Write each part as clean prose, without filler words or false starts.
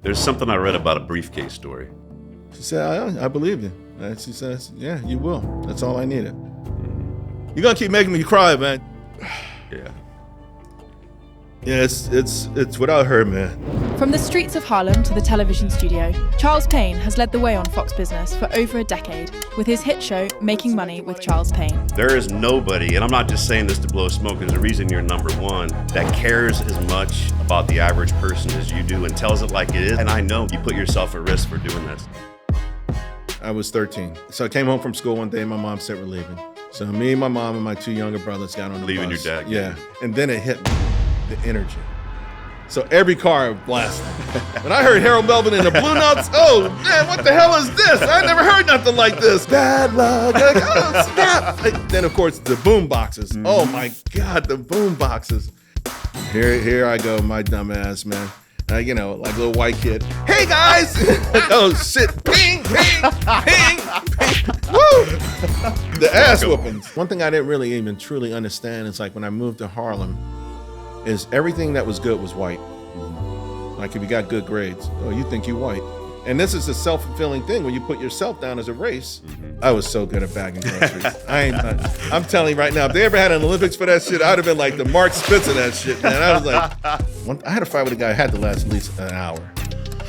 There's something I read about a briefcase story. She said, I believe you. And she says, yeah, you will. That's all I needed. You're going to keep making me cry, man. Yeah. Yeah, it's without her, man. From the streets of Harlem to the television studio, Charles Payne has led the way on Fox Business for over a decade with his hit show, Making Money with Charles Payne. There is nobody, and I'm not just saying this to blow smoke, there's a reason you're number one, that cares as much about the average person as you do and tells it like it is. And I know you put yourself at risk for doing this. I was 13. So I came home from school one day, my mom said we're leaving. So me, my mom, and my two younger brothers got on the Leaving bus. your dad. Yeah. And then it hit me, the energy. So every car blasted. When I heard Harold Melvin in the Blue Notes, oh man, what the hell is this? I never heard nothing like this. Bad luck. Like, oh, snap. Then of course the boom boxes. Oh my God, the boom boxes. Here I go, my dumb ass, man. Like a little white kid. Hey guys! Oh shit! Ping, ping, ping, ping. Woo! The ass whoopings. One thing I didn't really even truly understand is like when I moved to Harlem, is everything that was good was white. Like if you got good grades, oh, you think you white. And this is a self-fulfilling thing when you put yourself down as a race. I was so good at bagging groceries. I'm telling you right now, if they ever had an Olympics for that shit, I'd have been like the Mark Spitz of that shit, man. I was like, I had a fight with a guy who had to last at least an hour,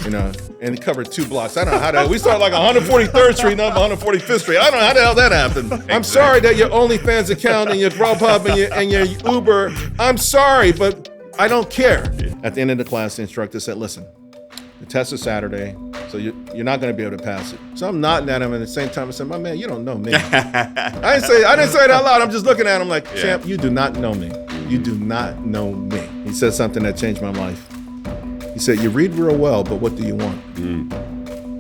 and it covered 2 blocks. I don't know how that, we started like 143rd Street, not 145th Street. I don't know how the hell that happened. I'm sorry that your OnlyFans account and your Grubhub and your Uber, I'm sorry, but I don't care. At the end of the class, the instructor said, listen, the test is Saturday, so you're not going to be able to pass it. So I'm nodding at him, and at the same time I said, my man, you don't know me. I didn't say it out loud. I'm just looking at him like, champ, you do not know me. You do not know me. He said something that changed my life. He said, you read real well, but what do you want?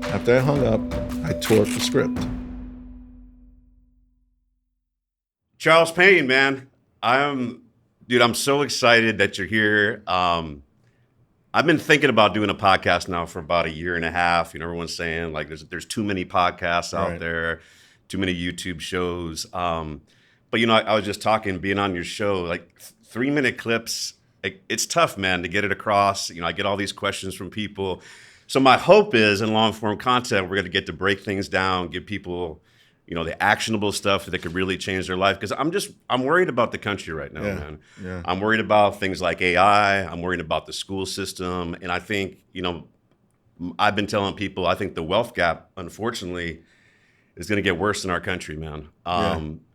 After I hung up, I tore up the script. Charles Payne, man. I'm so excited that you're here. I've been thinking about doing a podcast now for about 1.5 years. Everyone's saying like there's too many podcasts out there, too many YouTube shows. But I was just being on your show, like 3-minute clips. It's tough, man, to get it across. I get all these questions from people. So my hope is in long form content, we're going to get to break things down, give people, the actionable stuff that could really change their life. Because I'm worried about the country right now, man. Yeah. I'm worried about things like AI. I'm worried about the school system. And I think, I've been telling people, I think the wealth gap, unfortunately, is going to get worse in our country, man.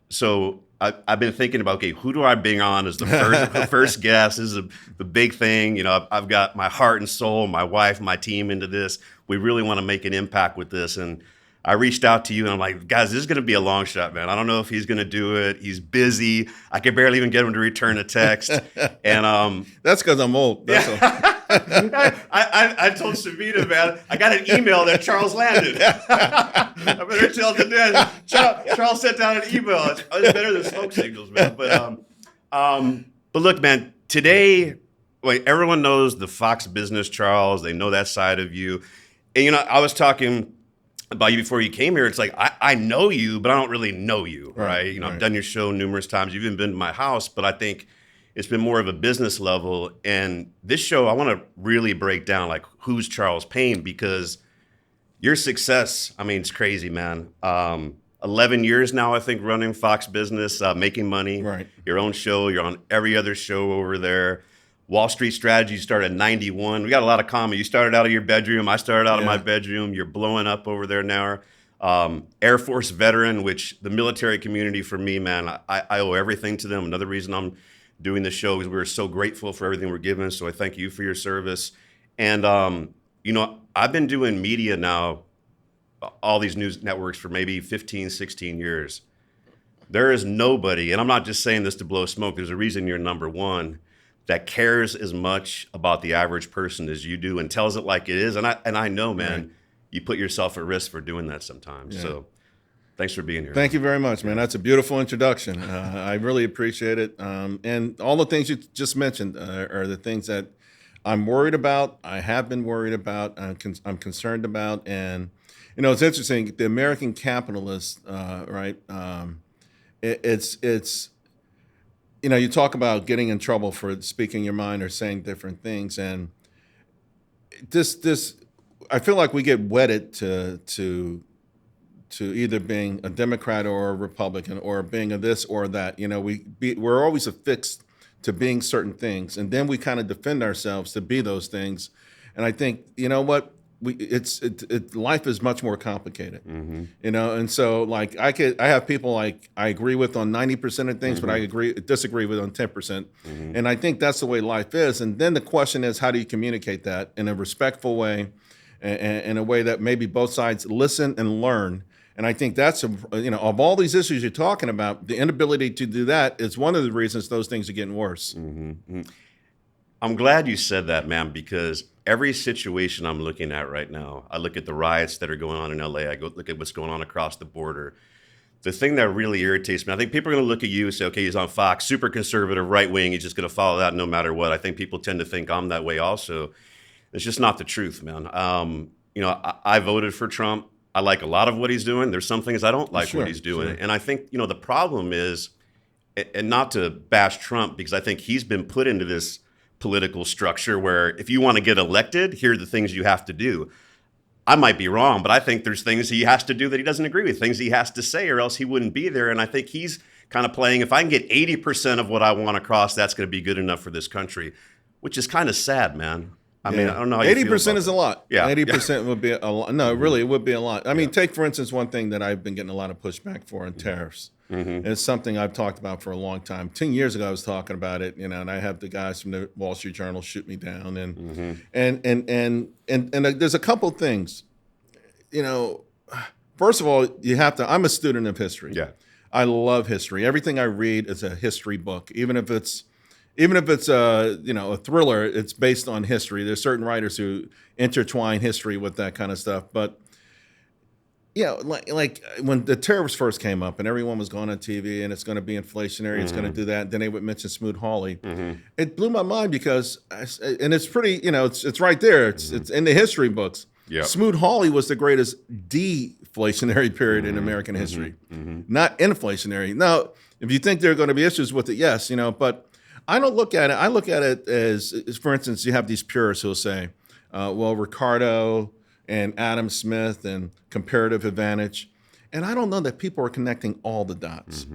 So I've been thinking about, okay, who do I bring on as the first guest? This is the big thing. I've got my heart and soul, my wife, my team into this. We really want to make an impact with this. And I reached out to you and I'm like, guys, this is going to be a long shot, man. I don't know if he's going to do it. He's busy. I can barely even get him to return a text. And that's because I'm old. That's all. I told Savita, man, I got an email that Charles landed. I better tell the dad. Charles sent down an email. It's better than smoke signals, man. But look, man, today, everyone knows the Fox Business Charles. They know that side of you. And I was talking about you before you came here. It's like I know you, but I don't really know you, right? I've done your show numerous times. You've even been to my house, but I think it's been more of a business level. And this show, I want to really break down like who's Charles Payne, because your success, it's crazy, man. 11 years now, I think, running Fox Business, Making Money, your own show. You're on every other show over there. Wall Street Strategy started in 91. We got a lot of common. You started out of your bedroom. I started out of my bedroom. You're blowing up over there now. Air Force veteran, which the military community for me, man, I owe everything to them. Another reason I'm doing the show is we're so grateful for everything we're given. So I thank you for your service. And, I've been doing media now, all these news networks for maybe 15, 16 years. There is nobody, and I'm not just saying this to blow smoke. There's a reason you're number one, that cares as much about the average person as you do and tells it like it is. And I know, man, you put yourself at risk for doing that sometimes. Yeah. So thanks for being here. Thank you very much, man. That's a beautiful introduction. I really appreciate it. And all the things you just mentioned are the things that I'm worried about. I have been worried about. I'm concerned about. And, it's interesting. The American capitalist, it's you talk about getting in trouble for speaking your mind or saying different things, and this I feel like we get wedded to either being a Democrat or a Republican or being a this or that. You know, we're always affixed to being certain things, and then we kind of defend ourselves to be those things. And I think, you know what, life is much more complicated. You know, and so like I have people like I agree with on 90% of things, but I disagree with on 10%. And I think that's the way life is. And then the question is, how do you communicate that in a respectful way, and in a way that maybe both sides listen and learn. And I think that's, you know, of all these issues you're talking about, the inability to do that is one of the reasons those things are getting worse. I'm glad you said that, man, because every situation I'm looking at right now, I look at the riots that are going on in LA, I go look at what's going on across the border. The thing that really irritates me, I think people are going to look at you and say, okay, he's on Fox, super conservative, right wing, he's just going to follow that no matter what. I think people tend to think I'm that way also. It's just not the truth, man. You know, I voted for Trump. I like a lot of what he's doing. There's some things I don't like what he's doing. And I think, you know, the problem is, and not to bash Trump, because I think he's been put into this political structure where if you want to get elected, here are the things you have to do. I might be wrong, but I think there's things he has to do that he doesn't agree with, things he has to say, or else he wouldn't be there. And I think he's kind of playing, if I can get 80% of what I want across, that's going to be good enough for this country, which is kind of sad, man. I mean, I don't know how you feel 80% is a lot. Yeah. 80% would be a lot. No, really, it would be a lot. I mean, take, for instance, one thing that I've been getting a lot of pushback for in tariffs. It's something I've talked about for a long time. 10 years ago, I was talking about it, you know, and I have the guys from the Wall Street Journal shoot me down. And there's a couple things, you know. First of all, I'm a student of history. Yeah. I love history. Everything I read is a history book, even if it's a, you know, a thriller, it's based on history. There's certain writers who intertwine history with that kind of stuff. But, you know, like when the tariffs first came up and everyone was going on TV and it's going to be inflationary, it's going to do that. Then they would mention Smoot-Hawley. It blew my mind because, and it's pretty, you know, it's right there. It's in the history books. Yep. Smoot-Hawley was the greatest deflationary period in American history, not inflationary. Now, if you think there are going to be issues with it, yes, you know, but I don't look at it. I look at it as, for instance, you have these purists who'll say, well, Ricardo and Adam Smith and comparative advantage. And I don't know that people are connecting all the dots.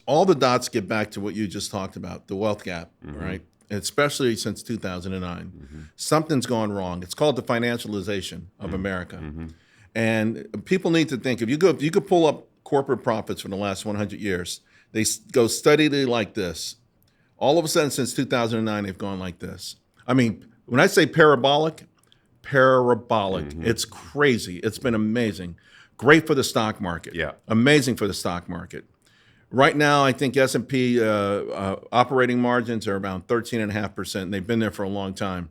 All the dots get back to what you just talked about, the wealth gap, right? Especially since 2009. Something's gone wrong. It's called the financialization of America. And people need to think, if you could pull up corporate profits for the last 100 years, they go steadily like this. All of a sudden, since 2009, they've gone like this. I mean, when I say parabolic, it's crazy. It's been amazing. Great for the stock market. Yeah. Amazing for the stock market. Right now, I think S&P operating margins are around 13.5%, and they've been there for a long time.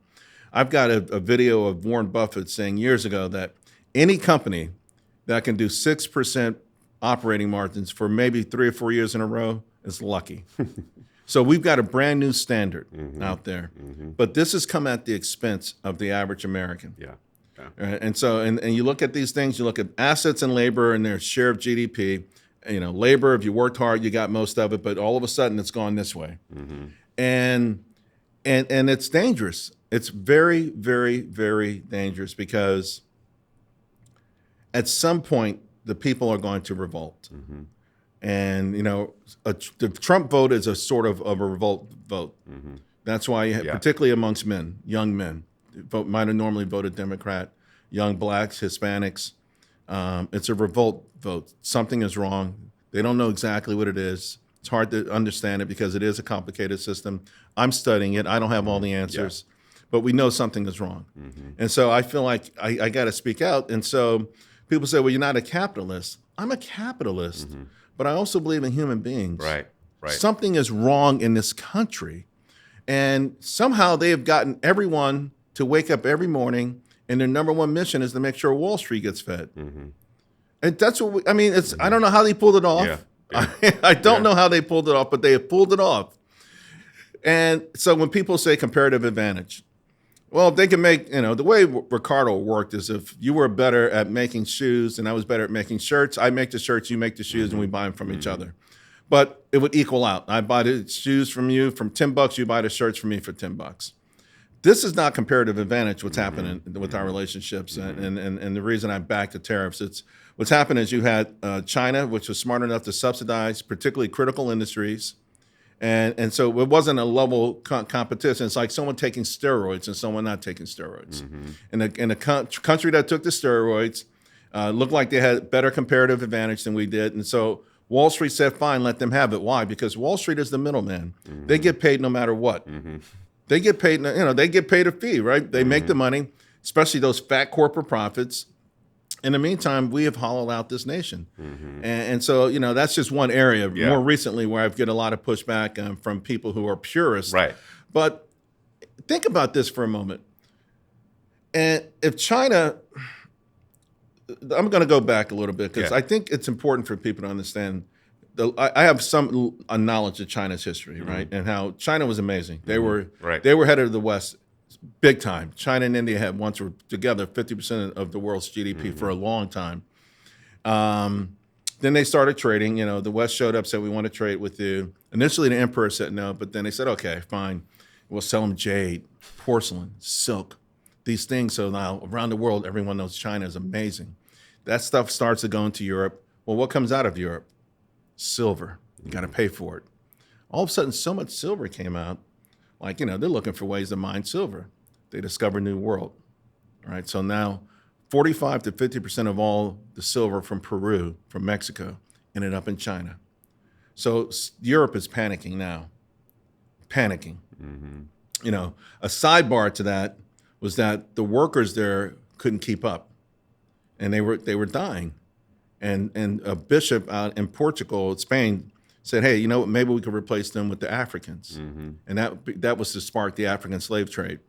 I've got a video of Warren Buffett saying years ago that any company that can do 6% operating margins for maybe 3 or 4 years in a row is lucky. So we've got a brand new standard out there, but this has come at the expense of the average American. Yeah. And so, and you look at these things, you look at assets and labor and their share of GDP. You know, labor, if you worked hard, you got most of it, but all of a sudden it's gone this way. And it's dangerous. It's very, very, very dangerous because at some point the people are going to revolt. And, you know, the Trump vote is a sort of a revolt vote. That's why, particularly amongst men, young men, might have normally voted Democrat, young blacks, Hispanics. It's a revolt vote. Something is wrong. They don't know exactly what it is. It's hard to understand it because it is a complicated system. I'm studying it. I don't have all the answers, but we know something is wrong. And so I feel like I got to speak out. And so people say, well, you're not a capitalist. I'm a capitalist. But I also believe in human beings. Right. Something is wrong in this country. And somehow they have gotten everyone to wake up every morning and their number one mission is to make sure Wall Street gets fed. And that's what I don't know how they pulled it off. I don't know how they pulled it off, but they have pulled it off. And so when people say comparative advantage, well, they can make, you know, the way Ricardo worked is if you were better at making shoes and I was better at making shirts, I make the shirts, you make the shoes, and we buy them from each other. But it would equal out. I buy the shoes from you from $10, you buy the shirts from me for $10. This is not comparative advantage, what's happening with our relationships. And the reason I back the tariffs, it's what's happened is you had China, which was smart enough to subsidize particularly critical industries. And so it wasn't a level competition. It's like someone taking steroids and someone not taking steroids. And the country that took the steroids looked like they had better comparative advantage than we did. And so Wall Street said, fine, let them have it. Why? Because Wall Street is the middleman. They get paid no matter what. They get paid, they get paid a fee, right? They make the money, especially those fat corporate profits. In the meantime, we have hollowed out this nation. And so, that's just one area more recently where I've get a lot of pushback from people who are purists. Right. But think about this for a moment. And if China, I'm going to go back a little bit because I think it's important for people to understand. I have some knowledge of China's history, right? And how China was amazing. They were headed to the West. Big time. China and India had once were together 50% of the world's GDP for a long time. Then they started trading. The West showed up, said, we want to trade with you. Initially, the emperor said no, but then they said, okay, fine. We'll sell them jade, porcelain, silk, these things. So now around the world, everyone knows China is amazing. That stuff starts to go into Europe. Well, what comes out of Europe? Silver. You got to pay for it. All of a sudden, so much silver came out. Like, they're looking for ways to mine silver. They discover a new world, right? So now 45 to 50% of all the silver from Peru, from Mexico, ended up in China. So Europe is panicking now, panicking. A sidebar to that was that the workers there couldn't keep up, and they were dying. And a bishop out in Portugal, Spain, said, hey, maybe we could replace them with the Africans. And that was to spark the African slave trade.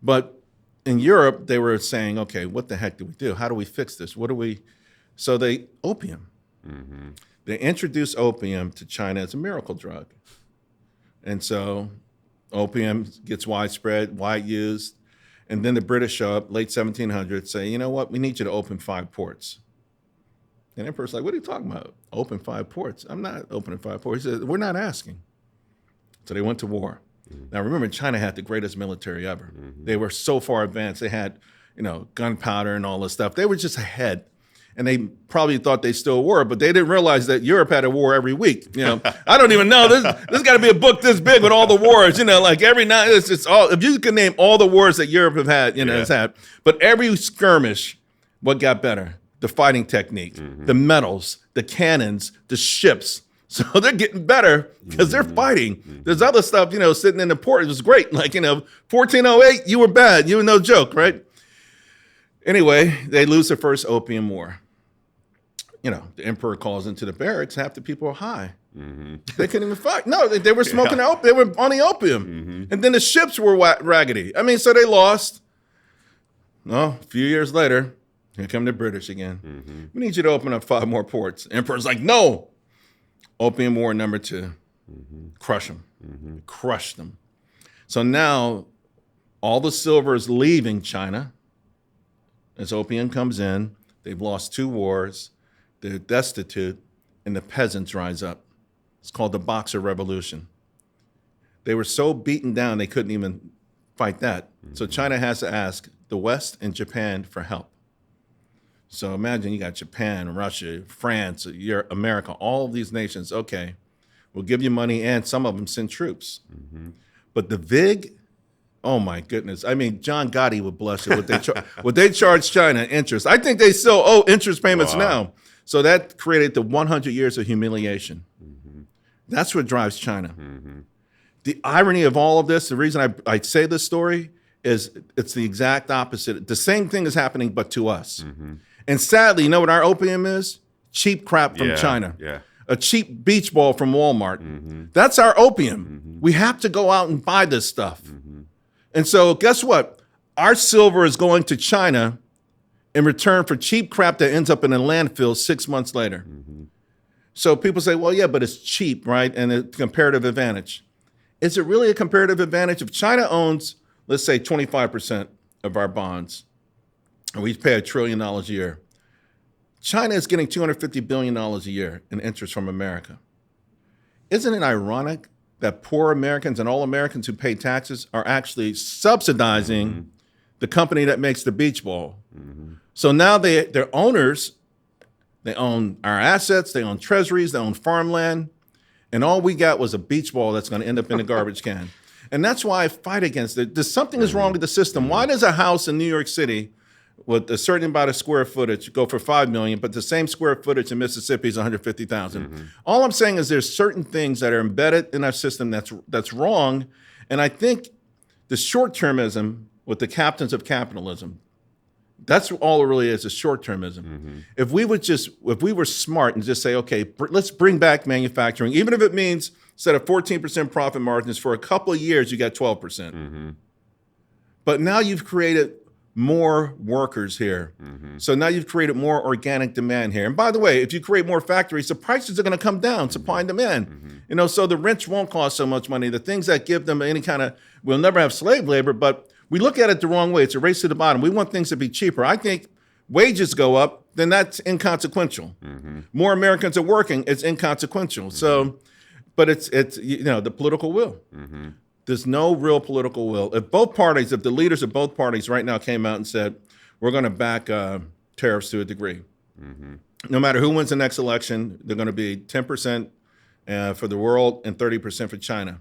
But in Europe, they were saying, okay, what the heck do we do? How do we fix this? So opium. They introduced opium to China as a miracle drug. And so opium gets wide used. And then the British show up, late 1700s, say, you know what, we need you to open 5 ports. And the emperor's like, what are you talking about? Open 5 ports. I'm not opening 5 ports. He said, we're not asking. So they went to war. Now, remember, China had the greatest military ever. They were so far advanced. They had, gunpowder and all this stuff. They were just ahead. And they probably thought they still were, but they didn't realize that Europe had a war every week. I don't even know. There's got to be a book this big with all the wars. Like every night, it's all. If you can name all the wars that Europe have had, it's had. But every skirmish, what got better? The fighting technique, the metals, the cannons, the ships. So they're getting better because they're fighting. There's other stuff, sitting in the port. It was great. Like, 1408, you were bad. You were no joke, right? Anyway, they lose their first opium war. The emperor calls into the barracks. Half the people are high. They couldn't even fight. No, they were smoking opium. They were on the opium. And then the ships were raggedy. So they lost. No, a few years later, here come the British again. We need you to open up 5 more ports. Emperor's like, no. Opium War number 2. Crush them. Crush them. So now all the silver is leaving China as opium comes in. They've lost 2 wars. They're destitute, and the peasants rise up. It's called the Boxer Revolution. They were so beaten down they couldn't even fight that. So China has to ask the West and Japan for help. So imagine you got Japan, Russia, France, America, all of these nations. Okay, we'll give you money, and some of them send troops. But the VIG, oh my goodness. John Gotti would bless it. What they charge China interest. I think they still owe interest payments now. So that created the 100 years of humiliation. That's what drives China. The irony of all of this, the reason I say this story is it's the exact opposite. The same thing is happening, but to us. And sadly, you know what our opium is? Cheap crap from China. A cheap beach ball from Walmart. That's our opium. We have to go out and buy this stuff. And so guess what? Our silver is going to China in return for cheap crap that ends up in a landfill 6 months later. So people say, well, yeah, but it's cheap, right? And a comparative advantage. Is it really a comparative advantage? If China owns, let's say, 25% of our bonds, and we pay $1 trillion a year, China is getting $250 billion a year in interest from America. Isn't it ironic that poor Americans and all Americans who pay taxes are actually subsidizing the company that makes the beach ball. So now they're owners. They own our assets. They own treasuries. They own farmland. And all we got was a beach ball that's going to end up in a garbage can. And that's why I fight against it. There's something is wrong with the system. Why does a house in New York City with a certain amount of square footage go for $5 million, but the same square footage in Mississippi is $150,000? All I'm saying is there's certain things that are embedded in our system that's wrong. And I think the short-termism with the captains of capitalism, that's all it really is short-termism. If we were smart and just say, okay, let's bring back manufacturing, even if it means instead of 14% profit margins for a couple of years, you got 12%. But now you've created more workers here. So now you've created more organic demand here. And by the way, if you create more factories, the prices are going to come down, supply and demand. So the rents won't cost so much money. The things that give them any kind of, we'll never have slave labor, but we look at it the wrong way. It's a race to the bottom. We want things to be cheaper. I think wages go up, then that's inconsequential. More Americans are working, it's inconsequential. So, but it's the political will. There's no real political will. If the leaders of both parties right now came out and said, we're going to back tariffs to a degree. No matter who wins the next election, they're going to be 10% for the world and 30% for China.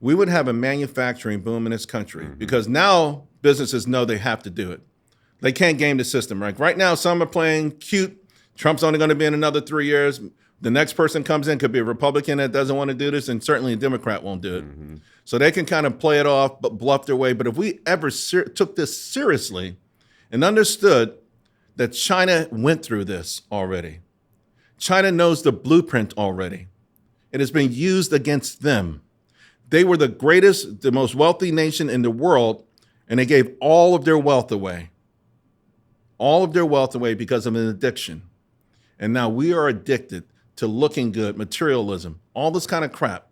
We would have a manufacturing boom in this country because now businesses know they have to do it. They can't game the system. Right now, some are playing cute. Trump's only going to be in another 3 years. The next person comes in could be a Republican that doesn't want to do this, and certainly a Democrat won't do it. So they can kind of play it off, but bluff their way. But if we ever took this seriously and understood that China went through this already, China knows the blueprint already. It has been used against them. They were the greatest, the most wealthy nation in the world, and they gave all of their wealth away. All of their wealth away because of an addiction. And now we are addicted to looking good, materialism, all this kind of crap.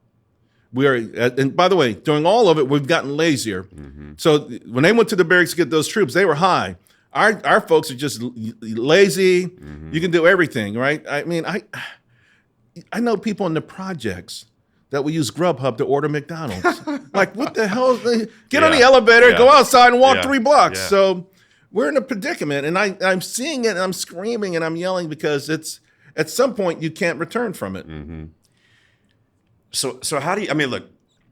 We are, and by the way, during all of it, we've gotten lazier. So when they went to the barracks to get those troops, they were high. Our folks are just lazy. You can do everything, right? I mean, I know people in the projects that will use Grubhub to order McDonald's. Like, what the hell? Get on the elevator, go outside and walk 3 blocks. So we're in a predicament, and I'm seeing it, and I'm screaming, and I'm yelling because it's at some point you can't return from it. So how do you, I mean, look,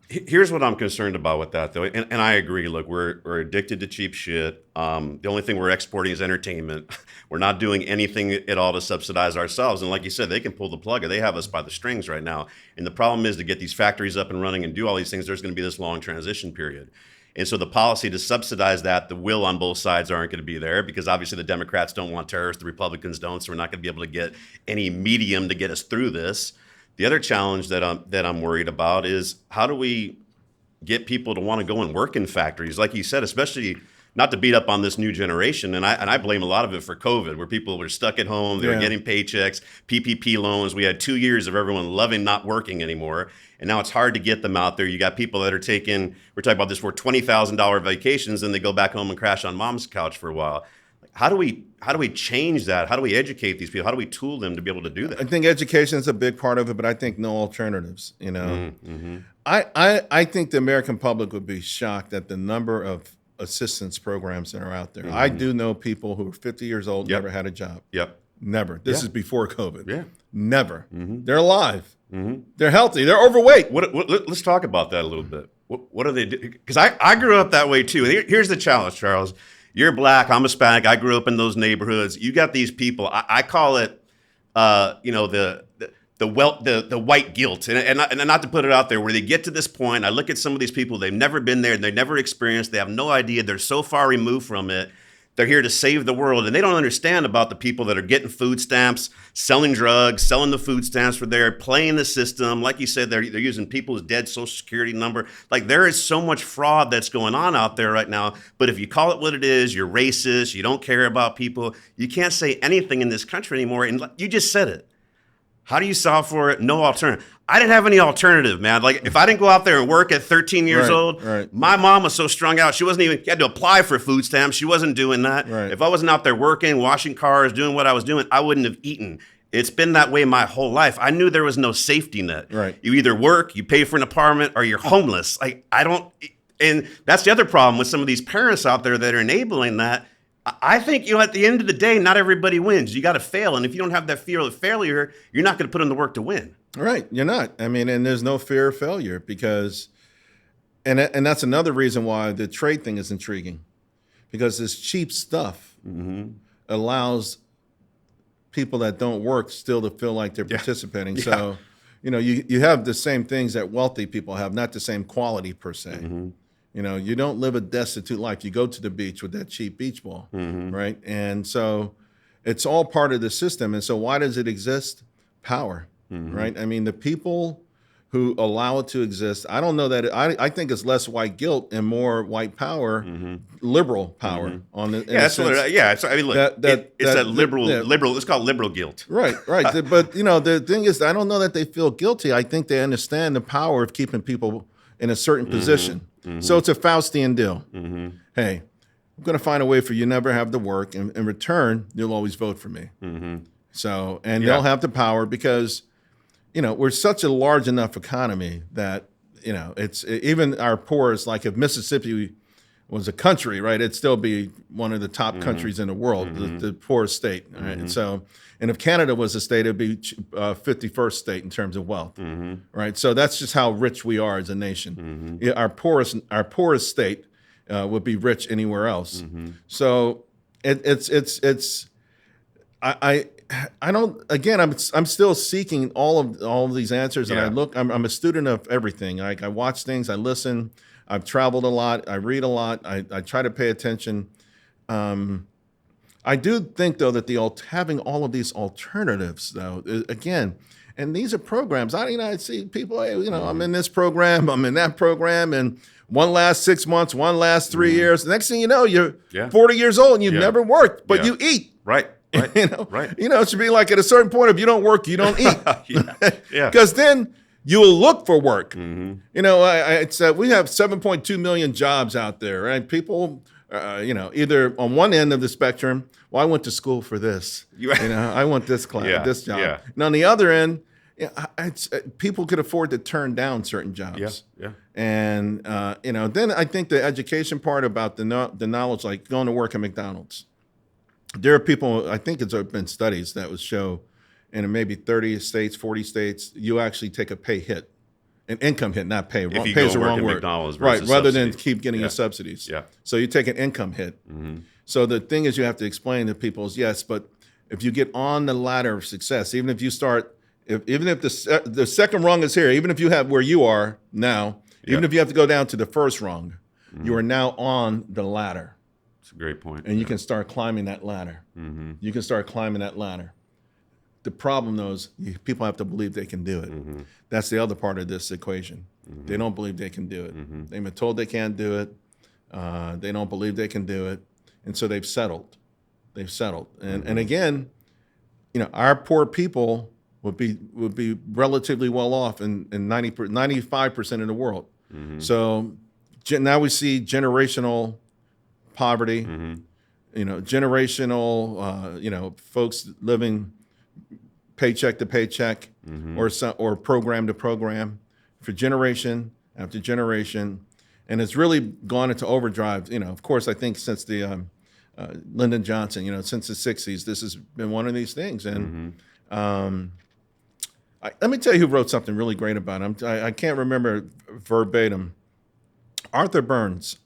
here's what I'm concerned about with that, though. And I agree. Look, we're addicted to cheap shit. The only thing we're exporting is entertainment. We're not doing anything at all to subsidize ourselves. And like you said, they can pull the plug, or they have us by the strings right now. And the problem is to get these factories up and running and do all these things, there's going to be this long transition period. And so the policy to subsidize that, the will on both sides aren't going to be there, because obviously the Democrats don't want tariffs, the Republicans don't, so we're not going to be able to get any medium to get us through this. The other challenge that I'm worried about is, how do we get people to want to go and work in factories? Like you said, especially not to beat up on this new generation, and I blame a lot of it for COVID, where people were stuck at home, they were getting paychecks, PPP loans. We had 2 years of everyone loving not working anymore, and now it's hard to get them out there. You got people that are taking, we're talking about this, for $20,000 vacations, and they go back home and crash on mom's couch for a while. How do we change that? How do we educate these people? How do we tool them to be able to do that? I think education is a big part of it, but I think no alternatives. I think the American public would be shocked at the number of assistance programs that are out there. I do know people who are 50 years old, never had a job. Never. This is before COVID. Never. They're alive. They're healthy. They're overweight. Let's talk about that a little bit. What do they do? Because I grew up that way too. Here's the challenge, Charles. You're Black, I'm Hispanic. I grew up in those neighborhoods. You got these people. I call it, the white guilt, and not to put it out there, where they get to this point. I look at some of these people. They've never been there. They've never experienced. They have no idea. They're so far removed from it. They're here to save the world, and they don't understand about the people that are getting food stamps, selling drugs, selling the food stamps for there, playing the system. Like you said, they're using people's dead Social Security number. Like, there is so much fraud that's going on out there right now. But if you call it what it is, you're racist, you don't care about people, you can't say anything in this country anymore. And you just said it. How do you solve for it? No alternative. I didn't have any alternative, man. Like, if I didn't go out there and work at 13 years old, my mom was so strung out, she had to apply for food stamps. She wasn't doing that. If I wasn't out there working, washing cars, doing what I was doing, I wouldn't have eaten. It's been that way my whole life. I knew there was no safety net. Right. You either work, you pay for an apartment, or you're homeless. Like, I don't, and that's the other problem with some of these parents out there that are enabling that. I think, at the end of the day, not everybody wins. You got to fail. And if you don't have that fear of failure, you're not going to put in the work to win. Right. You're not. I mean, and there's no fear of failure because, and that's another reason why the trade thing is intriguing, because this cheap stuff allows people that don't work still to feel like they're participating. Yeah. So, you have the same things that wealthy people have, not the same quality per se. You don't live a destitute life. You go to the beach with that cheap beach ball, right? And so it's all part of the system. And so why does it exist? Power, right? I mean, the people who allow it to exist, I don't know that, I think it's less white guilt and more white power, liberal power. On the, that's what I mean, look, it's a liberal, it's called liberal guilt. Right. But, the thing is, I don't know that they feel guilty. I think they understand the power of keeping people in a certain position. So it's a Faustian deal. Hey, I'm going to find a way for you to never have to work. And in return, you'll always vote for me. So, and they'll have the power because, we're such a large enough economy that, it's even our poorest, like if Mississippi was a country, right, it'd still be one of the top countries in the world, the poorest state. Right? And so, and if Canada was a state, it'd be 51st state in terms of wealth, right? So that's just how rich we are as a nation. Our poorest state would be rich anywhere else. So I don't. Again, I'm still seeking all of these answers, and I'm a student of everything. Like I watch things, I listen. I've traveled a lot. I read a lot. I try to pay attention. I do think, though, that having all of these alternatives, though, again, and these are programs. I see people, hey, I'm in this program, I'm in that program, and one lasts 6 months, one lasts 3 years. The next thing you know, you're 40 years old and you've never worked, but you eat. Right. Right. It should be like at a certain point, if you don't work, you don't eat. Because then you will look for work. We have 7.2 million jobs out there, right? People, either on one end of the spectrum, well, I went to school for this. I want this class, this job. And on the other end, people could afford to turn down certain jobs. And, then I think the education part about the knowledge, like going to work at McDonald's. There are people, I think it's been studies that would show in maybe 30 states, 40 states, you actually take a pay hit, an income hit, not pay. If you pay is go the work wrong at word. McDonald's Right, versus rather subsidy. than keep getting your subsidies. Yeah. So you take an income hit. So the thing is you have to explain to people is, yes, but if you get on the ladder of success, even if you start, even if the second rung is here, even if you have where you are now, even if you have to go down to the first rung, you are now on the ladder. That's a great point. And you can start climbing that ladder. You can start climbing that ladder. The problem, though, is people have to believe they can do it. That's the other part of this equation. They don't believe they can do it. They've been told they can't do it. They don't believe they can do it. And so they've settled. And again, our poor people would be relatively well off in 95% of the world. So now we see generational poverty, generational, folks living paycheck to paycheck or program to program for generation after generation. And it's really gone into overdrive. Of course, I think since the Lyndon Johnson, since the 60s, this has been one of these things. And let me tell you who wrote something really great about him. I can't remember verbatim. Arthur Burns.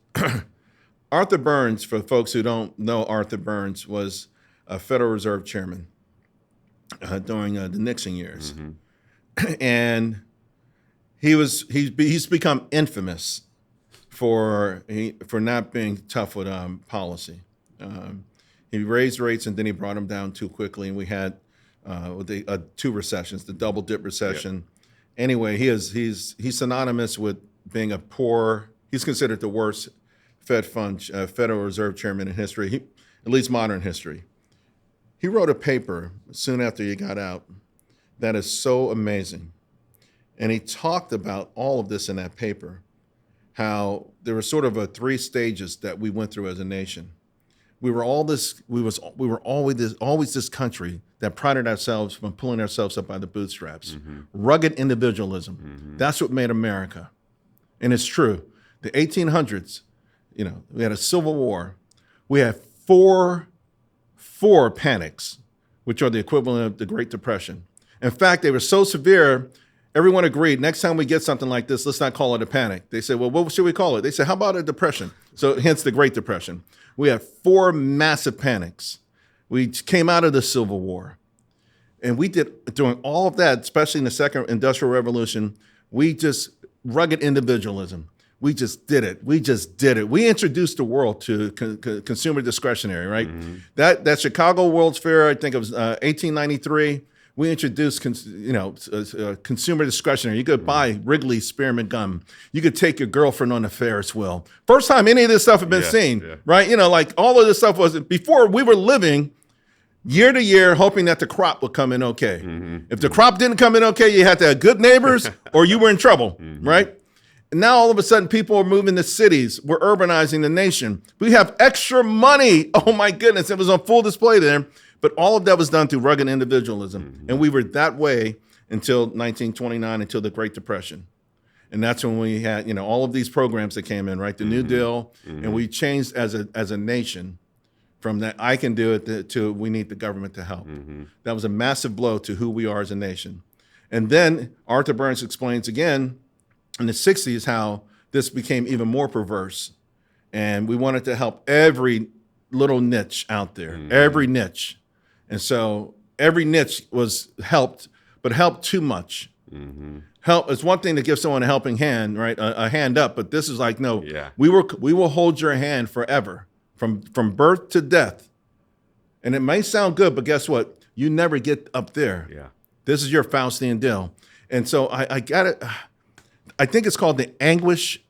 Arthur Burns, for folks who don't know Arthur Burns, was a Federal Reserve chairman during the Nixon years. And he's become infamous for not being tough with policy. He raised rates and then he brought them down too quickly, and we had two recessions, the double dip recession. Anyway, he's synonymous with being a poor. He's considered the worst Federal Reserve chairman in history, at least modern history. He wrote a paper soon after he got out that is so amazing. And he talked about all of this in that paper, how there were sort of 3 stages that we went through as a nation. we were always this country that prided ourselves from pulling ourselves up by the bootstraps. Rugged individualism. That's what made America. And it's true. The 1800s, we had a civil war. We had four panics, which are the equivalent of the Great Depression. In fact, they were so severe, everyone agreed, next time we get something like this, let's not call it a panic. They said, well, what should we call it? They said, how about a depression? So hence the Great Depression. We had 4 massive panics. We came out of the Civil War. And we did, during all of that, especially in the Second Industrial Revolution, rugged individualism. We just did it. We introduced the world to consumer discretionary, right? That Chicago World's Fair, I think it was 1893. We introduced, consumer discretionary. You could buy Wrigley's spearmint gum. You could take your girlfriend on a Ferris wheel. First time any of this stuff had been seen, right? Like all of this stuff was before we were living year to year, hoping that the crop would come in okay. If the crop didn't come in okay, you had to have good neighbors or you were in trouble, right? And now all of a sudden people are moving to cities. We're urbanizing the nation. We have extra money. Oh my goodness, it was on full display there. But all of that was done through rugged individualism. And we were that way until 1929, until the Great Depression. And that's when we had, all of these programs that came in, right? The New Deal. And we changed as a nation from that I can do it to we need the government to help. That was a massive blow to who we are as a nation. And then Arthur Burns explains again in the 60s how this became even more perverse. And we wanted to help every little niche out there, every niche. And so every niche was helped, but helped too much. Help, it's one thing to give someone a helping hand, right? A hand up, but this is like, no, we will hold your hand forever, from birth to death. And it may sound good, but guess what? You never get up there. This is your Faustian deal. And so I got it. I think it's called the anguish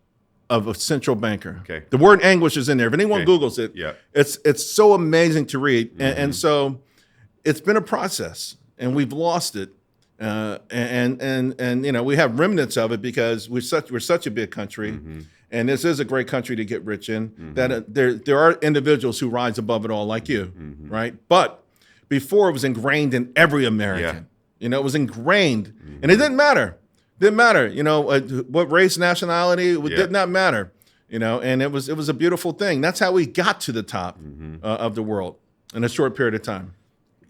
of a central banker. The word anguish is in there. If anyone Googles it, it's so amazing to read. And so it's been a process, and we've lost it, and we have remnants of it because we're such a big country, and this is a great country to get rich in. That there are individuals who rise above it all, like you, right? But before it was ingrained in every American. It was ingrained, and it didn't matter. What race, nationality, it did not matter. And it was a beautiful thing. That's how we got to the top of the world in a short period of time.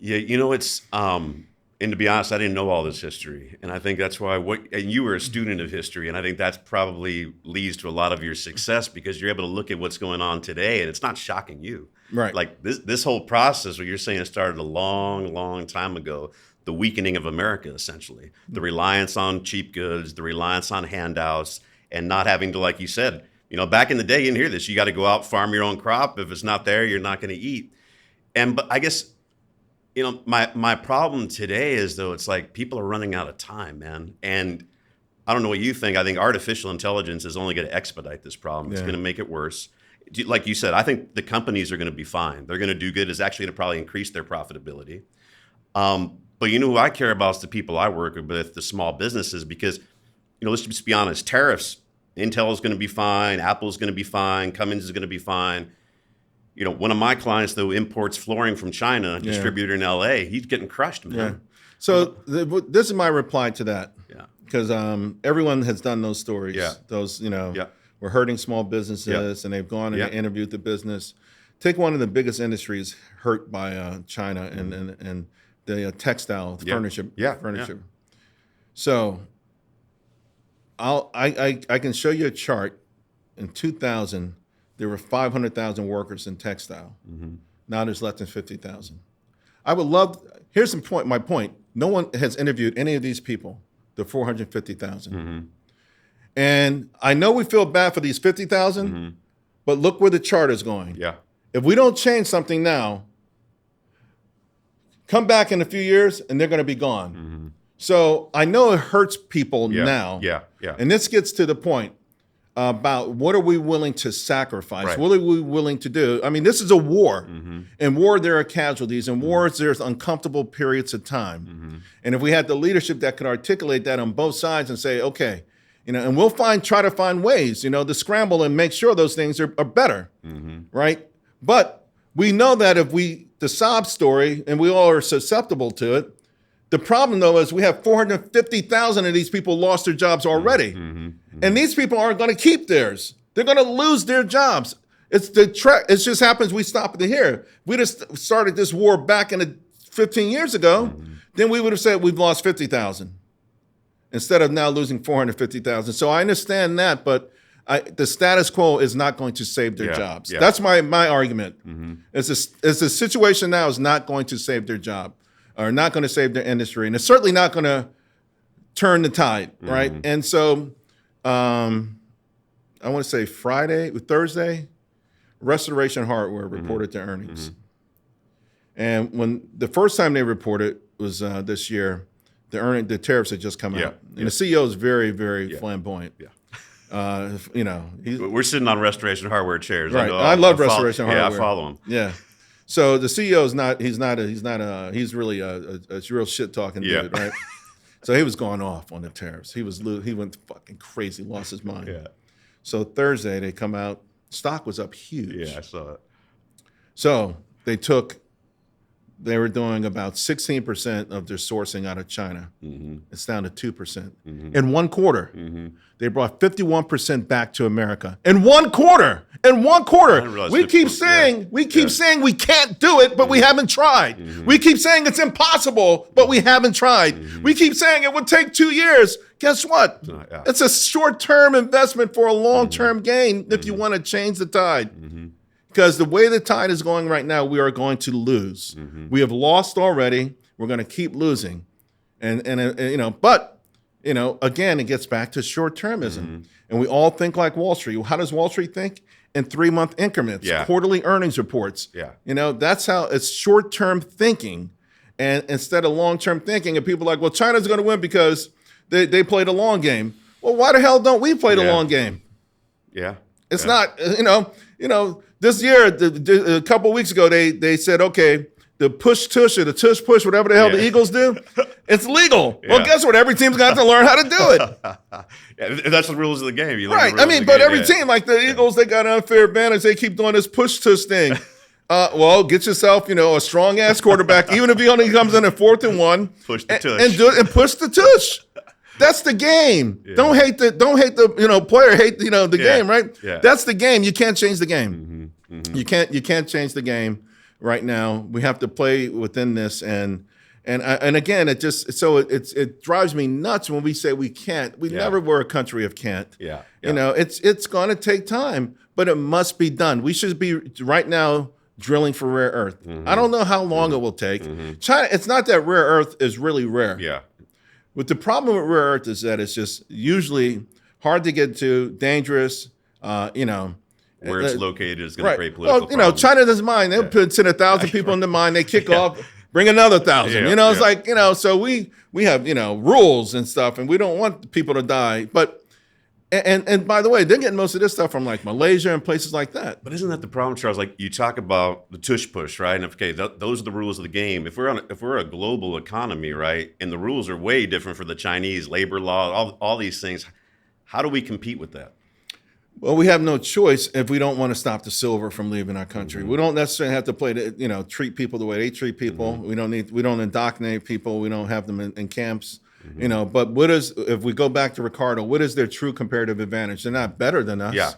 Yeah, it's, and to be honest, I didn't know all this history. And I think that's why, and you were a student of history, and I think that's probably leads to a lot of your success because you're able to look at what's going on today, and it's not shocking you. Right. Like this whole process, what you're saying, it started a long, long time ago. The weakening of America, essentially. The reliance on cheap goods, the reliance on handouts, and not having to, like you said, back in the day, you didn't hear this. You got to go out, farm your own crop. If it's not there, you're not going to eat. But I guess, my problem today is, though, it's like people are running out of time, man. And I don't know what you think. I think artificial intelligence is only going to expedite this problem. It's going to make it worse. Like you said, I think the companies are going to be fine. They're going to do good. It's actually going to probably increase their profitability. But who I care about is the people I work with, the small businesses, because, let's just be honest, tariffs, Intel is going to be fine, Apple is going to be fine, Cummins is going to be fine. One of my clients, though, imports flooring from China, distributor in LA. He's getting crushed, man. Yeah. So this is my reply to that. Because everyone has done those stories. Those, we're hurting small businesses, and they've gone and interviewed the business. Take one of the biggest industries hurt by China and the textile furniture. So I can show you a chart. In 2000, there were 500,000 workers in textile. Now there's less than 50,000. I would love. Here's my point. No one has interviewed any of these people. The 450,000. And I know we feel bad for these 50,000, but look where the chart is going. If we don't change something now, come back in a few years and they're going to be gone. So I know it hurts people now. And this gets to the point about what are we willing to sacrifice? What are we willing to do? I mean, this is a war. In war, there are casualties. In wars, there's uncomfortable periods of time. And if we had the leadership that could articulate that on both sides and say, okay, and we'll try to find ways, to scramble and make sure those things are better, right? But We know that if the sob story, and we all are susceptible to it, the problem, though, is we have 450,000 of these people lost their jobs already. And these people aren't going to keep theirs. They're going to lose their jobs. It just happens we stop it here. We just started this war back in 15 years ago, then we would have said we've lost 50,000 instead of now losing 450,000. So I understand that, but the status quo is not going to save their jobs. That's my argument. It's the situation now is not going to save their job, or not going to save their industry, and it's certainly not going to turn the tide, right? And so I want to say Thursday, Restoration Hardware reported their earnings. And when the first time they reported was this year, the tariffs had just come out. And the CEO is very, very flamboyant. We're sitting on Restoration Hardware chairs. Right. I love Restoration Hardware. Yeah, I follow him. Yeah. So the CEO he's really a real shit talking dude, right? So he was going off on the tariffs. He went fucking crazy, lost his mind. Yeah. So Thursday they come out, stock was up huge. Yeah, I saw it. So they were doing about 16% of their sourcing out of China. It's down to 2%. In 1 quarter, they brought 51% back to America. In 1 quarter. We keep saying we can't do it, but we haven't tried. We keep saying it's impossible, but we haven't tried. We keep saying it would take 2 years. Guess what? It's a short-term investment for a long-term gain if you want to change the tide. Because the way the tide is going right now, we are going to lose. We have lost already. We're going to keep losing, and again, it gets back to short-termism. And we all think like Wall Street. How does Wall Street think? In 3-month increments, quarterly earnings reports. That's how it's short-term thinking, and instead of long-term thinking. And people are like, well, China's going to win because they played a long game. Well, why the hell don't we play the long game? It's not, this year, a couple of weeks ago, they said, okay, the push tush or the tush push, whatever the hell the Eagles do, it's legal. Well, guess what? Every team's got to learn how to do it. That's the rules of the game. Right. I mean, but every team, like the Eagles, they got an unfair advantage. They keep doing this push tush thing. Well, get yourself, a strong ass quarterback, even if he only comes in at 4th and 1. Push the tush. And push the tush. That's the game. Don't hate the player, hate the game, right? That's the game. You can't change the game. You can't change the game right now. We have to play within this, and again, it drives me nuts when we say we can't. We never were a country of can't. It's going to take time, but it must be done. We should be right now drilling for rare earth. I don't know how long it will take. China. It's not that rare earth is really rare. But the problem with rare earth is that it's just usually hard to get to, dangerous, where it's located is going to create political problems. China doesn't mind. They'll send 1,000 people in the mine. They kick off, bring another 1,000. It's like, so we have, rules and stuff, and we don't want people to die. But, and by the way, they're getting most of this stuff from like Malaysia and places like that. But isn't that the problem, Charles? Like you talk about the tush push, right? And those are the rules of the game. If we're a global economy, right, and the rules are way different for the Chinese, labor law, all these things, how do we compete with that? Well, we have no choice if we don't want to stop the silver from leaving our country. We don't necessarily have to treat people the way they treat people. We don't indoctrinate people. We don't have them in camps. But if we go back to Ricardo, what is their true comparative advantage? They're not better than us.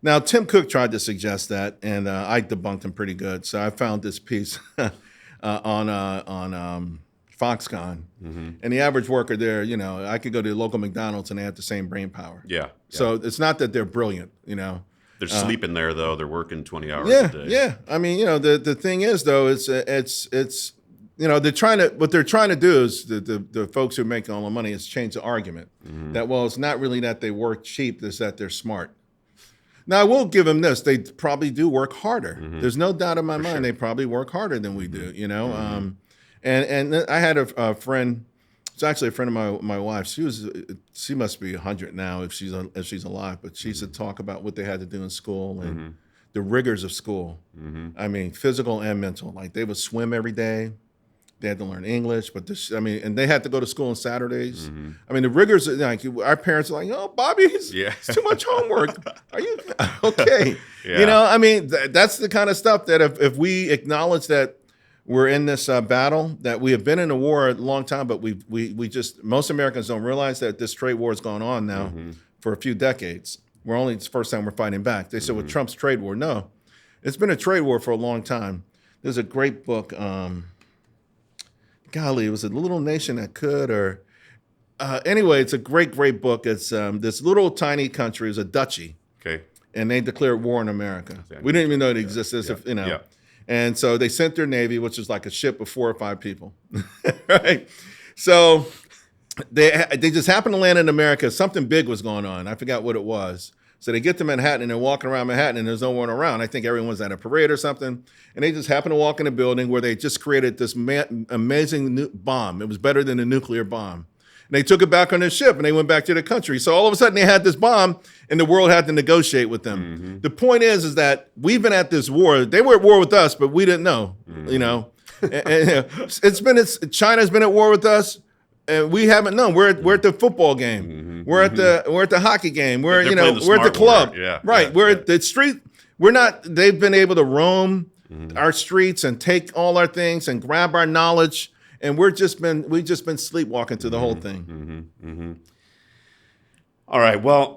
Now, Tim Cook tried to suggest that, and I debunked him pretty good. So I found this piece on Foxconn, and the average worker there, I could go to the local McDonald's and they have the same brain power. So it's not that they're brilliant, They're sleeping there though. They're working 20 hours a day. Yeah. I mean, the thing is though, it's what they're trying to do is the folks who make all the money is change the argument that, well, it's not really that they work cheap, it's that they're smart. Now, I will give them this. They probably do work harder. There's no doubt in my mind they probably work harder than we do, And I had a friend, it's actually a friend of my wife. She must be 100 now if she's alive, but she used to talk about what they had to do in school and the rigors of school. I mean, physical and mental. Like they would swim every day. They had to learn English, but and they had to go to school on Saturdays. I mean, the rigors, like our parents are like, "Oh, Bobby, it's too much homework. Are you okay?" You know, I mean, that's the kind of stuff that if we acknowledge that we're in this battle, that we have been in a war a long time, but we just, most Americans don't realize that this trade war has gone on now for a few decades. It's the first time we're fighting back. They said with Trump's trade war, no, it's been a trade war for a long time. There's a great book. Golly, it was A Little Nation That Could, or anyway, it's a great book. It's this little tiny country is a duchy, and they declared war on America. We didn't even know it existed, and so they sent their navy, which was like a ship of 4 or 5 people, right? So they just happened to land in America. Something big was going on. I forgot what it was. So they get to Manhattan, and they're walking around Manhattan, and there's no one around. I think everyone's at a parade or something. And they just happen to walk in a building where they just created this amazing bomb. It was better than a nuclear bomb. And they took it back on their ship, and they went back to their country. So all of a sudden, they had this bomb, and the world had to negotiate with them. The point is that we've been at this war. They were at war with us, but we didn't know, you know. China's been at war with us. And we haven't known. We're at the football game. We're at the hockey game. We're at the club. We're at the street. We're not. They've been able to roam our streets and take all our things and grab our knowledge, and we've just been sleepwalking through the whole thing. All right. Well,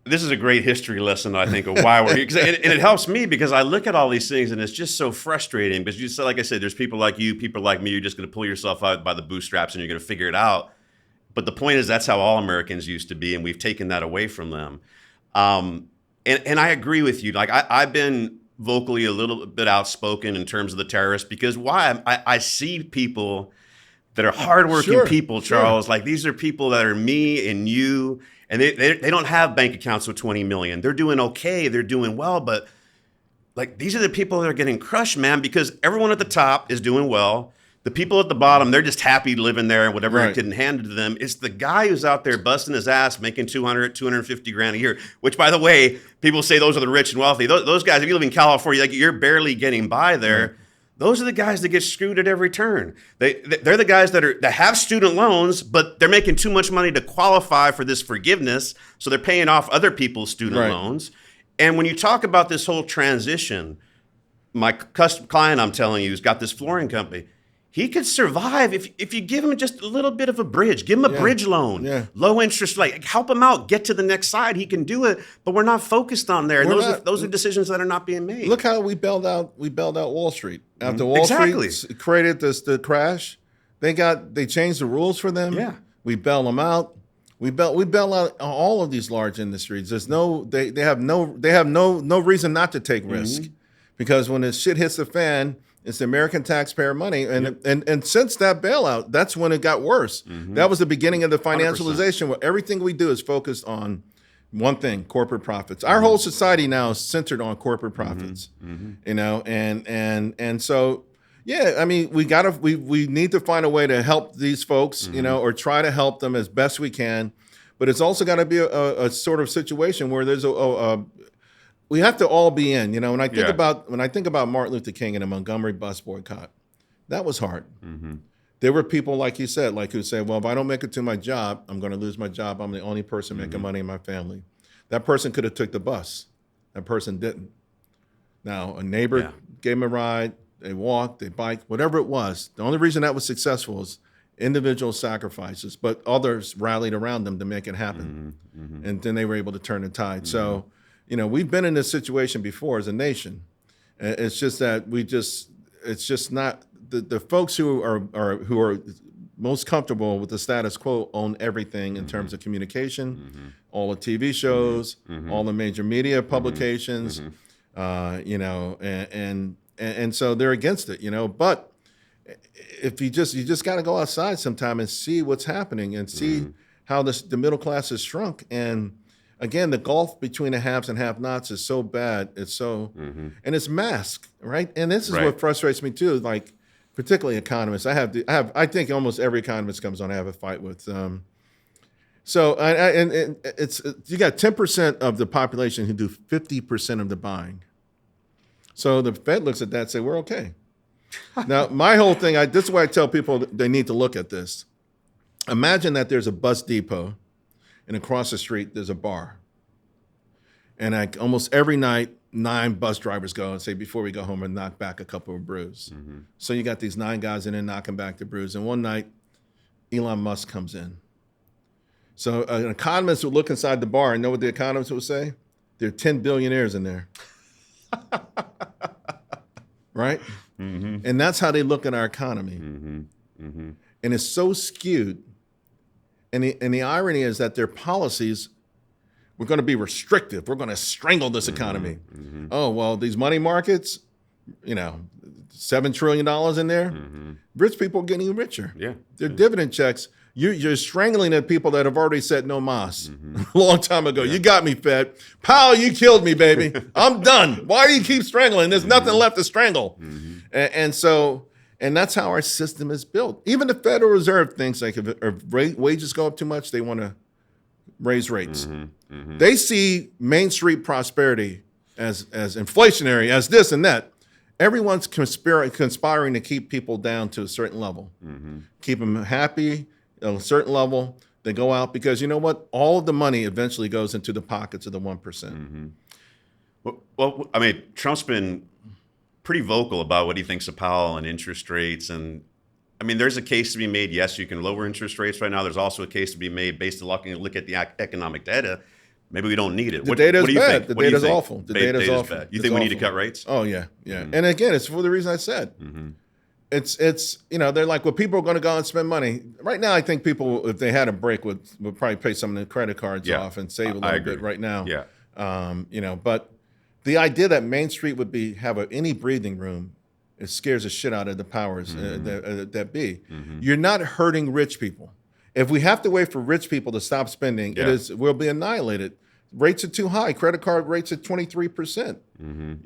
this is a great history lesson, I think, of why we're here. And it helps me because I look at all these things and it's just so frustrating because you said, like I said, there's people like you, people like me, you're just going to pull yourself out by the bootstraps and you're going to figure it out. But the point is that's how all Americans used to be, and we've taken that away from them. And I agree with you. Like I've been vocally a little bit outspoken in terms of the terrorists because why? I see people that are hardworking people, Charles. Like these are people that are me and you. And they don't have bank accounts with 20 million. They're doing okay. They're doing well. But like these are the people that are getting crushed, man, because everyone at the top is doing well. The people at the bottom, they're just happy living there and whatever it didn't hand to them. It's the guy who's out there busting his ass, making 200, 250 grand a year, which, by the way, people say those are the rich and wealthy. Those guys, if you live in California, like you're barely getting by there. Those are the guys that get screwed at every turn. They're the guys that have student loans, but they're making too much money to qualify for this forgiveness, so they're paying off other people's student loans. And when you talk about this whole transition, my client, I'm telling you, who's got this flooring company, he could survive if you give him just a little bit of a bridge. Give him a bridge loan, low interest, like help him out, get to the next side. He can do it, but we're not focused on there. And those are decisions that are not being made. Look how we bailed out Wall Street. After Wall Street created the crash, they changed the rules for them. Yeah, we bail them out. We bail out all of these large industries. There's they have no reason not to take risk, because when the shit hits the fan, it's the American taxpayer money, and since that bailout, that's when it got worse. That was the beginning of the financialization, 100%. Where everything we do is focused on one thing: corporate profits. Our whole society now is centered on corporate profits, you know, and so I mean, we need to find a way to help these folks, you know, or try to help them as best we can, but it's also got to be a sort of situation where there's we have to all be in, you know. When I think about Martin Luther King and the Montgomery bus boycott, that was hard. There were people, like you said, who said, well, if I don't make it to my job, I'm going to lose my job. I'm the only person making money in my family. That person could have took the bus. That person didn't. Now, a neighbor gave him a ride. They walked, they biked, whatever it was. The only reason that was successful is individual sacrifices, but others rallied around them to make it happen. And then they were able to turn the tide. So, you know, we've been in this situation before as a nation. It's just that it's just not the folks who are most comfortable with the status quo own everything in terms of communication, all the TV shows, all the major media publications, you know, and so they're against it, you know. But if you just got to go outside sometime and see what's happening and see how the middle class has shrunk. And again, the gulf between the haves and have-nots is so bad. It's so, and it's masked, right? And this is what frustrates me too. Like, particularly economists. I think almost every economist comes on I have a fight with. So it's you got 10% of the population who do 50% of the buying. So the Fed looks at that and say, we're okay. Now, my whole thing, this is why I tell people they need to look at this. Imagine that there's a bus depot, and across the street there's a bar. And almost every night, 9 bus drivers go and say, before we go home, and knock back a couple of brews. So you got these 9 guys in there knocking back the brews. And one night, Elon Musk comes in. So an economist would look inside the bar and know what the economist would say? There are 10 billionaires in there. Right? And that's how they look at our economy. And it's so skewed. And the irony is that their policies, we're going to be restrictive. We're going to strangle this economy. Oh, well, these money markets, $7 trillion in there. Rich people are getting richer. Yeah. Their dividend checks. You're strangling the people that have already said no mas a long time ago. You got me, Fed. Powell, you killed me, baby. I'm done. Why do you keep strangling? There's nothing left to strangle. And that's how our system is built. Even the Federal Reserve thinks like if wages go up too much, they want to raise rates. They see Main Street prosperity as inflationary, as this and that. Everyone's conspiring to keep people down to a certain level, keep them happy at a certain level. They go out because you know what? All of the money eventually goes into the pockets of the 1%. Well, I mean, Trump's been pretty vocal about what he thinks of Powell and interest rates. And I mean, there's a case to be made. Yes, you can lower interest rates right now. There's also a case to be made based on look at the economic data. Maybe we don't need it. The data is bad. The data is awful. The data is awful. Bad. You think we need to cut rates? Oh, yeah. And again, it's for the reason I said. It's they're like, well, people are going to go out and spend money. Right now, I think people, if they had a break, would probably pay some of the credit cards off and save a little bit right now. But the idea that Main Street would have any breathing room, it scares the shit out of the powers that be. You're not hurting rich people. If we have to wait for rich people to stop spending, we'll be annihilated. Rates are too high. Credit card rates are 23%.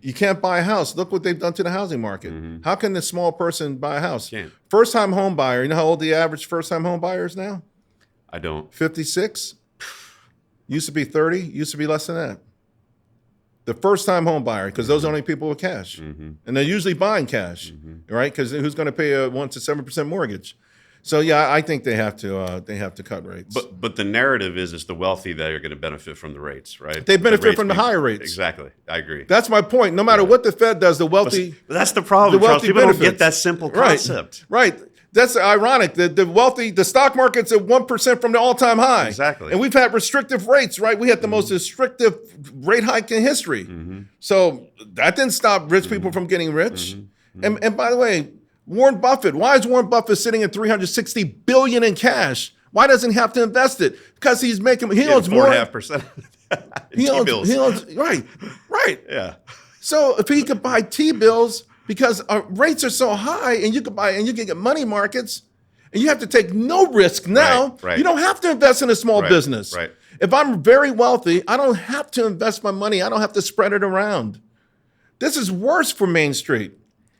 You can't buy a house. Look what they've done to the housing market. How can the small person buy a house? First-time home buyer, you know how old the average first-time home buyer is now? I don't. 56. Used to be 30. Used to be less than that. The first-time home buyer, because those are only people with cash. And they're usually buying cash, right? Because who's going to pay a 1 to 7% mortgage? So yeah, I think they have to cut rates. But the narrative is it's the wealthy that are going to benefit from the rates, right? They benefit from the higher rates. Exactly, I agree. That's my point. No matter what the Fed does, the wealthy. But that's the problem, Charles. People don't get that simple concept. Right. That's ironic. The wealthy, the stock market's at 1% from the all-time high. Exactly. And we've had restrictive rates, right? We had the most restrictive rate hike in history. So that didn't stop rich people from getting rich. And by the way, Warren Buffett, why is Warren Buffett sitting at $360 billion in cash? Why doesn't he have to invest it? Because he owns more. 4.5%. He owns right. Yeah. So if he could buy T-bills, because our rates are so high, and you can get money markets, and you have to take no risk now. Right. You don't have to invest in a small business. Right. If I'm very wealthy, I don't have to invest my money. I don't have to spread it around. This is worse for Main Street.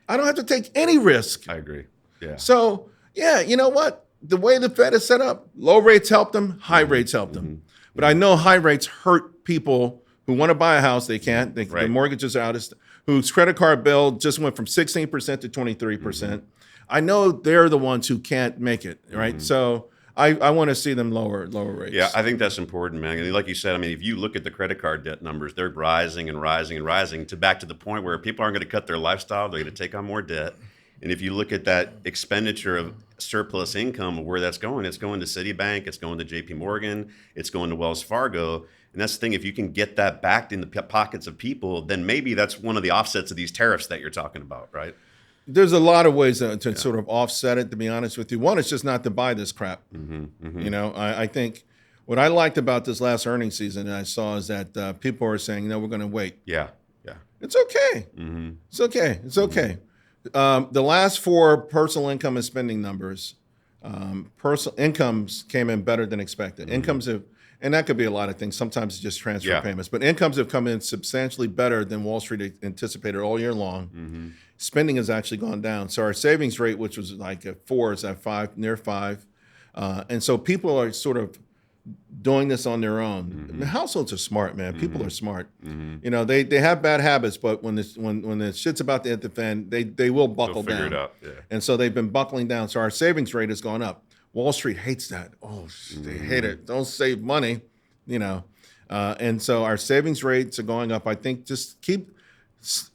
I don't have to take any risk. I agree. Yeah. So, yeah, you know what? The way the Fed is set up, low rates help them, high rates help them. But I know high rates hurt people who want to buy a house. They can't. The mortgages are out. Whose credit card bill just went from 16% to 23%. I know they're the ones who can't make it, right? So I want to see them lower rates. Yeah, I think that's important, man. And like you said, I mean, if you look at the credit card debt numbers, they're rising and rising and rising back to the point where people aren't going to cut their lifestyle. They're going to take on more debt. And if you look at that expenditure of surplus income of where that's going, it's going to Citibank, it's going to JP Morgan, it's going to Wells Fargo. And that's the thing, if you can get that back in the pockets of people, then maybe that's one of the offsets of these tariffs that you're talking about, right? There's a lot of ways to sort of offset it, to be honest with you. One is just not to buy this crap. You know, I think what I liked about this last earnings season I saw is that people are saying, no, we're going to wait. Yeah. It's okay. It's okay. It's okay. The last 4 personal income and spending numbers, personal incomes came in better than expected. Incomes have, and that could be a lot of things. Sometimes it's just transfer payments, but incomes have come in substantially better than Wall Street anticipated all year long. Spending has actually gone down. So our savings rate, which was like at 4, is at 5, near 5. And so people are sort of, doing this on their own. The households are smart, man. People are smart. You know, they have bad habits, but when the shit's about to hit the fan, they will buckle They'll figure down. it out. Yeah. And so they've been buckling down. So our savings rate has gone up. Wall Street hates that. Oh, they hate it. Don't save money, you know. And so our savings rates are going up. I think just keep,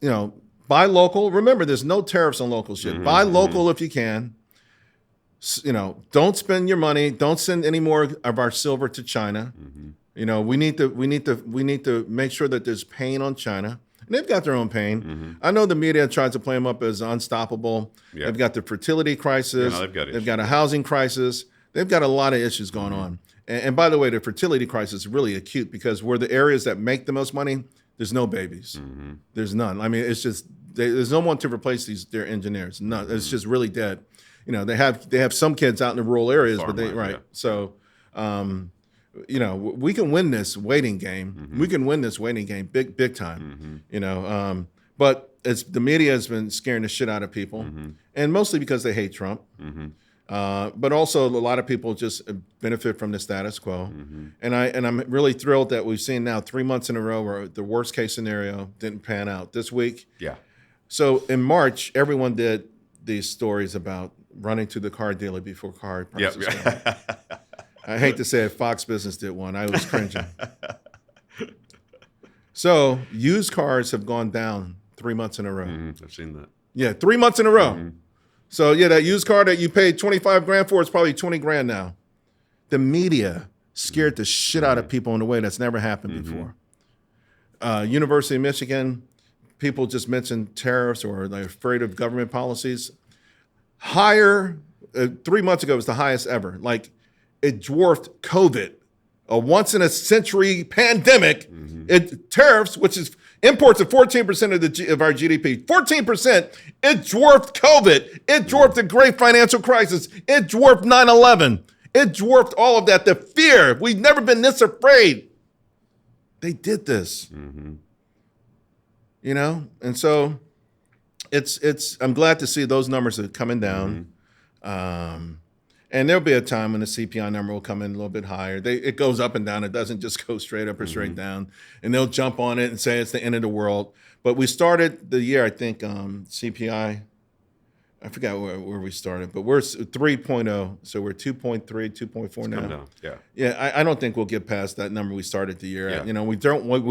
you know, buy local. Remember, there's no tariffs on local shit. Buy local if you can. You know, don't spend your money. Don't send any more of our silver to China. You know, we need to make sure that there's pain on China. And they've got their own pain. I know the media tries to play them up as unstoppable. Yeah. They've got the fertility crisis. Yeah, no, they've got a housing crisis. They've got a lot of issues going on. And by the way, the fertility crisis is really acute because where the areas that make the most money, there's no babies. There's none. I mean, it's just there's no one to replace their engineers. None. It's just really dead. You know, they have some kids out in the rural areas, but they Farmland, right. So, you know, we can win this waiting game. We can win this waiting game big time. You know, but the media has been scaring the shit out of people, and mostly because they hate Trump. But also a lot of people just benefit from the status quo. And I'm really thrilled that we've seen now 3 months in a row where the worst case scenario didn't pan out this week. Yeah. So in March, everyone did these stories about running to the car dealer before car prices go up. I hate to say it, Fox Business did one. I was cringing. So used cars have gone down 3 months in a row. I've seen that. Yeah, 3 months in a row. So yeah, that used car that you paid 25 grand for is probably 20 grand now. The media scared the shit out of people in a way that's never happened before. University of Michigan, people just mentioned tariffs or they're afraid of government policies. Higher, 3 months ago was the highest ever. Like it dwarfed COVID, a once in a century pandemic. It tariffs, which is imports of 14% of our GDP, 14%. It dwarfed COVID. It dwarfed the great financial crisis. It dwarfed 9/11. It dwarfed all of that. The fear. We've never been this afraid. They did this. You know, and so it's. I'm glad to see those numbers are coming down. And there'll be a time when the CPI number will come in a little bit higher. It goes up and down. It doesn't just go straight up or straight down. And they'll jump on it and say it's the end of the world. But we started the year, I think, CPI, I forgot where we started, but we're 3.0. So we're 2.3, 2.4 now. Down. Yeah. Yeah, I don't think we'll get past that number we started the year at. Yeah. You know, we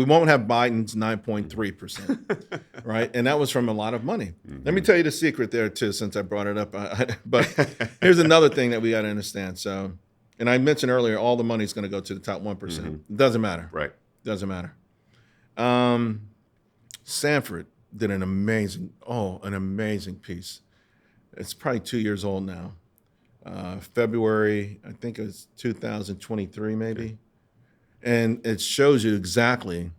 won't have Biden's 9.3%, right? And that was from a lot of money. Let me tell you the secret there too, since I brought it up. But here's another thing that we got to understand. So, and I mentioned earlier, all the money is going to go to the top 1%. It doesn't matter. Right. Doesn't matter. Sanford did an amazing piece. It's probably 2 years old now. February, I think it was 2023 maybe. And it shows you exactly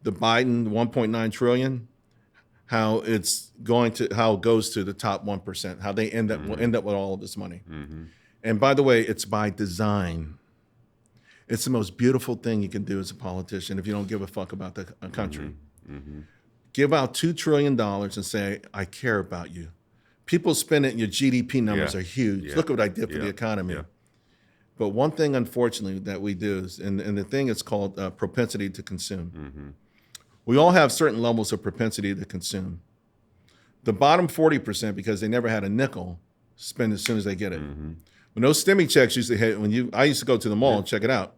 the Biden 1.9 trillion, how it goes to the top 1%, how they end up with all of this money. And by the way, it's by design. It's the most beautiful thing you can do as a politician if you don't give a fuck about the country. Give out $2 trillion and say, I care about you. People spend it, your GDP numbers are huge. Look what I did for the economy. But one thing, unfortunately, that we do is, and the thing is called propensity to consume. We all have certain levels of propensity to consume. The bottom 40%, because they never had a nickel, spend as soon as they get it. When those stimmy checks used to hit, I used to go to the mall and check it out.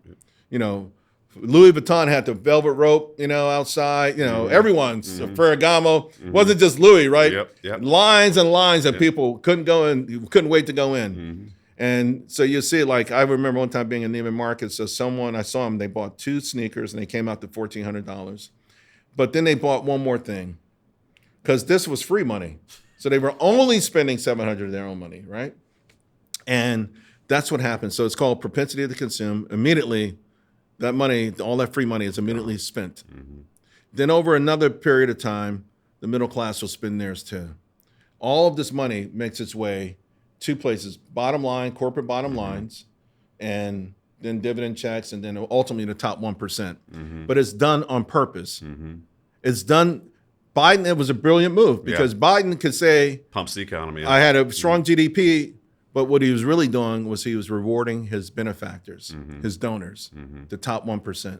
You know, Louis Vuitton had the velvet rope, you know, outside. You know, everyone's Ferragamo. Wasn't just Louis, right? Lines and lines of people couldn't wait to go in. And so you see, like, I remember one time being in Neiman Marcus. So I saw them. They bought 2 sneakers and they came out to $1,400. But then they bought one more thing, because this was free money. So they were only spending $700 of their own money, right? And that's what happened. So it's called propensity to consume. Immediately, that money, all that free money is immediately spent. Then over another period of time, the middle class will spend theirs too. All of this money makes its way 2 places: bottom line, corporate bottom lines, and then dividend checks, and then ultimately the top 1%. But it's done on purpose. It's done. Biden, it was a brilliant move because Biden could say, pumps the economy up. I had a strong GDP, But what he was really doing was he was rewarding his benefactors, his donors, the top 1%.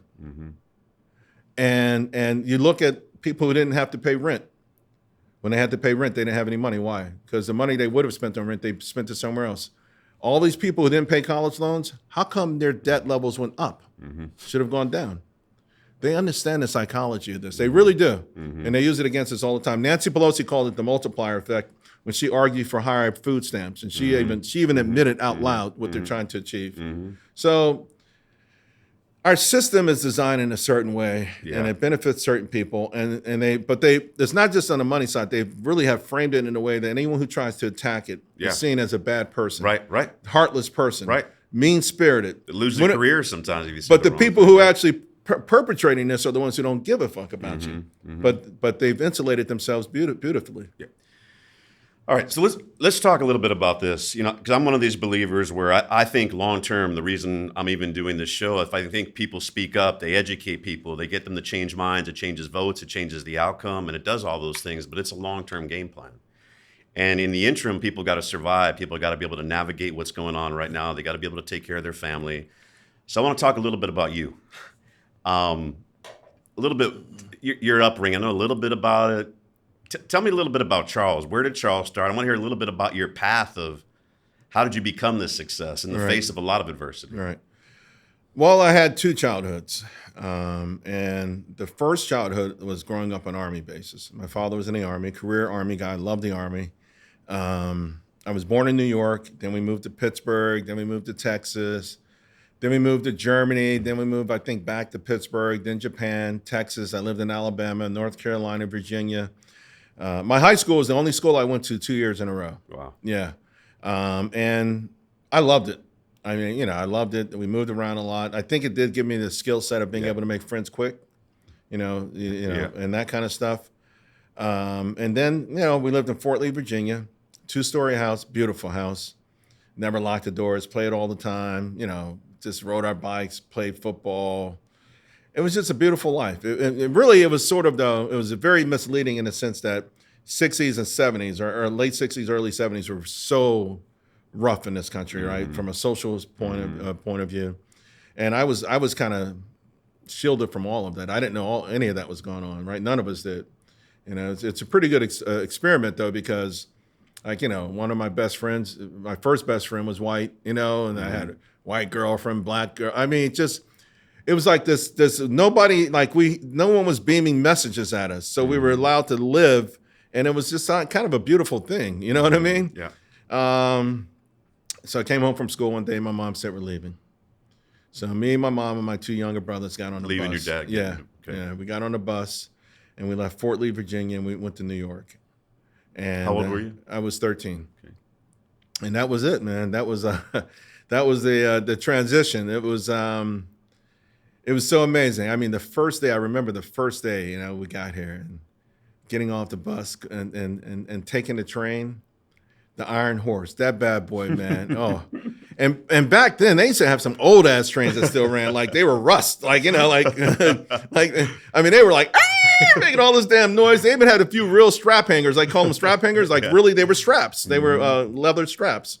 And you look at people who didn't have to pay rent. When they had to pay rent, they didn't have any money. Why? Because the money they would have spent on rent, they spent it somewhere else. All these people who didn't pay college loans, how come their debt levels went up? Should have gone down. They understand the psychology of this. They really do. And they use it against us all the time. Nancy Pelosi called it the multiplier effect when she argued for higher food stamps. And she even admitted out loud what they're trying to achieve. So our system is designed in a certain way, and it benefits certain people. But it's not just on the money side. They really have framed it in a way that anyone who tries to attack it is seen as a bad person, Right. heartless person, mean-spirited, Lose their career sometimes if you say But the wrong people thing. who actually perpetrating this are the ones who don't give a fuck about you. But they've insulated themselves beautifully. All right, so let's talk a little bit about this, because I'm one of these believers where I think long term, the reason I'm even doing this show, if I think people speak up, they educate people, they get them to change minds, it changes votes, it changes the outcome, and it does all those things, but it's a long-term game plan. And in the interim, people got to survive. People got to be able to navigate what's going on right now. They got to be able to take care of their family. So I want to talk a little bit about you. A little bit, your upbringing, I know a little bit about it. Tell me a little bit about Charles. Where did Charles start? I want to hear a little bit about your path of how did you become this success in the face of a lot of adversity? Right. Well, I had two childhoods. And the first childhood was growing up on Army bases. My father was in the Army, career Army guy, loved the Army. I was born in New York. Then we moved to Pittsburgh. Then we moved to Texas. Then we moved to Germany. Then we moved, I think, back to Pittsburgh, then Japan, Texas. I lived in Alabama, North Carolina, Virginia. My high school was the only school I went to 2 years in a row. Wow. Yeah. And I loved it. I mean, I loved it. We moved around a lot. I think it did give me the skill set of being able to make friends quick, and that kind of stuff. And then, we lived in Fort Lee, Virginia, 2-story house, beautiful house. Never locked the doors, played all the time, just rode our bikes, played football. It was just a beautiful life. It was very misleading in the sense that 60s and 70s or late 60s, early 70s were so rough in this country, right? From a social point of view. And I was kind of shielded from all of that. I didn't know any of that was going on, right? None of us did. It's a pretty good experiment though, because one of my best friends, my first best friend was white, and I had a white girlfriend, black girl. I mean, it was like this nobody, no one was beaming messages at us. So we were allowed to live, and it was just kind of a beautiful thing. You know what I mean? Yeah. So I came home from school one day, my mom said we're leaving. So me, my mom, and my 2 younger brothers got on the bus. Leaving your dad? Yeah. Okay. Yeah. We got on the bus, and we left Fort Lee, Virginia, and we went to New York. And how old were you? I was 13. Okay. And that was it, man. That was the transition. It was so amazing. I mean, I remember the first day, we got here and getting off the bus and taking the train, the Iron Horse, that bad boy, man. Oh, and back then they used to have some old ass trains that still ran, like they were rust, I mean, they were like making all this damn noise. They even had a few real strap hangers. I call them strap hangers. Really, they were straps. They were leather straps,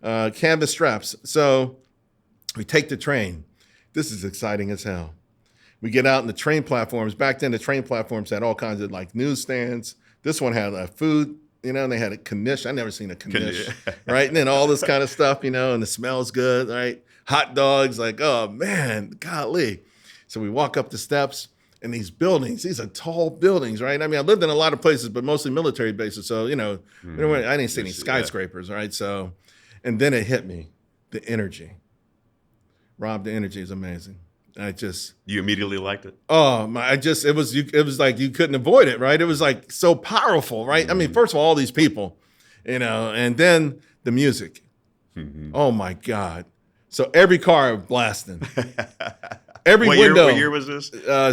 canvas straps. So we take the train. This is exciting as hell. We get out in the train platforms. Back then, the train platforms had all kinds of newsstands. This one had food, and they had a knish. I never seen a knish, right? And then all this kind of stuff, and the smell's good, right? Hot dogs, oh man, golly. So we walk up the steps, and these buildings, these are tall buildings, right? I mean, I lived in a lot of places, but mostly military bases. So, I didn't see any skyscrapers, right? So, and then it hit me, the energy. Rob, the energy is amazing. You immediately liked it? It was like you couldn't avoid it, right? It was so powerful, right? I mean, first of all these people, and then the music. Oh my God. So every car blasting. Every window. What year was this?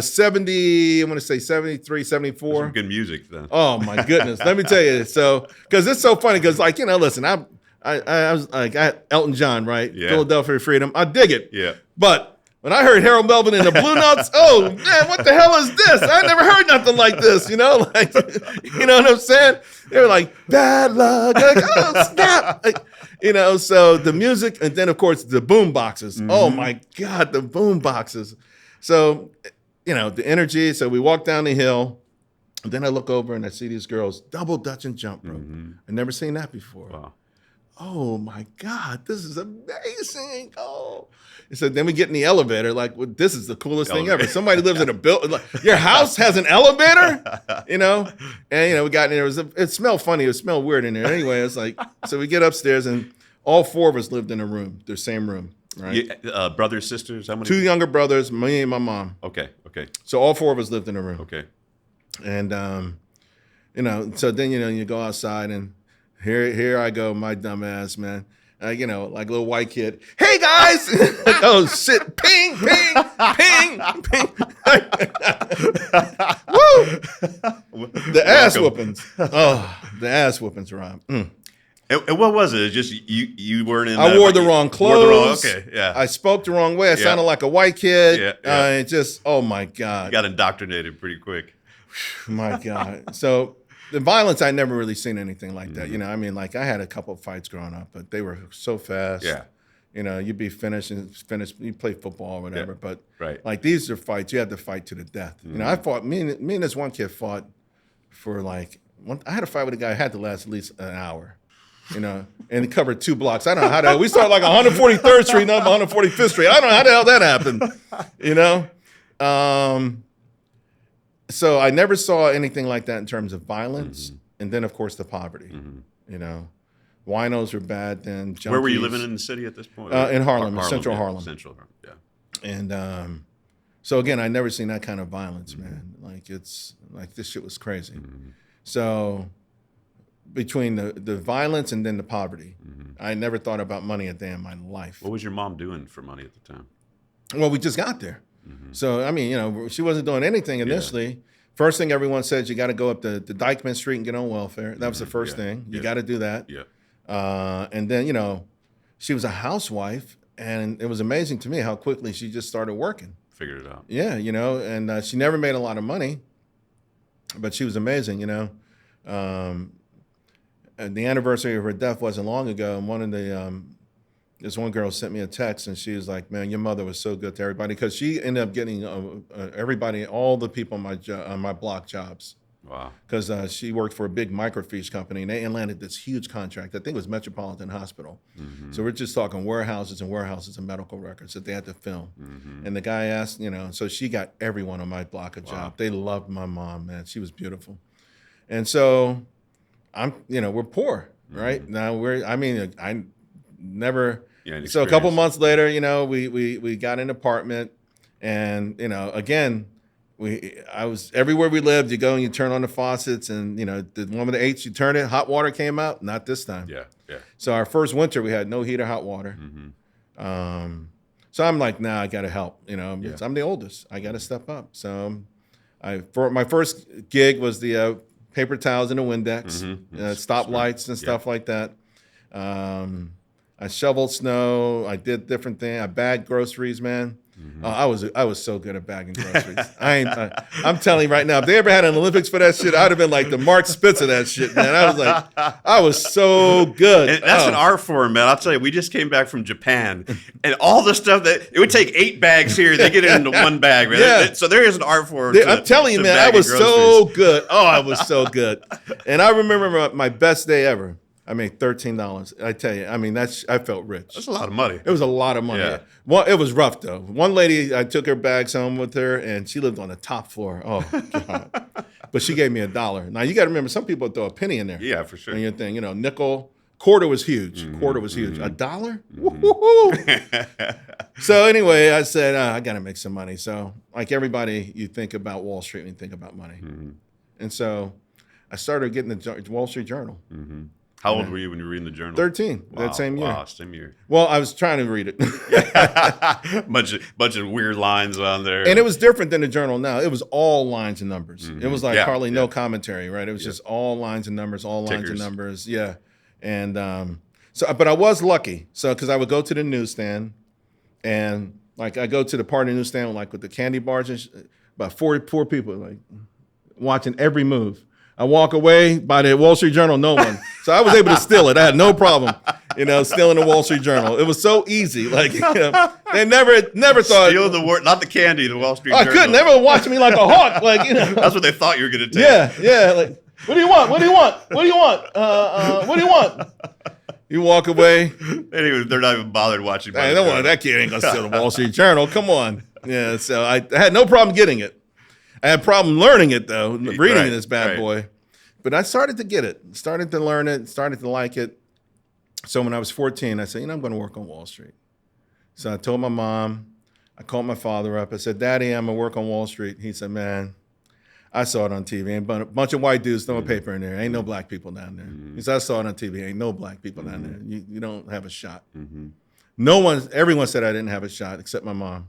70, I'm going to say 73, 74. That's some good music then. Oh my goodness. Let me tell you. So, because it's so funny, because listen, I was I had Elton John, right? Yeah. Philadelphia Freedom. I dig it. Yeah. But When I heard Harold Melvin and the Blue Notes, oh man, what the hell is this? I never heard nothing like this, you know? Like, you know what I'm saying? They were like, bad luck. Like, oh, snap. Like, you know, so the music, and then of course the boom boxes. Oh my God, the boom boxes. So, you know, the energy. So we walk down the hill, and then I look over and I see these girls double dutch and jump rope. I've never seen that before. Wow. Oh my God, this is amazing. Oh. So then we get in the elevator, like, well, this is the coolest thing ever. Somebody lives in a building, like, your house has an elevator, you know? And, you know, we got in there, it smelled funny, it smelled weird in there. Anyway, it's like, so we get upstairs and all four of us lived in a room, their same room, right? Brothers, sisters, how many? 2 younger brothers, me and my mom. Okay. So all four of us lived in a room. Okay. And, you know, so then, you know, you go outside and here I go, my dumb ass, man. You know, like a little white kid. Hey guys! Oh shit! Ping, ping, ping, ping. Woo! The ass whoopings. Oh, the ass whoopings, Rob. And what was it? It's just you weren't in. I wore the wrong clothes. Okay, yeah. I spoke the wrong way. I sounded like a white kid. Yeah. It just, oh my God. You got indoctrinated pretty quick. My God. So the violence, I never really seen anything like that. You know, I mean, like I had a couple of fights growing up, but they were so fast. Yeah. You know, you'd be finished. You play football or whatever, but right. like these are fights. You had to fight to the death. You know, I fought. Me and this one kid fought for like. I had a fight with a guy. Had to last at least an hour. You know, and it covered 2 blocks. I don't know how that. We started like 143rd Street, not 145th Street. I don't know how the hell that happened. You know. So I never saw anything like that in terms of violence, and then of course the poverty. You know, winos were bad then. Junkies. Where were you living in the city at this point? In Harlem, Central Harlem. Central Harlem, yeah. And so again, I never seen that kind of violence, man. Like it's like this shit was crazy. So between the violence and then the poverty, I never thought about money a day in my life. What was your mom doing for money at the time? Well, we just got there. So, I mean, you know, she wasn't doing anything initially. Yeah. First thing everyone says, you got to go up the Dykeman Street and get on welfare. That was the first thing. You got to do that. Yeah. And then, you know, she was a housewife, and it was amazing to me how quickly she just started working. Figured it out. Yeah, you know, and she never made a lot of money, but she was amazing, you know. And the anniversary of her death wasn't long ago, and one of the this one girl sent me a text, and she was like, "Man, your mother was so good to everybody," because she ended up getting everybody, all the people on my block jobs. Wow. Because she worked for a big microfiche company, and they landed this huge contract. I think it was Metropolitan Hospital. So we're just talking warehouses and warehouses of medical records that they had to film. And the guy asked, you know, so she got everyone on my block a job. They loved my mom, man. She was beautiful. And so we're poor, right? Now I never. So a couple months later, you know, we got an apartment, and you know, again, I was everywhere we lived. You go and you turn on the faucets, and you know, the one with the H, you turn it, hot water came out. Not this time. Yeah. So our first winter, we had no heater, hot water. So I'm like, nah, I gotta help. You know, I'm the oldest. I gotta step up. So for my first gig was the paper towels and the Windex, stop lights and stuff like that. I shoveled snow. I did different things. I bagged groceries, man. I was so good at bagging groceries. I'm telling you right now, if they ever had an Olympics for that shit, I'd have been like the Mark Spitz of that shit, man. I was so good. And that's an art form, man. I'll tell you, we just came back from Japan, and all the stuff that it would take 8 bags here, they get it into 1 bag, man. Yeah. So there is an art form. I'm telling you, man, I was so good. Oh, I was so good. And I remember my best day ever. I made $13. I tell you, I mean, I felt rich. That's a lot of money. It was a lot of money. Yeah. Well, it was rough though. One lady, I took her bags home with her, and she lived on the top floor. Oh God! But she gave me $1. Now you got to remember, some people throw a penny in there. Yeah, for sure. And your thing, you know, nickel, quarter was huge. Quarter was huge. $1? Woo-hoo-hoo. So anyway, I said I got to make some money. So like everybody, you think about Wall Street when you think about money, and so I started getting the Wall Street Journal. How old were you when you were reading the journal? 13, that same year. Wow, same year. Well, I was trying to read it. bunch of weird lines on there. And it was different than the journal now. It was all lines and numbers. It was like hardly no commentary, right? It was just all lines and numbers, all lines and numbers. Yeah. And but I was lucky. So, because I would go to the newsstand, and Like I go to the party newsstand, like with the candy bars, and about 44 people like watching every move. I walk away by the Wall Street Journal, no one. So I was able to steal it. I had no problem, stealing the Wall Street Journal. It was so easy. Like they never thought Steal the word, not the candy, the Wall Street Journal. I couldn't. Never watch me like a hawk. Like That's what they thought you were going to take. Yeah. Like, what do you want? What do you want? What do you want? What do you want? You walk away. Anyway, they're not even bothered watching. I don't want that kid ain't gonna steal the Wall Street Journal. Come on. Yeah. So I had no problem getting it. I had a problem learning it though, reading this bad boy. But I started to get it, started to learn it, started to like it. So when I was 14, I said, I'm going to work on Wall Street. So I told my mom, I called my father up. I said, Daddy, I'm going to work on Wall Street. He said, man, I saw it on TV. And a bunch of white dudes throwing paper in there. Ain't no black people down there. He said, I saw it on TV. Ain't no black people down there. You don't have a shot. Everyone said I didn't have a shot except my mom.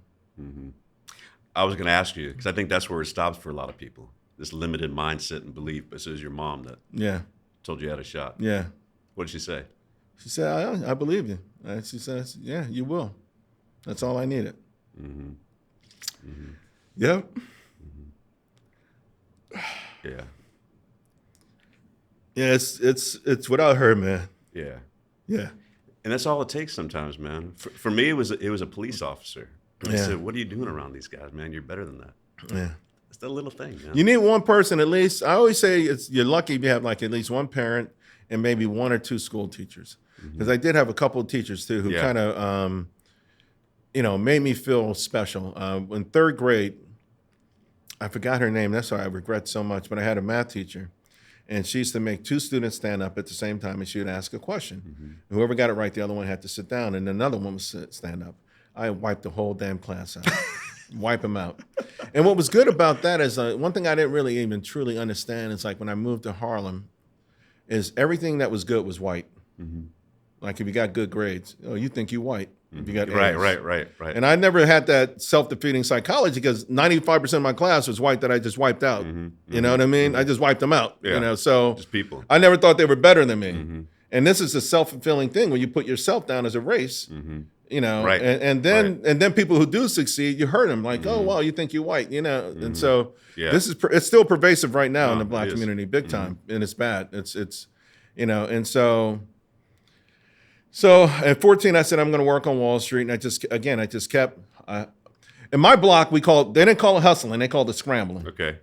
I was going to ask you, because I think that's where it stops for a lot of people. This limited mindset and belief, but it was your mom that told you had a shot. Yeah. What did she say? She said, I believe you. And she says, yeah, you will. That's all I needed. Yep. Yeah. Yeah, it's without her, man. Yeah. Yeah. And that's all it takes sometimes, man. For me, it was a police officer. And I said, what are you doing around these guys, man? You're better than that. Yeah. It's that little thing, man. You need one person at least. I always say you're lucky if you have like at least one parent and maybe one or two school teachers. Because I did have a couple of teachers too who kind of, made me feel special. In third grade, I forgot her name. That's why I regret so much. But I had a math teacher, and she used to make two students stand up at the same time, and she would ask a question. Whoever got it right, the other one had to sit down, and another one would stand up. I wiped the whole damn class out. Wipe them out. And what was good about that is one thing I didn't really even truly understand is like when I moved to Harlem, is everything that was good was white. Like if you got good grades, you think you white. If you got A's. Right. And I never had that self-defeating psychology because 95% of my class was white that I just wiped out. You know what I mean? I just wiped them out. Yeah. So just people. I never thought they were better than me. And this is a self-fulfilling thing when you put yourself down as a race. Right. And then people who do succeed, you hurt them like, oh well, you think you're white, and so this is it's still pervasive right now in the black community, big time, and it's bad. It's and so at 14, I said I'm going to work on Wall Street, and I just kept. In my block, they didn't call it hustling, they called it scrambling. Okay.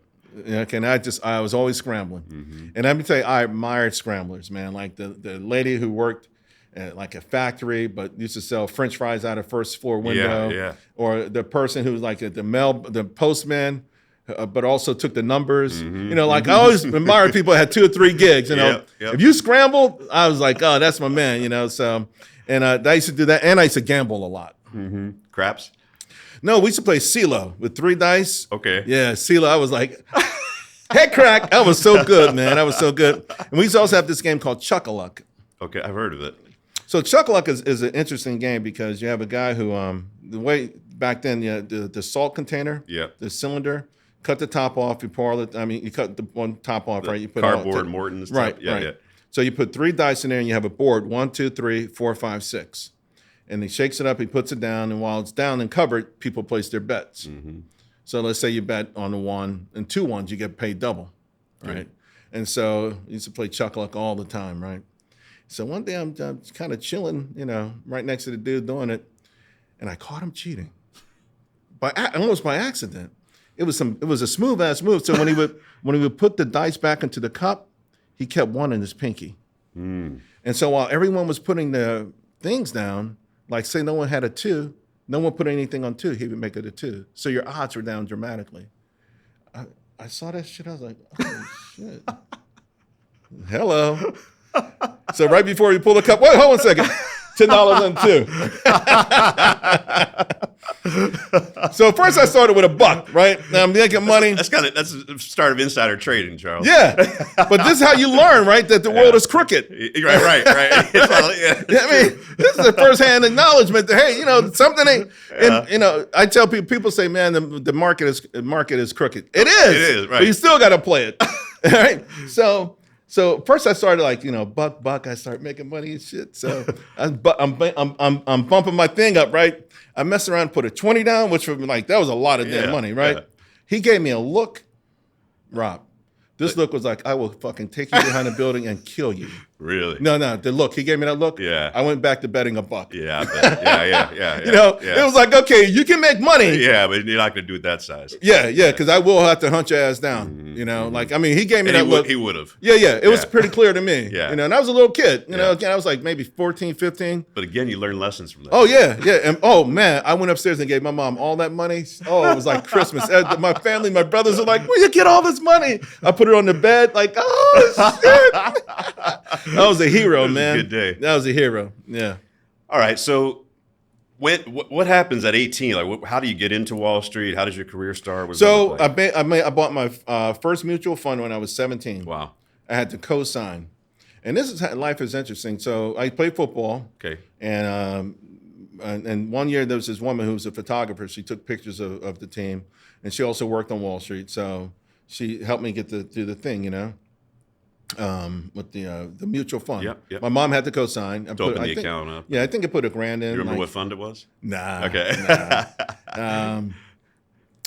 Okay, and I was always scrambling, and let me tell you, I admired scramblers, man. Like the lady who worked at like a factory, but used to sell French fries out of first floor window, or the person who was like the postman, but also took the numbers. Like I always admired people that had 2 or 3 gigs. If you scrambled, I was like, oh, that's my man. So, and I used to do that, and I used to gamble a lot. Craps? No, we used to play CeeLo with 3 dice. Okay. Yeah, CeeLo. I was like, head crack. That was so good, man. That was so good. And we used to also have this game called Chuck-a-Luck. Okay, I've heard of it. So Chuck-a-Luck is an interesting game because you have a guy who, the way back then, the salt container, the cylinder, cut the top off, you pour it. You cut the one top off, right? You put cardboard, Morton's. Right. So you put 3 dice in there, and you have a board, 1, 2, 3, 4, 5, 6. And he shakes it up, he puts it down, and while it's down and covered, people place their bets. So let's say you bet on the 1 and 2 ones, you get paid double, right? And so I used to play Chuck-a-Luck all the time, right? So one day I'm kind of chilling, right next to the dude doing it, and I caught him cheating, almost by accident. It was a smooth ass move. So when he would put the dice back into the cup, he kept 1 in his pinky. And so while everyone was putting the things down, like say no one had a 2, no one put anything on 2, he would make it a 2. So your odds were down dramatically. I saw that shit. I was like, oh shit. Hello. So right before you pull the cup, wait, hold on a second. $10 on 2. So first I started with $1, right? Now I'm making money. That's the start of insider trading, Charles. Yeah, but this is how you learn, right? That the world is crooked. Right. I mean, this is the first-hand acknowledgement that hey, something ain't. And I tell people say, man, the market is crooked. It is. Right. But you still got to play it. All right. So So first I started like, buck. I started making money and shit. So I'm bumping my thing up, right? I messed around and put a 20 down, which would be like, that was a lot of damn money, right? Yeah. He gave me a look, Rob. This look was like, I will fucking take you behind the building and kill you. Really? No, the look. He gave me that look. Yeah. I went back to betting $1. Yeah, I bet. Yeah. It was like, okay, you can make money. Yeah, but you're not going to do it that size. Yeah, because I will have to hunt your ass down. Like, I mean, he gave me that look. He would have. Yeah. It was pretty clear to me. Yeah. And I was a little kid. Again, I was like maybe 14, 15. But again, you learn lessons from that. Oh, yeah. And oh, man, I went upstairs and gave my mom all that money. Oh, it was like Christmas. My family, my brothers are like, where you get all this money? I put it on the bed, like, oh, shit. That was a hero, man. A good day. That was a hero. Yeah. All right. So what happens at 18? Like, how do you get into Wall Street? How does your career start? So I bought my first mutual fund when I was 17. Wow. I had to co-sign. And this is how life is interesting. So I played football. Okay. And 1 year there was this woman who was a photographer. She took pictures of the team. And she also worked on Wall Street. So she helped me get to do the thing, with the mutual fund. Yep. My mom had to co-sign. To open the account up. Yeah, I think I put $1,000 in. You remember what fund it was? Nah. Okay. Nah.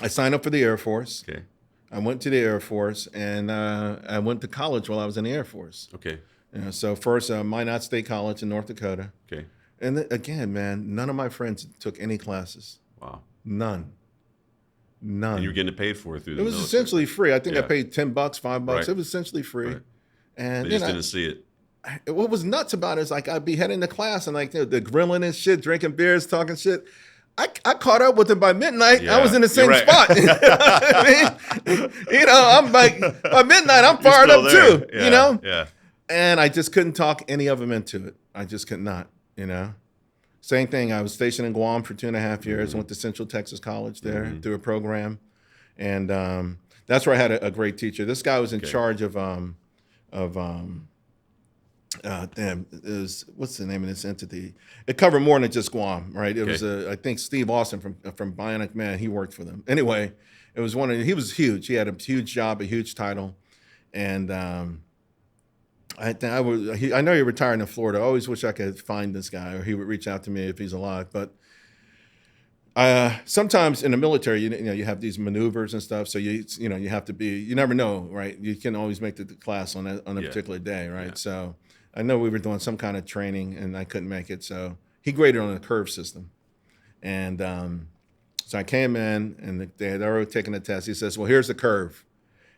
I signed up for the Air Force. Okay. I went to the Air Force, and I went to college while I was in the Air Force. Okay. So first, Minot State College in North Dakota. Okay. And again, man, none of my friends took any classes. Wow. None. And you were getting it paid for through the It was military. essentially free. I think I paid $10, $5. Right. It was essentially free. Right. And They just didn't see it. what was nuts about it is like I'd be heading to class and like the grilling and shit, drinking beers, talking shit. I caught up with him by midnight. Yeah, I was in the same you're right. spot. You know what I mean? I'm like, by midnight, I'm You're fired still up there. too. Yeah. Yeah. And I just couldn't talk any of them into it. I just could not, Same thing. I was stationed in Guam for 2.5 years. Went to Central Texas College there through a program. And that's where I had a great teacher. This guy was in charge of what's the name of this entity? It covered more than just Guam, right? It was I think Steve Austin from Bionic Man. He worked for them. Anyway, it was he was huge. He had a huge job, a huge title, and I know he retired in Florida. I always wish I could find this guy, or he would reach out to me if he's alive. But sometimes in the military, you have these maneuvers and stuff. So you have to be. You never know, right? You can always make the class on a particular day, right? Yeah. So I know we were doing some kind of training, and I couldn't make it. So he graded on a curve system, and so I came in, and they had already taken the test. He says, "Well, here's the curve,"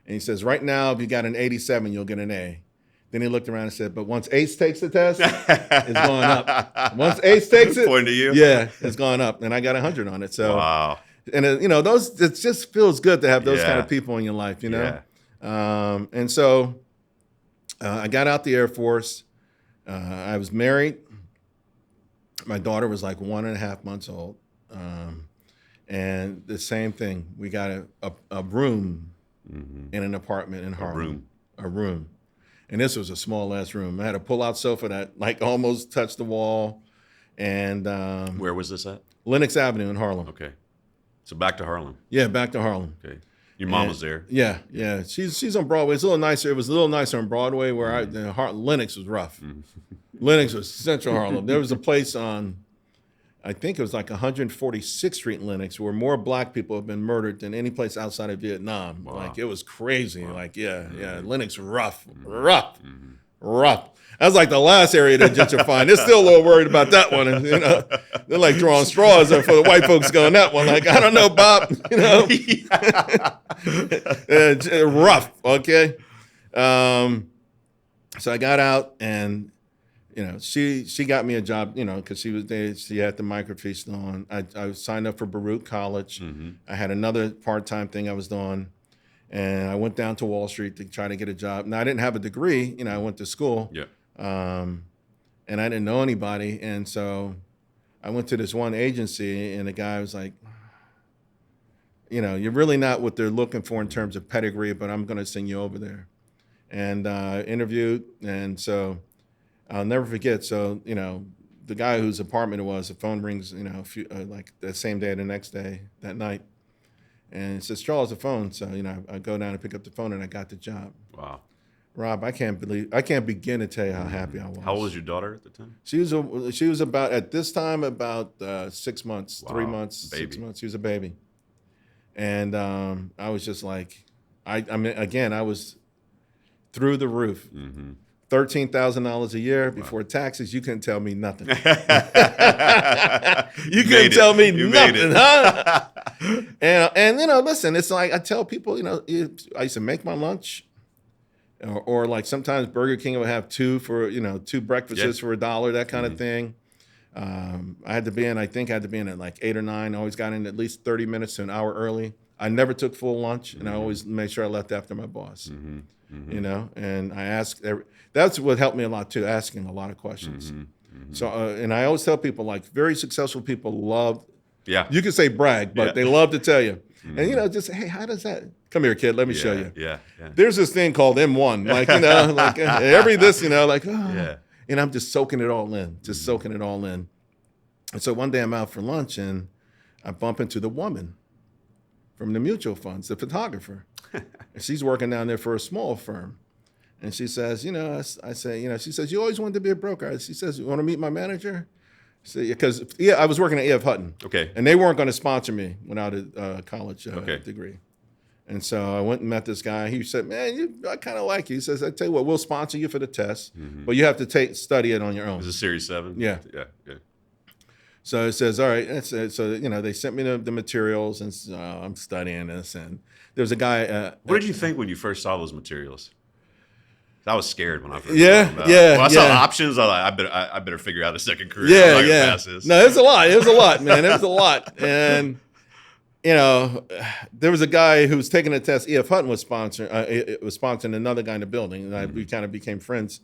and he says, "Right now, if you got an 87, you'll get an A." Then he looked around and said, "But once Ace takes the test, it's going up. Once Ace takes it, Pointing to you? Yeah, it's going up." And I got 100 on it. So, wow. And it just feels good to have those kind of people in your life, Yeah. And so I got out the Air Force. I was married. My daughter was like 1.5 months old, and the same thing. We got a room in an apartment in Harlem. A room. And this was a small ass room. I had a pull-out sofa that like almost touched the wall. And where was this at? Lenox Avenue in Harlem. Okay. So back to Harlem. Yeah, back to Harlem. Okay. Your mom was there. Yeah. She's on Broadway. It's a little nicer. It was a little nicer on Broadway where Lenox was rough. Lenox was Central Harlem. There was a place on, I think it was like 146th Street in Lenox, where more black people have been murdered than any place outside of Vietnam. Wow. Like, it was crazy. Wow. Like, Lenox rough. That's like the last area to gentrify. They're still a little worried about that one. And, they're like drawing straws for the white folks going that one. Like, I don't know, Bob. Rough, okay? So I got out, and she got me a job, because she was there. She had the microfiche on. I signed up for Baruch College. I had another part-time thing I was doing, and I went down to Wall Street to try to get a job. Now, I didn't have a degree. I went to school, and I didn't know anybody. And so I went to this one agency, and the guy was like, you're really not what they're looking for in terms of pedigree, but I'm going to send you over there. And interviewed, and so I'll never forget. So, the guy whose apartment it was, the phone rings, like the same day or the next day, that night. And it says, "Charles, the phone." So, I go down and pick up the phone, and I got the job. Wow. Rob, I can't begin to tell you how happy I was. How old was your daughter at the time? She was about, at this time, about 6 months, Wow. 3 months, Baby. 6 months. She was a baby. And I was just like, I mean, again, I was through the roof. Mm-hmm. $13,000 a year before taxes. You couldn't tell me nothing. You You couldn't tell me You made nothing, it. huh? And you know, listen, it's like I tell people, you know, I used to make my lunch, or like sometimes Burger King would have two breakfasts for $1, that kind of thing. I had to be in at like 8 or 9. I always got in at least 30 minutes to an hour early. I never took full lunch, and I always made sure I left after my boss. Mm-hmm. Mm-hmm. You know, and I asked. That's what helped me a lot too, asking a lot of questions. Mm-hmm. Mm-hmm. So, and I always tell people, like, very successful people love. Yeah. You can say brag, but they love to tell you. Mm-hmm. And you know, just hey, how does that? Come here, kid. Let me show you. Yeah. There's this thing called M1, like, you know, like every this, you know, like, oh. Yeah. And I'm just soaking it all in, soaking it all in. And so one day I'm out for lunch and I bump into the woman from the mutual funds, the photographer. And she's working down there for a small firm. And she says, you know, I say, you know, she says, you always wanted to be a broker. She says, you want to meet my manager? Because I was working at E.F. Hutton. Okay. And they weren't going to sponsor me without a college degree. And so I went and met this guy. He said, man, I kind of like you. He says, I tell you what, we'll sponsor you for the test, but you have to study it on your own. Is it Series 7? Yeah. Yeah. So it says, all right. So, you know, they sent me the materials, and I'm studying this. And there was a guy. What did you think when you first saw those materials? I was scared when I first Yeah, saw them. yeah, When I saw yeah. options, I better figure out a second career. I'm not gonna pass this. No, it was a lot. It was a lot, man. It was a lot. And, you know, there was a guy who was taking a test. E.F. Hutton was sponsoring another guy in the building, and we kind of became friends.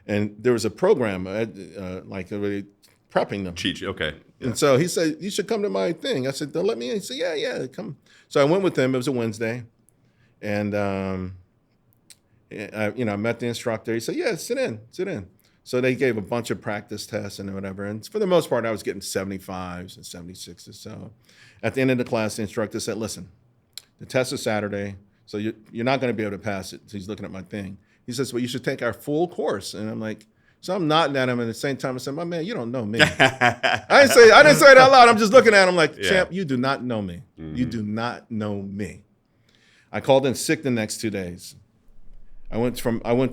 And there was a program, like really prepping them. Cheat. Okay. Yeah. And so he said, you should come to my thing. I said, they'll let me in. He said, yeah, come. So I went with him. It was a Wednesday. And, I met the instructor. He said, yeah, sit in. So they gave a bunch of practice tests and whatever. And for the most part, I was getting 75s and 76s. So at the end of the class, the instructor said, listen, the test is Saturday, so you're not going to be able to pass it. So he's looking at my thing. He says, well, you should take our full course. And I'm like, so I'm nodding at him, and at the same time I said, my man, you don't know me. I didn't say it out loud. I'm just looking at him like, champ, you do not know me. Mm-hmm. You do not know me. I called in sick the next 2 days. I went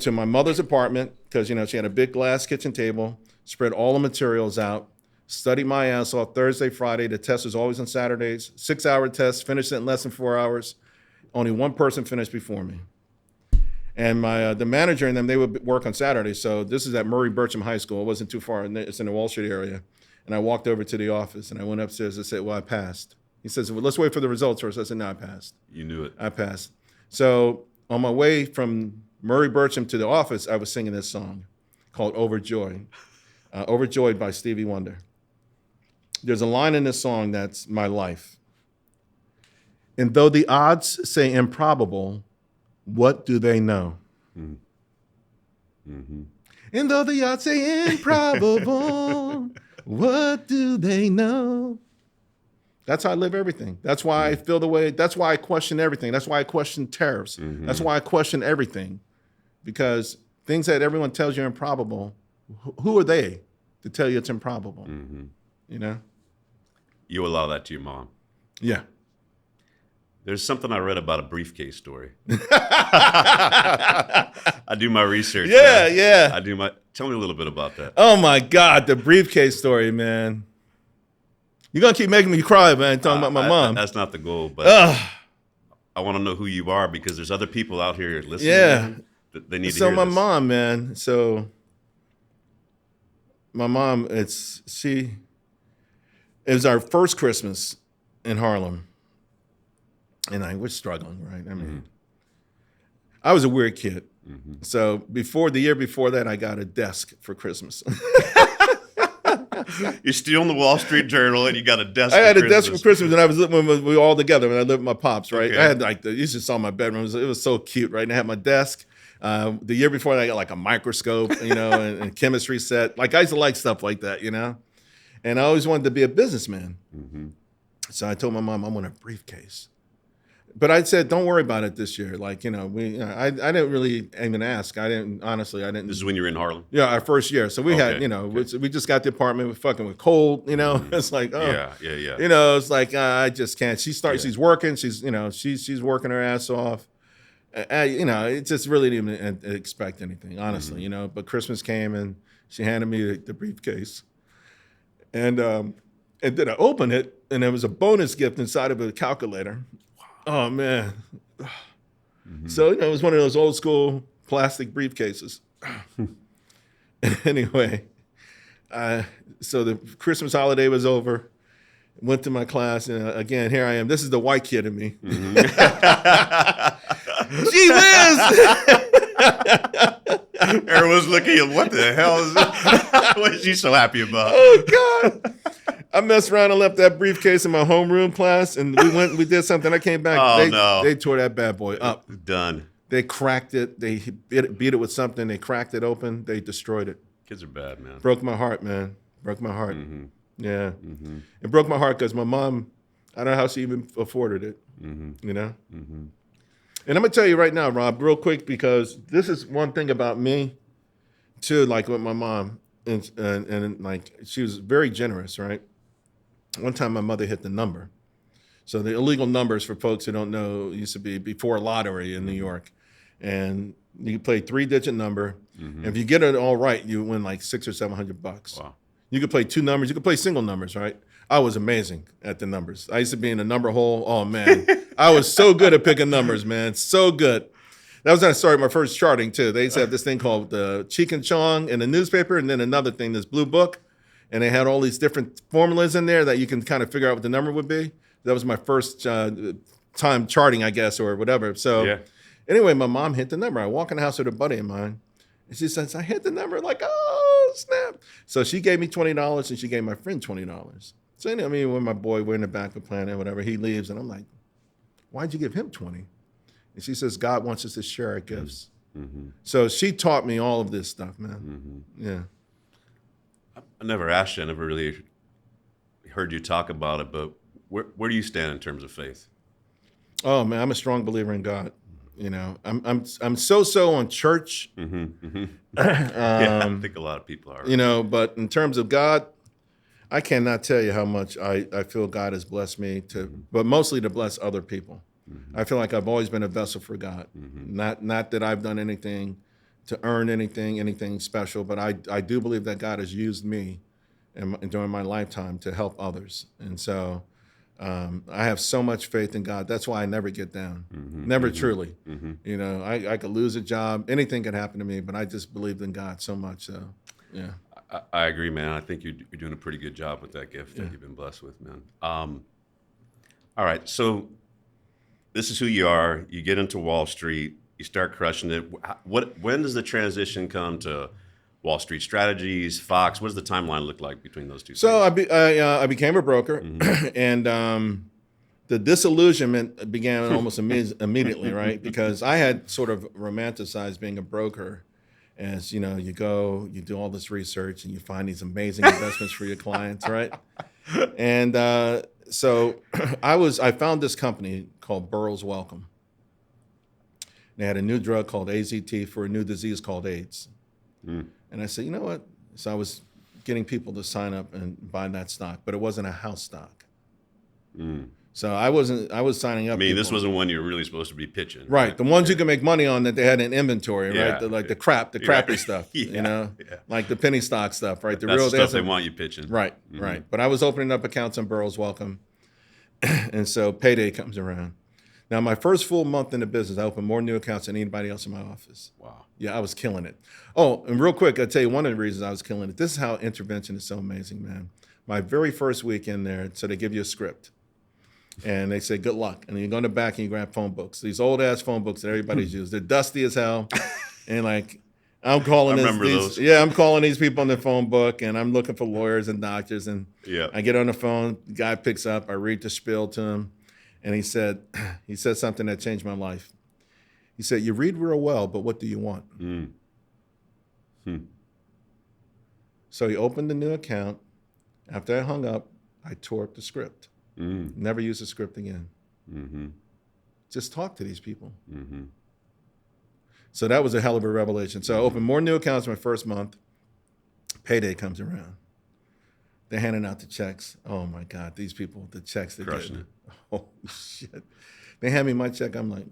to my mother's apartment because, you know, she had a big glass kitchen table, spread all the materials out, studied my ass off Thursday, Friday. The test was always on Saturdays. 6-hour test, finished it in less than 4 hours. Only one person finished before me. And the manager and them, they would work on Saturdays. So this is at Murray Bircham High School. It wasn't too far. It's in the Wall Street area. And I walked over to the office, and I went upstairs and said, well, I passed. He says, well, let's wait for the results first. I said, no, I passed. You knew it. I passed. So on my way from Murray Bircham to the office, I was singing this song called Overjoyed. Overjoyed by Stevie Wonder. There's a line in this song that's my life. And though the odds say improbable, what do they know? Mm-hmm. And though the odds say improbable, what do they know? That's how I live everything. That's why I feel the way. That's why I question everything. That's why I question tariffs. Mm-hmm. That's why I question everything. Because things that everyone tells you are improbable, who are they to tell you it's improbable? Mm-hmm. You know? You allow that to your mom. Yeah. There's something I read about a briefcase story. I do my research. Yeah. Tell me a little bit about that. Oh my God, the briefcase story, man. You're going to keep making me cry, man, talking about my mom. That's not the goal, but I want to know who you are because there's other people out here listening. Yeah. They need to so hear my this. mom, man. So my mom, it was our first Christmas in Harlem. And we're struggling, right? I mean, I was a weird kid. Mm-hmm. So the year before that, I got a desk for Christmas. You're still in the Wall Street Journal, and you got a desk. I had a desk for Christmas, and I was living when we were all together. When I lived with my pops, right? Okay. I had you just saw my bedroom. It was so cute, right? And I had my desk. The year before that, I got like a microscope, you know, and chemistry set. Like I used to like stuff like that, you know. And I always wanted to be a businessman. Mm-hmm. So I told my mom, I want a briefcase. But I said, don't worry about it this year. Like, I didn't really even ask. I didn't. This is when you were in Harlem? Yeah, our first year. So we had, we just got the apartment. We're fucking with cold, It's like, Yeah. It's like, I just can't. She's working. She's working her ass off. It just really didn't even expect anything, honestly, But Christmas came and she handed me the briefcase. And then I opened it and there was a bonus gift inside of a calculator. Oh, man. So, it was one of those old school plastic briefcases. Anyway, so the Christmas holiday was over. Went to my class, and again, here I am. This is the white kid in me. Gee whiz! Everyone's looking at what the hell is this? What is she so happy about? Oh, God. I messed around and left that briefcase in my homeroom class, and we did something. I came back. They tore that bad boy up. Done. They cracked it. They beat it with something. They cracked it open. They destroyed it. Kids are bad, man. Broke my heart, man. Broke my heart. Yeah. It broke my heart because my mom, I don't know how she even afforded it, And I'm going to tell you right now, Rob, real quick, because this is one thing about me, too, like with my mom. And like, she was very generous, right? One time my mother hit the number. So the illegal numbers, for folks who don't know, used to be before lottery in New York. And you play 3-digit number. And if you get it all right, you win like $600 or $700. Wow. You could play 2 numbers. You could play single numbers, right? I was amazing at the numbers. I used to be in the number hole. Oh, man. I was so good at picking numbers, man. So good. That was when I started my first charting, too. They used to have this thing called the Cheek and Chong in the newspaper, and then another thing, this blue book. And they had all these different formulas in there that you can kind of figure out what the number would be. That was my first time charting, I guess, or whatever. So anyway, my mom hit the number. I walk in the house with a buddy of mine, and she says, I hit the number. Like, oh, snap. So she gave me $20, and she gave my friend $20. So, when my boy, we're in the back of planning, whatever, he leaves, and I'm like, why'd you give him 20? And she says, God wants us to share our gifts. So she taught me all of this stuff, man. Yeah. I never asked you. I never really heard you talk about it, but where do you stand in terms of faith? Oh, man, I'm a strong believer in God. I'm so on church. I think a lot of people are. But in terms of God, I cannot tell you how much I feel God has blessed me but mostly to bless other people. I feel like I've always been a vessel for God. Not that I've done anything to earn anything special, but I do believe that God has used me during my lifetime to help others. And so I have so much faith in God. That's why I never get down. Never truly. I could lose a job. Anything could happen to me, but I just believed in God so much. So, yeah. I agree, man. I think you're doing a pretty good job with that gift that you've been blessed with, man. All right. So this is who you are. You get into Wall Street. You start crushing it. When does the transition come to Wall Street Strategies, Fox? What does the timeline look like between those two? So I became a broker, and the disillusionment began almost immediately, right? Because I had sort of romanticized being a broker as, you go, you do all this research, and you find these amazing investments for your clients, right? And so I found this company called Burroughs Wellcome. They had a new drug called AZT for a new disease called AIDS. And I said, you know what? So I was getting people to sign up and buy that stock, but it wasn't a house stock. So I was signing up. This wasn't one you're really supposed to be pitching. Right. The ones you can make money on that they had in inventory, right? The crappy stuff, like the penny stock stuff, right? That's the stuff they want you pitching. Right, right. But I was opening up accounts on Burroughs Wellcome. And so payday comes around. Now, my first full month in the business, I opened more new accounts than anybody else in my office. Wow. Yeah, I was killing it. Oh, and real quick, I'll tell you one of the reasons I was killing it. This is how intervention is so amazing, man. My very first week in there, so they give you a script. And they say, good luck. And then you go in the back and you grab phone books. These old-ass phone books that everybody's used. They're dusty as hell. And like, I'm calling those. Yeah, I'm calling these people on their phone book, and I'm looking for lawyers and doctors. And I get on the phone, the guy picks up, I read the spiel to him. And he said something that changed my life. He said, you read real well, but what do you want? So he opened the new account. After I hung up, I tore up the script. Never used the script again. just talk to these people. Mm-hmm. So that was a hell of a revelation. So I opened more new accounts my first month. Payday comes around. They're handing out the checks. Oh my God, these people, the checks they Crushing get. it. Oh shit. They hand me my check. I'm like,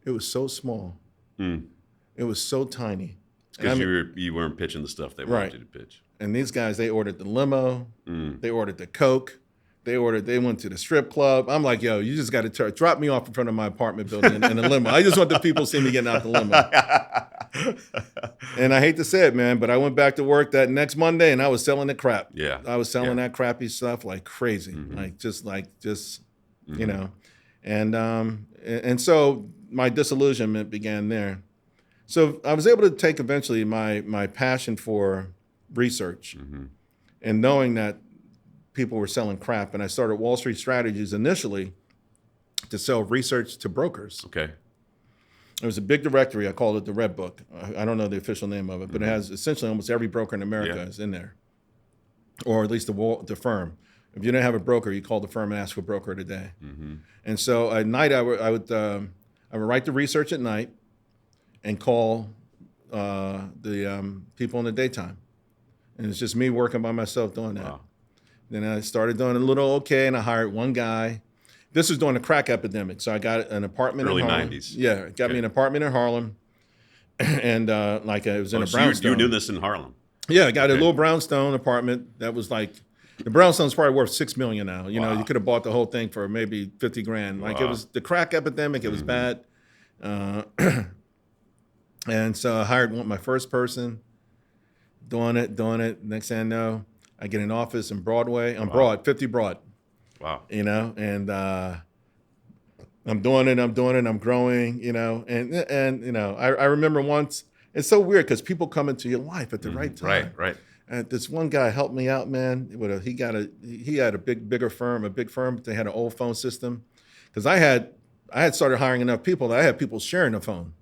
it was so small. It was so tiny. Because you weren't pitching the stuff they wanted you to pitch. And these guys, they ordered the limo. They ordered the Coke. They went to the strip club. I'm like, yo, you just got to drop me off in front of my apartment building in a limo. I just want the people to see me getting out the limo. And I hate to say it, man, but I went back to work that next Monday and I was selling the crap. Yeah. I was selling that crappy stuff like crazy. You know. And so my disillusionment began there. So I was able to take eventually my passion for research and knowing that people were selling crap. And I started Wall Street Strategies initially to sell research to brokers. Okay. There was a big directory. I called it the Red Book. I don't know the official name of it, but it has essentially almost every broker in America is in there, or at least the firm. If you didn't have a broker, you called the firm and asked for a broker today. And so at night, I would write the research at night and call the people in the daytime. And it's just me working by myself doing that. Wow. Then I started doing a little okay, and I hired one guy. This was during the crack epidemic, so I got an apartment Early in Harlem. 90s. Yeah, got me an apartment in Harlem, and it was in a So brownstone. you were doing this in Harlem? Yeah, I got a little brownstone apartment that was like, the brownstone's probably worth $6 million now. You know, you could have bought the whole thing for maybe $50,000. Like it was the crack epidemic, it was bad. And so I hired my first person, doing it. Next thing I know, I get an office in Broadway, on Broad, 50 Broad. Wow. You know, and I'm doing it, I'm growing, you know, and you know, I remember once, it's so weird because people come into your life at the right time. Right. And this one guy helped me out, man. He had a bigger firm, but they had an old phone system. Because I had started hiring enough people that I had people sharing the phone.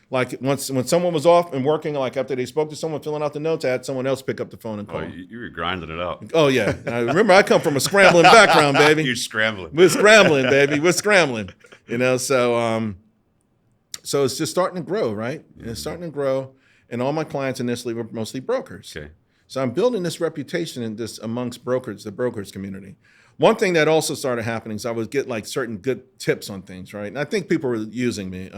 Like when someone was off and working, like after they spoke to someone filling out the notes, I had someone else pick up the phone and call. Oh, you were grinding it out. Oh yeah. I remember I come from a scrambling background, baby. You're scrambling. We're scrambling, baby. We're scrambling. You know, so it's just starting to grow, right? And it's starting to grow. And all my clients initially were mostly brokers. Okay. So I'm building this reputation amongst brokers, the brokers community. One thing that also started happening is I would get like certain good tips on things, right? And I think people were using me.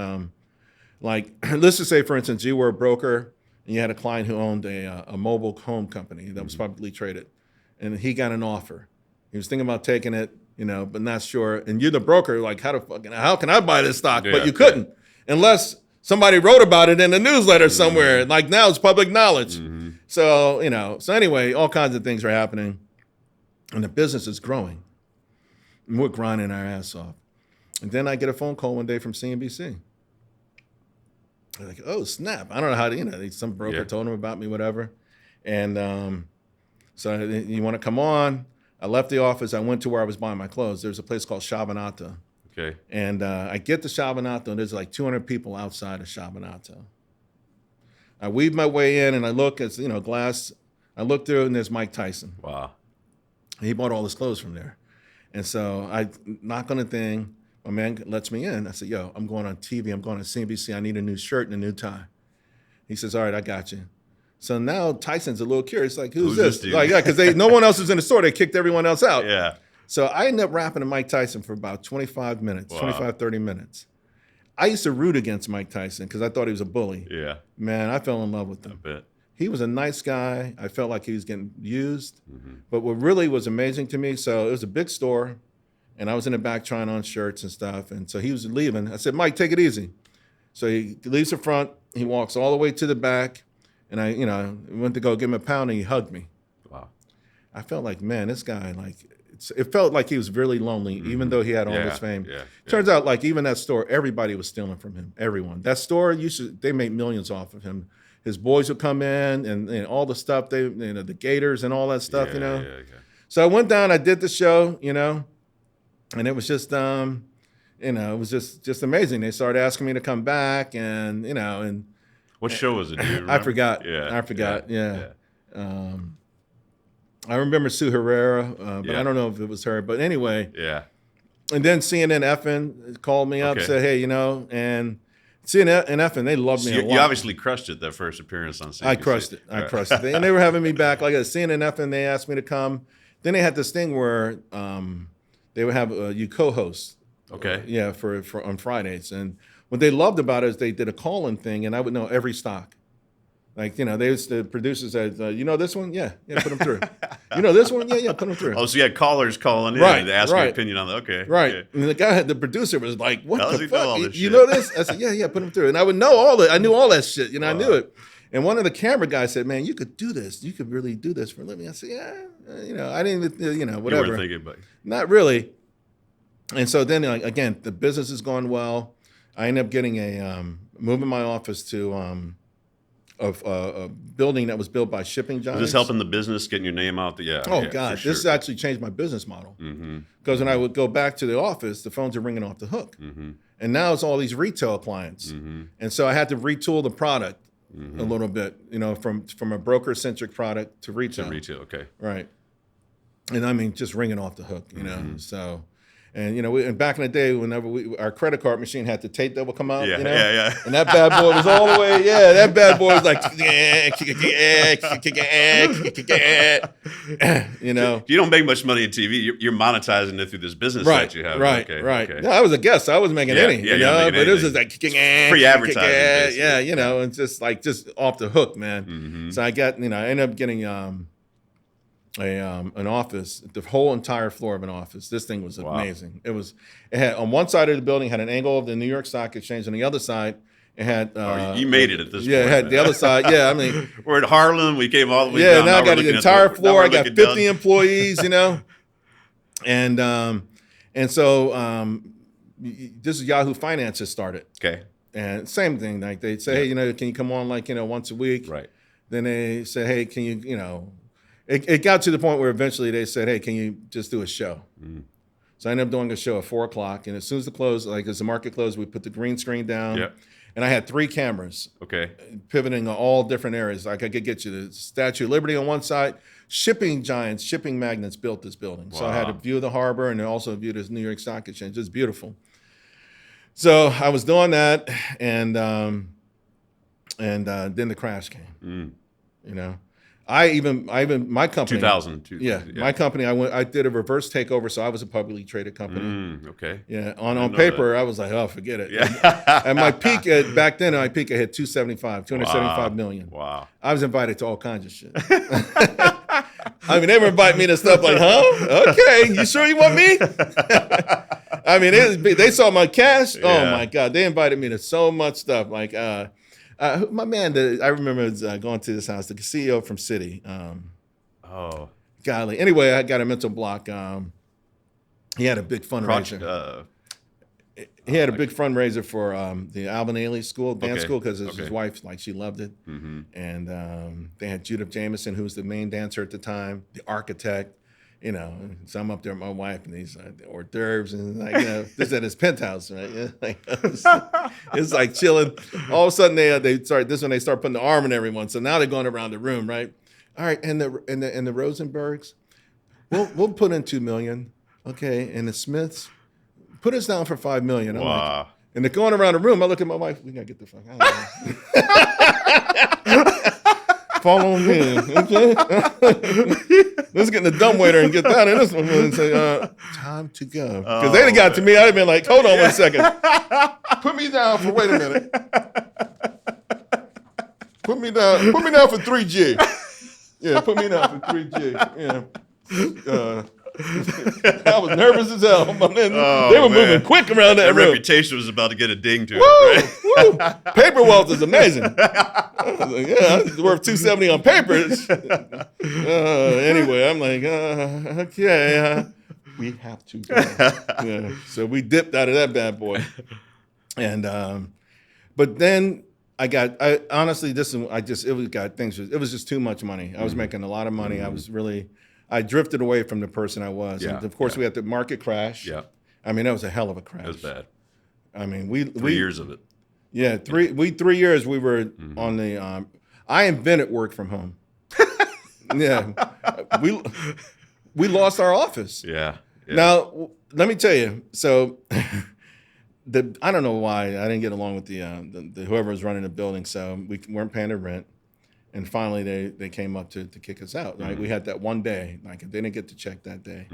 Like, let's just say, for instance, you were a broker and you had a client who owned a mobile home company that was publicly traded, and he got an offer. He was thinking about taking it, you know, but not sure. And you're the broker, like, how can I buy this stock? But you couldn't, unless somebody wrote about it in a newsletter somewhere. Like now it's public knowledge. So, you know, anyway, all kinds of things are happening, and the business is growing. And we're grinding our ass off. And then I get a phone call one day from CNBC. I'm like, oh, snap. I don't know how to, you know, some broker told him about me, whatever. And so you want to come on? I left the office. I went to where I was buying my clothes. There's a place called Shabanata. Okay. And I get to Shabanata, and there's like 200 people outside of Shabanata. I weave my way in, and I look, it's, you know, glass. I look through, and there's Mike Tyson. Wow. He bought all his clothes from there. And so I knock on the thing. My man lets me in. I said, yo, I'm going on TV. I'm going on CNBC. I need a new shirt and a new tie. He says, all right, I got you. So now Tyson's a little curious, like, who's this? Dude? Like, yeah, because no one else was in the store. They kicked everyone else out. Yeah. So I ended up rapping to Mike Tyson for about 25 minutes, 30 minutes. I used to root against Mike Tyson because I thought he was a bully. Yeah. Man, I fell in love with him. I bet. He was a nice guy. I felt like he was getting used. But what really was amazing to me, so it was a big store, and I was in the back trying on shirts and stuff. And so he was leaving. I said, Mike, take it easy. So he leaves the front. He walks all the way to the back. And I, you know, went to go give him a pound, and he hugged me. Wow. I felt like, man, this guy, like, it felt like he was really lonely, even though he had all this fame. Turns out, like, even that store, everybody was stealing from him. Everyone. That store, they made millions off of him. His boys would come in, and all the stuff, the Gators and all that stuff, you know. Yeah. So I went down, I did the show, you know, and it was just, you know, it was just amazing. They started asking me to come back, and, you know, and what show was it? Do you remember? I forgot. Yeah. I forgot. Yeah. I remember Sue Herrera, but I don't know if it was her. But anyway, And then CNN called me up, said, hey, and CNN they loved me a lot. You obviously crushed it that first appearance on CNBC. I crushed it. And they were having me back. Like at CNN, they asked me to come. Then they had this thing where they would have you co-host. Okay. For on Fridays. And what they loved about it is they did a call-in thing, and I would know every stock. Like, the producers said, this one? Yeah, put them through. This one? Yeah, put them through. Oh, so you had callers calling in to ask your opinion on Right. Okay. And the producer was like, what the fuck? You know this? I said, yeah, put them through. And I would know all that. I knew all that shit. I knew it. And one of the camera guys said, man, you could do this. You could really do this for a living. I said, yeah, I didn't, whatever. You weren't thinking, but not really. And so then, again, the business is going well. I ended up getting moving my office to a building that was built by shipping giants. Was this helping the business, getting your name out? God, this actually changed my business model. Because when I would go back to the office, the phones are ringing off the hook. And now it's all these retail clients. And so I had to retool the product a little bit, from a broker-centric product to retail. Okay. Right. And I mean, just ringing off the hook, so... And and back in the day, whenever our credit card machine had the tape that would come out, and that bad boy was all the way, that bad boy was like, You don't make much money in TV. You're monetizing it through this business that you have. Right. Yeah, I was a guest. So I wasn't making any, but it was just like free advertising. and just off the hook, man. So I got, I ended up getting an office, the whole entire floor of an office. This thing was amazing. It had on one side of the building had an angle of the New York Stock Exchange. On the other side, it had. You made it at this point. Yeah, it had the other side. Yeah, I mean, we're at Harlem. We came all the way down. Now I got the entire floor. I got 50 employees. And so this is Yahoo Finance has started. Okay. And same thing. Like they say, hey, can you come on once a week? Right. Then they say, hey, can you It got to the point where eventually they said, hey, can you just do a show? So I ended up doing a show at 4 o'clock. And as soon as the market closed, we put the green screen down. Yep. And I had 3 cameras. Okay. Pivoting on all different areas. Like I could get you the Statue of Liberty on one side. Shipping giants, shipping magnates built this building. Wow. So I had a view of the harbor and also a view of this New York Stock Exchange. It's beautiful. So I was doing that, and then the crash came. I even my company 2002. My company I did a reverse takeover, so I was a publicly traded company. Okay. Yeah, on paper I was like, oh, forget it. Yeah. And my peak back then I had 275 million. Wow. I was invited to all kinds of shit. I mean, they were inviting me to stuff like, huh? Okay, you sure you want me? I mean, they saw my cash. Yeah. Oh my God, they invited me to so much stuff. Like, my man, I remember going to this house, the CEO from Citi. Golly. Anyway, I got a mental block. He had a big fundraiser. He had a big fundraiser for the Alvin Ailey School, dance school, because his wife, she loved it. And they had Judith Jameson, who was the main dancer at the time, the architect. So I'm up there with my wife, and these hors d'oeuvres, and this is at his penthouse, right? It's like chilling. All of a sudden, they start putting the arm in everyone. So now they're going around the room, right? All right, and the Rosenbergs, we'll put in $2 million, okay? And the Smiths, put us down for $5 million. Wow. And they're going around the room. I look at my wife. We gotta get the fuck out of here. Follow me, okay? Let's get in the dumbwaiter and get down in this one and say, time to go. Because they'd have got to me, I'd have been like, hold on 1 second. Put me down for, wait a minute. Put me down for 3G. Yeah, put me down for 3G. Yeah. I was nervous as hell. They were moving quick around that room. Reputation was about to get a ding to it. Woo! Paper wealth is amazing. I was like, it's worth $270 on paper. Anyway, I'm like, okay, we have to go. So we dipped out of that bad boy, and but then it was just too much money. I was making a lot of money. I drifted away from the person I was. Yeah, and of course, we had the market crash. Yeah. I mean, that was a hell of a crash. It was bad. I mean, 3 years of it. Yeah, 3 years we were on the. I invented work from home. Yeah, we lost our office. Yeah. Now, let me tell you. So, I don't know why I didn't get along with the whoever was running the building. So we weren't paying the rent, and finally they came up to kick us out. Right, we had that one day. Like they didn't get the check that day.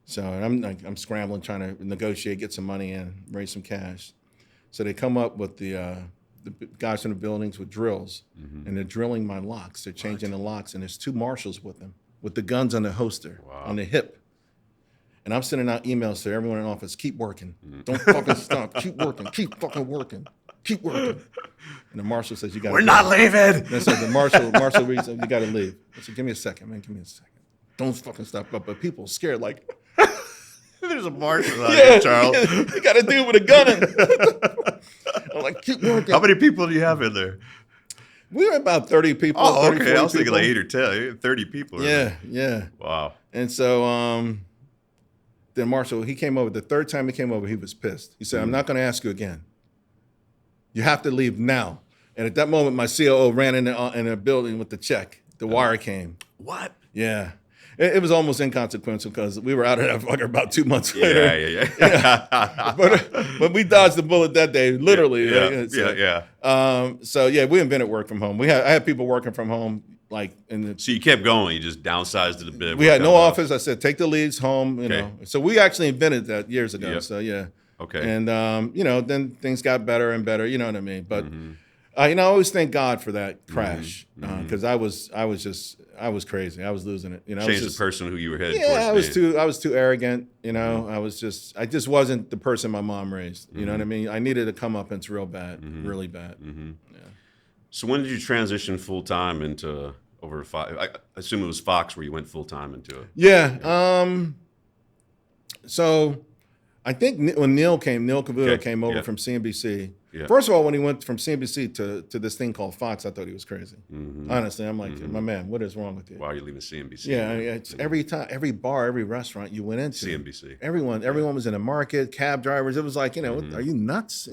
So I'm scrambling, trying to negotiate, get some money in, raise some cash. So they come up with the guys in the buildings with drills, and they're drilling my locks. They're changing the locks, and there's 2 marshals with them, with the guns on the holster, on the hip. And I'm sending out emails to everyone in the office, keep working. Don't fucking stop. Keep working. Keep fucking working. Keep working. And the marshal says, you got to We're not leaving. And I said, the marshal reads, you got to leave. I said, give me a second, man. Give me a second. Don't fucking stop. But people are scared, like, there's a marshal out here, Charles. You got a dude with a gun in. I'm like, keep working. How many people do you have in there? We were about 30 people. Oh, 30, okay. I was thinking people. like 8 or 10. 30 people. Yeah. Wow. And so then Marshall, he came over. The third time he came over, he was pissed. He said, I'm not going to ask you again. You have to leave now. And at that moment, my COO ran in the building with the check. The wire came. What? Yeah. It was almost inconsequential because we were out of that fucker about 2 months later. Yeah. But we dodged the bullet that day, literally. So we've been at work from home. I had people working from home, like So you kept going. You just downsized it a bit. We had no office. I said, take the leads home. You know. So we actually invented that years ago. Yep. So yeah. Okay. And then things got better and better. You know what I mean? But I always thank God for that crash because I was crazy. I was losing it. Changed the person who you were headed towards. I was too arrogant. I just wasn't the person my mom raised. You know what I mean? I needed to come up, and it's real bad, really bad. Yeah. So when did you transition full time into over Fox? I assume it was Fox where you went full time into it. Yeah. So I think when Neil Cavuto came over from CNBC. Yeah. First of all, when he went from CNBC to this thing called Fox, I thought he was crazy. Honestly, I'm like, my man, what is wrong with you? Why are you leaving CNBC? Yeah, it's every time, every bar, every restaurant you went into. CNBC. Everyone was in the market, cab drivers. It was like, what, are you nuts?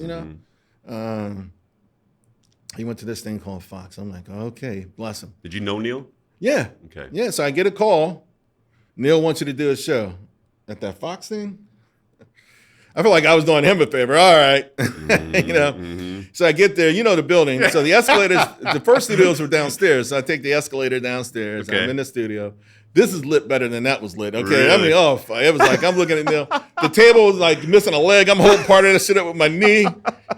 He went to this thing called Fox. I'm like, okay, bless him. Did you know Neil? Yeah. Okay. Yeah, so I get a call. Neil wants you to do a show at that Fox thing. I feel like I was doing him a favor. All right. So I get there, the building. So the escalators, the first studios were downstairs. So I take the escalator downstairs. Okay. I'm in the studio. This is lit better than that was lit. Okay. Really? I mean, it was like, I'm looking at Neil. The table was like missing a leg. I'm holding part of this shit up with my knee.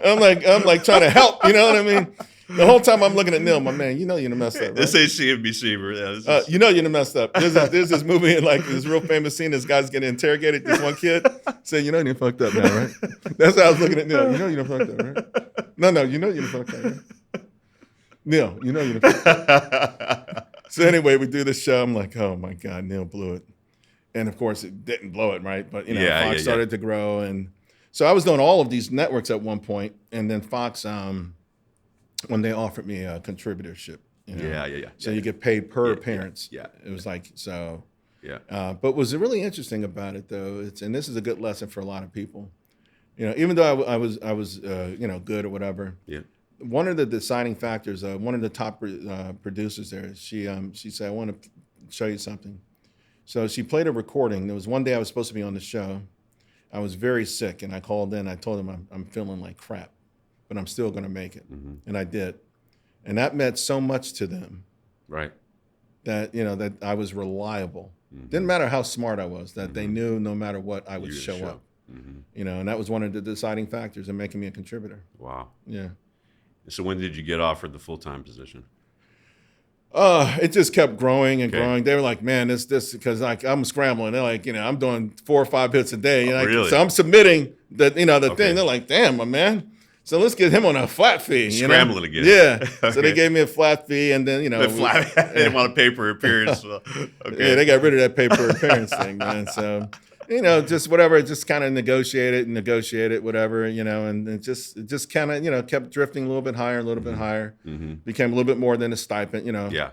I'm like trying to help. You know what I mean? The whole time I'm looking at Neil, my man, you done messed up. Right? This ain't CNBC, bro. Yeah, you done messed up. There's this movie, like this real famous scene. This guy's getting interrogated. This one kid saying, you done fucked up now, right? That's how I was looking at Neil. You done fucked up, right? No, you done fucked up, right? Neil, you done fucked up. So anyway, we do this show. I'm like, oh my God, Neil blew it. And of course, it didn't blow it, right? But Fox started to grow, and so I was doing all of these networks at one point, and then Fox. When they offered me a contributorship. So you get paid per appearance. Yeah. It was like, so. Yeah. But what was really interesting about it, though, and this is a good lesson for a lot of people, even though I was good or whatever. Yeah. One of the deciding factors, one of the top producers there, she said, I want to show you something. So she played a recording. There was one day I was supposed to be on the show. I was very sick, and I called in. I told them I'm feeling like crap, but I'm still going to make it. And I did. And that meant so much to them. Right. That, that I was reliable. Didn't matter how smart I was, that they knew no matter what, I would show up. And that was one of the deciding factors in making me a contributor. Wow. Yeah. So when did you get offered the full-time position? It just kept growing and growing. They were like, man, this, because like I'm scrambling. They're like, I'm doing 4 or 5 hits a day. Really? So I'm submitting the thing. They're like, damn, my man. So let's get him on a flat fee. Scrambling again. Yeah. So they gave me a flat fee, and then they didn't want a paper appearance. Okay. Yeah, they got rid of that paper appearance thing, man. So just whatever, just kind of negotiate it, whatever, and it just kind of kept drifting a little bit higher, became a little bit more than a stipend, Yeah.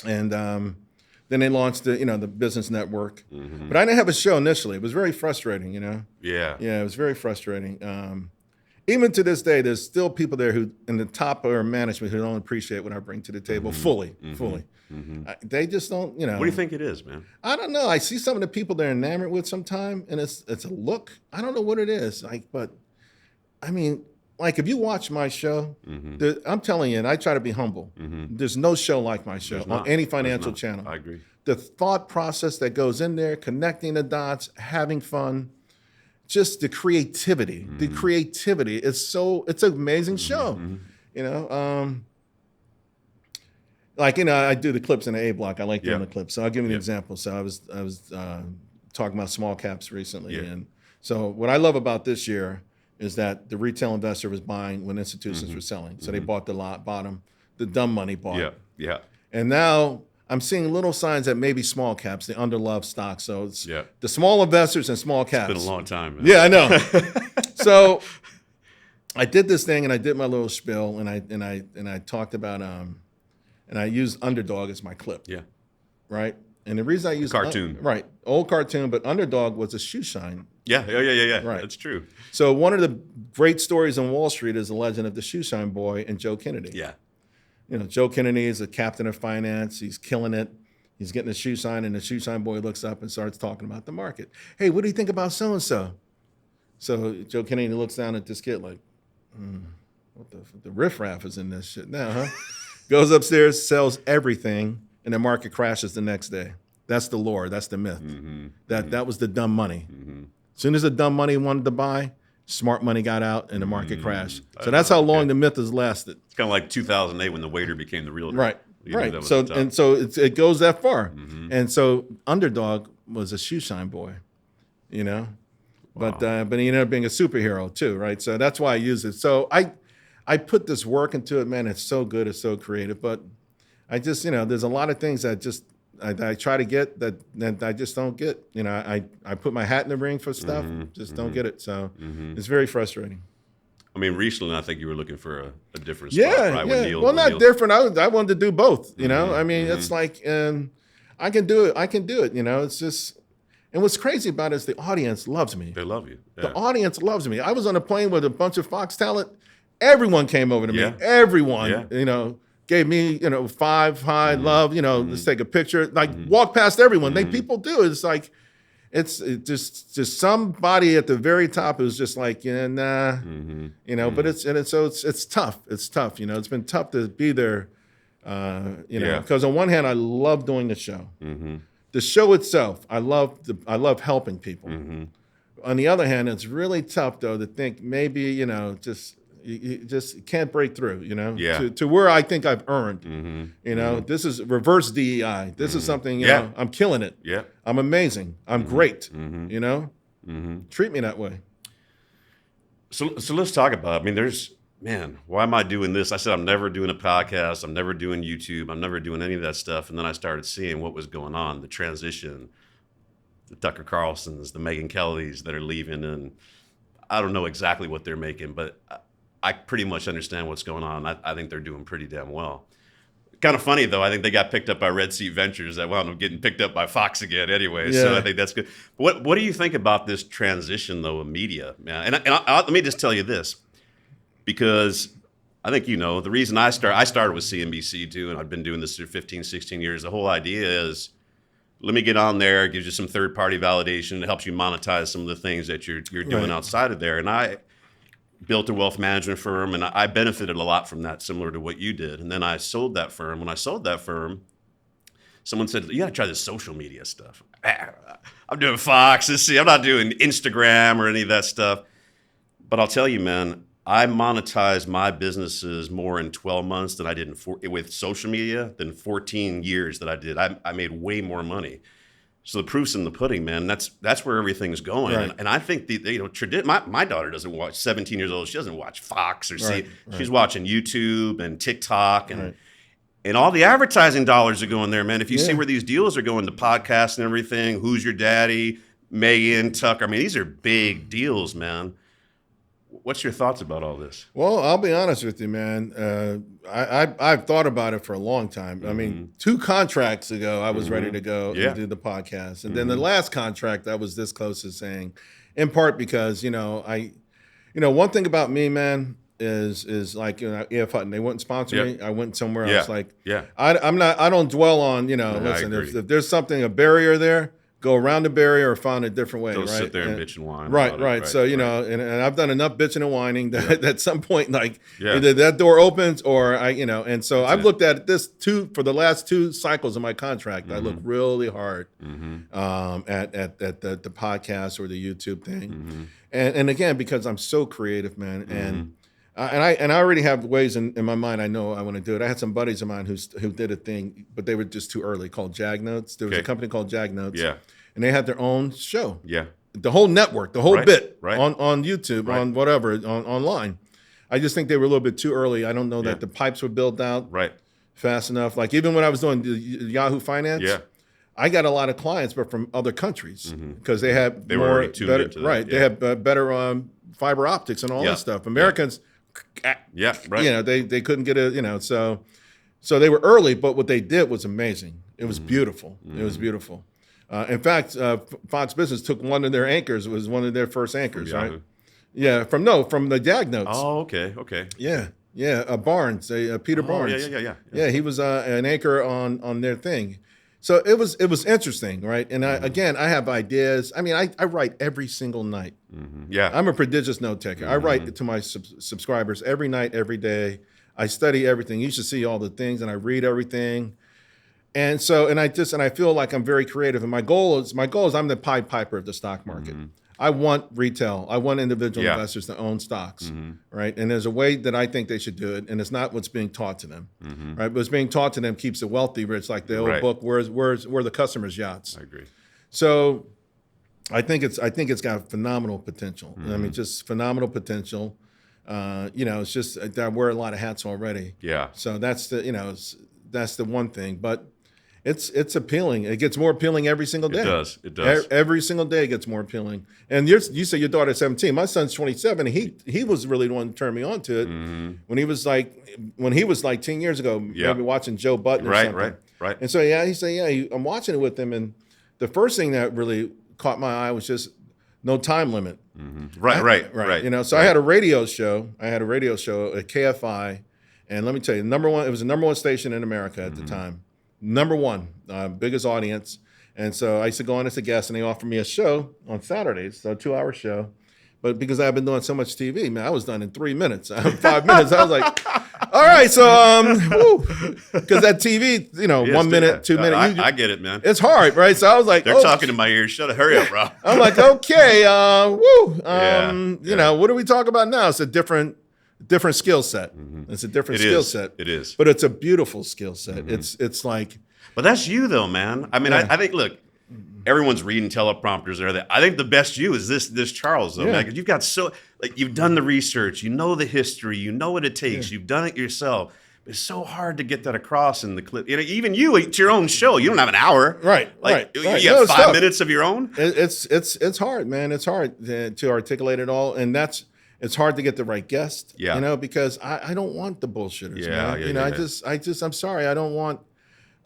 And then they launched the business network, but I didn't have a show initially. It was very frustrating, Yeah. Yeah, it was very frustrating. even to this day, there's still people there who, in the top or management, who don't appreciate what I bring to the table fully. They just don't, What do you think it is, man? I don't know. I see some of the people they're enamored with sometime, and it's a look. I don't know what it is. But I mean, if you watch my show, I'm telling you, and I try to be humble. There's no show like my show on any financial channel. I agree. The thought process that goes in there, connecting the dots, having fun, just the creativity. The creativity is it's an amazing show. I do the clips in the A block. I like doing the clips. So I'll give you an example. So I was talking about small caps recently. And so what I love about this year is that the retail investor was buying when institutions were selling. So they bought the bottom, the dumb money bought. Yeah. And now I'm seeing little signs that maybe small caps, the underloved stocks. So it's the small investors and small caps. It's been a long time, man. Yeah, I know. So I did this thing and I did my little spiel and I talked about and I used Underdog as my clip. Yeah. Right? And the reason I used cartoon. Right. Old cartoon, but Underdog was a shoe shine. Yeah. Right. That's true. So one of the great stories on Wall Street is the legend of the shoe shine boy and Joe Kennedy. Yeah. Joe Kennedy is a captain of finance. He's killing it. He's getting a shoe shine, and the shoe shine boy looks up and starts talking about the market. Hey, what do you think about so-and-so? So Joe Kennedy looks down at this kid like, what the riffraff is in this shit now, huh? Goes upstairs, sells everything, and the market crashes the next day. That's the lore. That's the myth. That was the dumb money. As soon as the dumb money wanted to buy, smart money got out, and the market crashed. So that's how long the myth has lasted. It's kind of like 2008 when the waiter became the real. Right. So it goes that far. And so Underdog was a shoe shine boy, but he ended up being a superhero too, right? So that's why I use it. So I put this work into it, man. It's so good. It's so creative. But I just, there's a lot of things that just I try to get that I just don't get. I put my hat in the ring for stuff, just don't get it. So it's very frustrating. I mean, recently I think you were looking for a different spot, right? Yeah. Well, not different. I wanted to do both. I mean, it's like I can do it. It's just. And what's crazy about it is the audience loves me. They love you. Yeah. The audience loves me. I was on a plane with a bunch of Fox talent. Everyone came over to me. Everyone, gave me, 5 high love. Let's take a picture. Walk past everyone. People do. It's like, it's just somebody at the very top who's just like, nah, But it's tough. It's tough. It's been tough to be there. Because on one hand, I love doing the show. The show itself, I love helping people. On the other hand, it's really tough though to think maybe you just can't break through, to where I think I've earned. This is reverse DEI. This is something, I'm killing it. Yeah. I'm amazing. I'm great. Treat me that way. So let's talk about, why am I doing this? I said, I'm never doing a podcast. I'm never doing YouTube. I'm never doing any of that stuff. And then I started seeing what was going on, the transition, the Tucker Carlsons, the Megyn Kellys that are leaving. And I don't know exactly what they're making, but I pretty much understand what's going on. I think they're doing pretty damn well. Kind of funny, though. I think they got picked up by Red Sea Ventures that wound up getting picked up by Fox again anyway. Yeah. So I think that's good. But what do you think about this transition, though, of media? Man? And let me just tell you this. Because I think, the reason I started with CNBC too, and I've been doing this for 15, 16 years. The whole idea is, let me get on there, gives you some third-party validation. It helps you monetize some of the things that you're doing outside of there. And I built a wealth management firm, and I benefited a lot from that, similar to what you did. And then I sold that firm. When I sold that firm, someone said, you got to try this social media stuff. I'm doing Fox. I'm not doing Instagram or any of that stuff. But I'll tell you, man, I monetized my businesses more in 12 months than I did with social media than 14 years that I did. I made way more money. So the proof's in the pudding, man. That's where everything's going. Right. And I think my daughter doesn't watch, 17 years old. She doesn't watch Fox or see. Right. She's watching YouTube and TikTok and all the advertising dollars are going there, man. If you see where these deals are going, the podcasts and everything, Who's Your Daddy, Megyn, Tucker. These are big deals, man. What's your thoughts about all this? Well, I'll be honest with you, man. I've thought about it for a long time. 2 contracts ago, I was ready to go and do the podcast. And then the last contract, I was this close to saying, in part because, one thing about me, man, is like, EF Hutton, they wouldn't sponsor me. I went somewhere else. Like, I don't dwell on, listen, if there's something, a barrier there, go around the barrier or find a different way. Don't right? sit there and bitch and whine. Right. So, and I've done enough bitching and whining that at some point, like, either that door opens or and so I've looked at this for the last 2 cycles of my contract. Mm-hmm. I look really hard at the podcast or the YouTube thing. Mm-hmm. And again, because I'm so creative, man. And I already have ways in my mind. I know I want to do it. I had some buddies of mine who did a thing, but they were just too early, called Jag Notes. There was a company called Jag Notes. Yeah. And they had their own show. Yeah. The whole network, the whole bit on YouTube, on whatever, online. I just think they were a little bit too early. I don't know that the pipes were built out fast enough. Like even when I was doing the Yahoo Finance, I got a lot of clients, but from other countries because they had were already tuned into that. Right. They had better fiber optics and all that stuff. Americans, they couldn't get it, so they were early, but what they did was amazing. It was beautiful. It was beautiful. In fact, Fox Business took one of their anchors. It was one of their first anchors, right? Yeah, from the Jag Notes. Oh, okay. Yeah, Barnes, Peter Barnes. Yeah, he was an anchor on their thing. So it was interesting, right? And I have ideas. I mean, I write every single night. Yeah, I'm a prodigious note taker. I write to my subscribers every night, every day. I study everything. You should see all the things, and I read everything. And so, and I feel like I'm very creative. And my goal is I'm the Pied Piper of the stock market. I want retail. I want individual investors to own stocks, right? And there's a way that I think they should do it, and it's not what's being taught to them, right? What's being taught to them keeps the wealthy rich, like the old book, where the customer's yachts. I agree. So, I think it's got phenomenal potential. I mean, just phenomenal potential. It's just I wear a lot of hats already. Yeah. So that's the one thing, but. It's appealing. It gets more appealing every single day. It does. Every single day it gets more appealing. And you say your daughter's 17. My son's 27. He was really the one to turn me on to it when he was like 10 years ago, maybe watching Joe Button or something. Right. And so he said, I'm watching it with him, and the first thing that really caught my eye was just no time limit. Right. So I had a radio show. at KFI, and let me tell you, it was the number one station in America at the time. Number one, biggest audience. And so I used to go on as a guest, and they offered me a show on Saturdays, so a 2-hour show. But because I've been doing so much TV, man, I was done in 3 minutes. 5 minutes. I was like, all right, so, because that TV, 1 minute, 2 minutes. I get it, man. It's hard, right? So I was like, they're talking in my ears. Shut up, hurry up, bro. I'm like, okay, what do we talk about now? It's a different skill set. It's a different skill set. It is. But it's a beautiful skill set. It's like. But that's you though, man. I mean, I think, look, everyone's reading teleprompters and everything. I think the best you is this Charles though, man. Because you've got you've done the research, you know the history, you know what it takes, you've done it yourself. It's so hard to get that across in the clip. Even you, it's your own show. You don't have an hour. Right. You have 5 minutes of your own. It's hard, man. It's hard to articulate it all, and it's hard to get the right guest. Yeah. Because I don't want the bullshitters, man. I'm sorry. I don't want.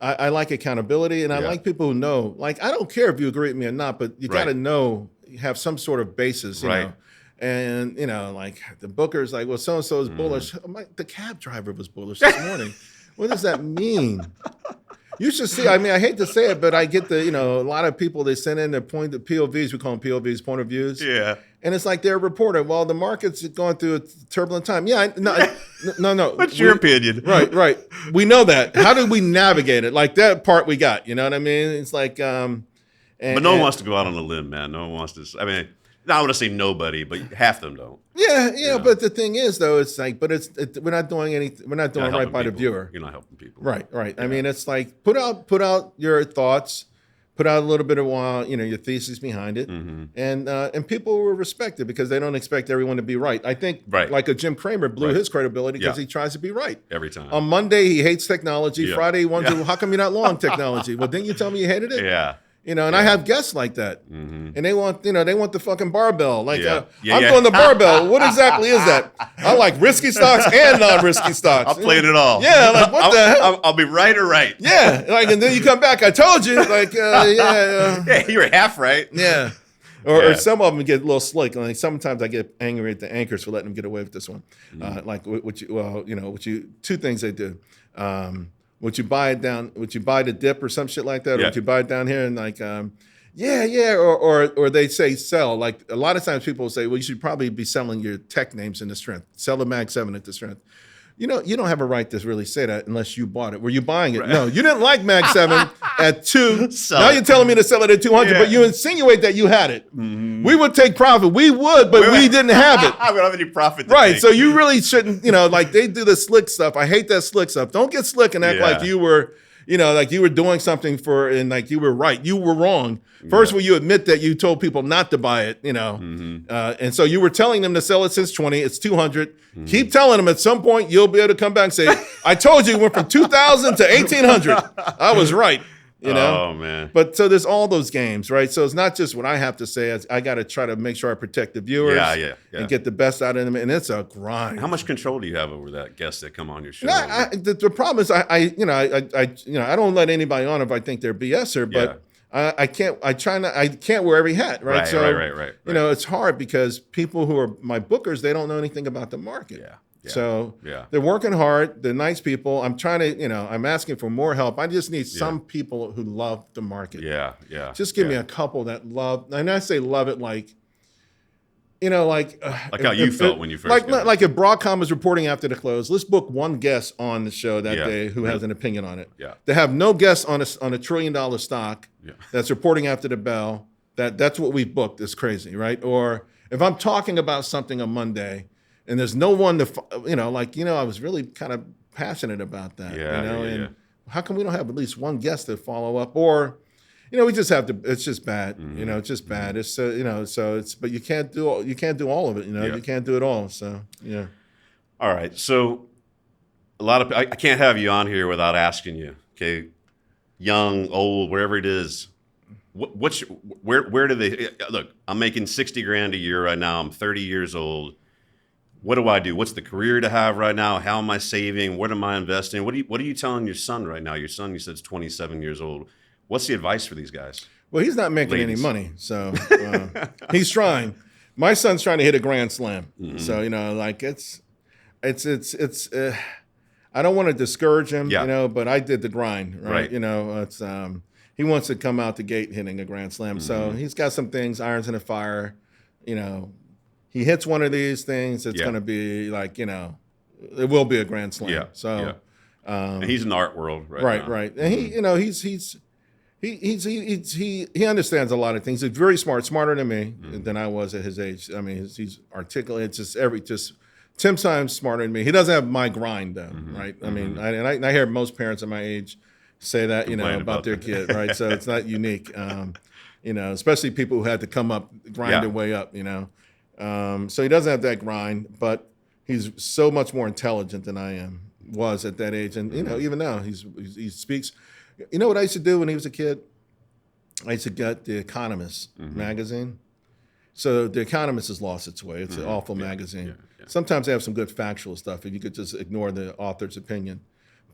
I like accountability, and I like people who know. Like, I don't care if you agree with me or not, but you got to know, you have some sort of basis, you know. And, like the booker's like, well, so-and-so is bullish. The cab driver was bullish this morning. What does that mean? You should see. I mean, I hate to say it, but I get a lot of people, they send in their POVs. We call them POVs, point of views. Yeah. And it's like they're a reporter. Well, the market's going through a turbulent time. Yeah, no. What's your opinion? Right. We know that. How do we navigate it? Like that part we got. You know what I mean? It's like. But no one wants to go out on a limb, man. No one wants to. I mean, I want to say nobody, but half them don't. Yeah. But the thing is, though, it's like, we're not doing anything. We're not doing right by the viewer. You're not helping people. Right. Yeah. I mean, it's like put out your thoughts, put out a little bit of your thesis behind it, and people will respect it because they don't expect everyone to be right. I think like a Jim Cramer blew his credibility because he tries to be right every time. On Monday he hates technology. Friday he wants to. How come you're not long technology? Well, didn't you tell me you hated it? Yeah. And I have guests like that, and they want the fucking barbell. Like, I'm doing the barbell. What exactly is that? I like risky stocks and non-risky stocks. I'll play it all. Yeah, like what the hell? I'll be right or right. Yeah, like, and then you come back. I told you, like, yeah, you were half right. Yeah, or some of them get a little slick. Like sometimes I get angry at the anchors for letting them get away with this one. Two things they do. Would you buy it down? Would you buy the dip or some shit like that? Or would you buy it down here and like, or they say sell. Like a lot of times people will say, well, you should probably be selling your tech names in the strength. Sell the Mag 7 at the strength. You don't have a right to really say that unless you bought it. Were you buying it? Right. No, you didn't like Mag 7 at 2. Now you're telling me to sell it at 200, but you insinuate that you had it. Mm-hmm. We would take profit. We would, but we didn't have it. I don't have any profit to Right, take. so you really shouldn't, like they do the slick stuff. I hate that slick stuff. Don't get slick and act like you were, like you were doing something and like you were right. You were wrong. First, will you admit that you told people not to buy it, and so you were telling them to sell it since 20. It's 200. Mm-hmm. Keep telling them at some point you'll be able to come back and say, I told you it went from 2,000 to 1,800. I was right, Oh, man. But so there's all those games, right? So it's not just what I have to say. I got to try to make sure I protect the viewers and get the best out of them. And it's a grind. How much control do you have over that guests that come on your show? No, the problem is I don't let anybody on if I think they're BSer, but I can't wear every hat, right? Right. It's hard because people who are my bookers, they don't know anything about the market. Yeah. So they're working hard. They're nice people. I'm trying to, I'm asking for more help. I just need some people who love the market. Yeah. Just give me a couple that love, and I say love it like how you felt when you first like if Broadcom is reporting after the close, let's book one guest on the show that day who has an opinion on it. Yeah. To have no guests on a $1 trillion stock that's reporting after the bell, that's what we booked is crazy, right? Or if I'm talking about something on Monday and there's no one to, I was really kind of passionate about that, and how come we don't have at least one guest to follow up? Or, we just have to. It's just bad, It's just bad. It's so it's. But you can't do all of it, You can't do it all. So yeah. All right. So a lot of I can't have you on here without asking you. Okay, young, old, wherever it is. Where do they look? I'm making $60,000 a year right now. I'm 30 years old. What do I do? What's the career to have right now? How am I saving? What am I investing? What are you telling your son right now? Your son, you said, is 27 years old. What's the advice for these guys? Well, he's not making any money, so he's trying. My son's trying to hit a grand slam, so it's. I don't want to discourage him, but I did the grind, right? It's he wants to come out the gate hitting a grand slam, so he's got some things, irons in the fire. He hits one of these things, it's going to be like it will be a grand slam. Yeah. So, and he's in the art world, right? Right. And he understands a lot of things. He's very smart, smarter than me than I was at his age. I mean, he's articulate. It's 10 times smarter than me. He doesn't have my grind though, right? I mean, I hear most parents at my age say that about their kid, right? So it's not unique, especially people who had to come up, grind their way up, So he doesn't have that grind, but he's so much more intelligent than I was at that age, and even now he speaks. You know what I used to do when he was a kid? I used to get The Economist magazine. So The Economist has lost its way. It's an awful magazine. Yeah. Sometimes they have some good factual stuff if you could just ignore the author's opinion.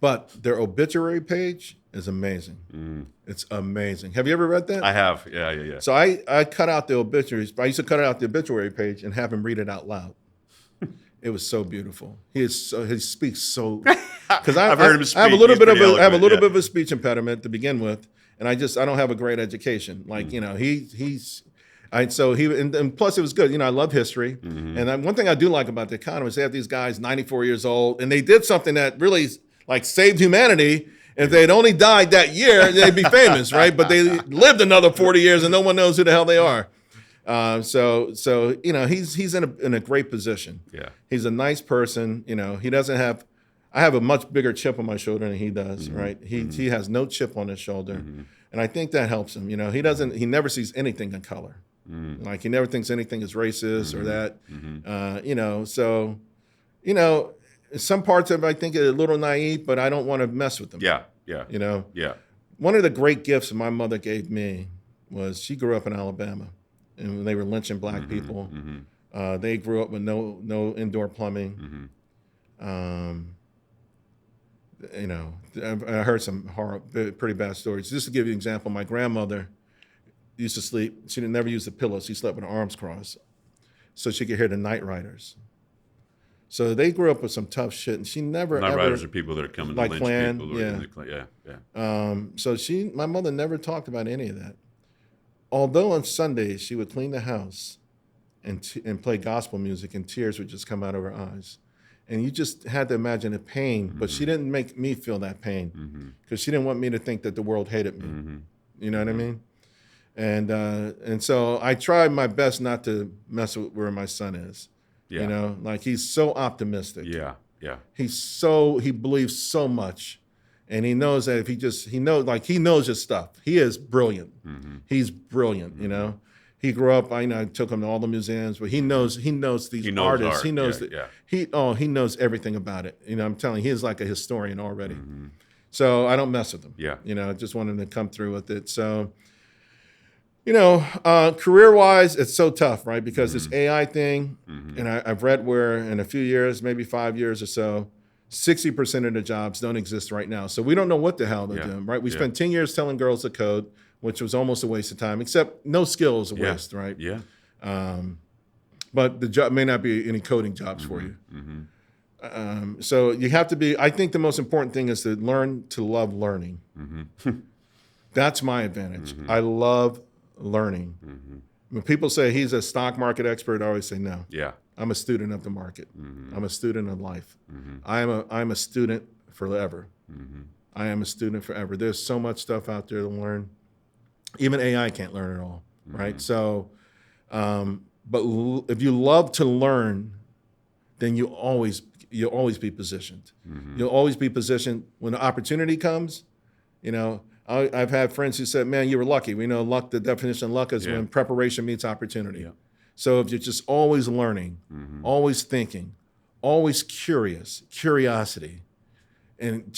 But their obituary page is amazing. It's amazing. Have you ever read that? I have. Yeah. So I cut out the obituaries. I used to cut out the obituary page and have him read it out loud. It was so beautiful. He speaks so because I have a little bit of a speech impediment to begin with, and I don't have a great education. Like and plus it was good. I love history, and one thing I do like about The Economist, they have these guys 94 years old, and they did something that really saved humanity. If they'd only died that year, they'd be famous, right? But they lived another 40 years, and no one knows who the hell they are. So he's in a great position. Yeah, he's a nice person. He doesn't have. I have a much bigger chip on my shoulder than he does. Right? He has no chip on his shoulder, and I think that helps him. He never sees anything in color. Like he never thinks anything is racist or that. Some parts of it I think are a little naive, but I don't want to mess with them. Yeah. Yeah. One of the great gifts my mother gave me was she grew up in Alabama. And when they were lynching black people, they grew up with no indoor plumbing. I heard some pretty bad stories. Just to give you an example, my grandmother, used to sleep. She didn't never use a pillow. She slept with her arms crossed, so she could hear the night riders. So they grew up with some tough shit, and she never Night ever riders are people that are coming like to lynch Klan, people. So my mother never talked about any of that. Although on Sundays she would clean the house and play gospel music, and tears would just come out of her eyes. And you just had to imagine the pain, but she didn't make me feel that pain because she didn't want me to think that the world hated me. You know what I mean? And so I tried my best not to mess with where my son is. Yeah. You know, like he's so optimistic. Yeah. He believes so much, and he knows that if he knows his stuff. He is brilliant. He's brilliant. You know, he grew up. I took him to all the museums, but he knows these artists. Art. He knows he knows everything about it. You know, I'm telling you, he is like a historian already. So I don't mess with him. Yeah. You know, I just want him to come through with it. So, you know, career-wise, it's so tough, right? Because this AI thing, and I've read where in a few years, maybe 5 years or so, 60% of the jobs don't exist right now. So we don't know what the hell they're doing, right? We spent 10 years telling girls to code, which was almost a waste of time, except no skill is a waste, right? Yeah. But the job may not be any coding jobs for you. So you have to be, I think the most important thing is to learn to love learning. That's my advantage. I love learning. When people say he's a stock market expert, I always say no. Yeah. I'm a student of the market. I'm a student of life. I'm a student forever. I am a student forever. There's so much stuff out there to learn. Even AI can't learn it all, right? So, but if you love to learn, then you'll always be positioned. You'll always be positioned when the opportunity comes. You know, I've had friends who said, man, you were lucky. We know luck, the definition of luck is when preparation meets opportunity. So if you're just always learning, always thinking, always curiosity, and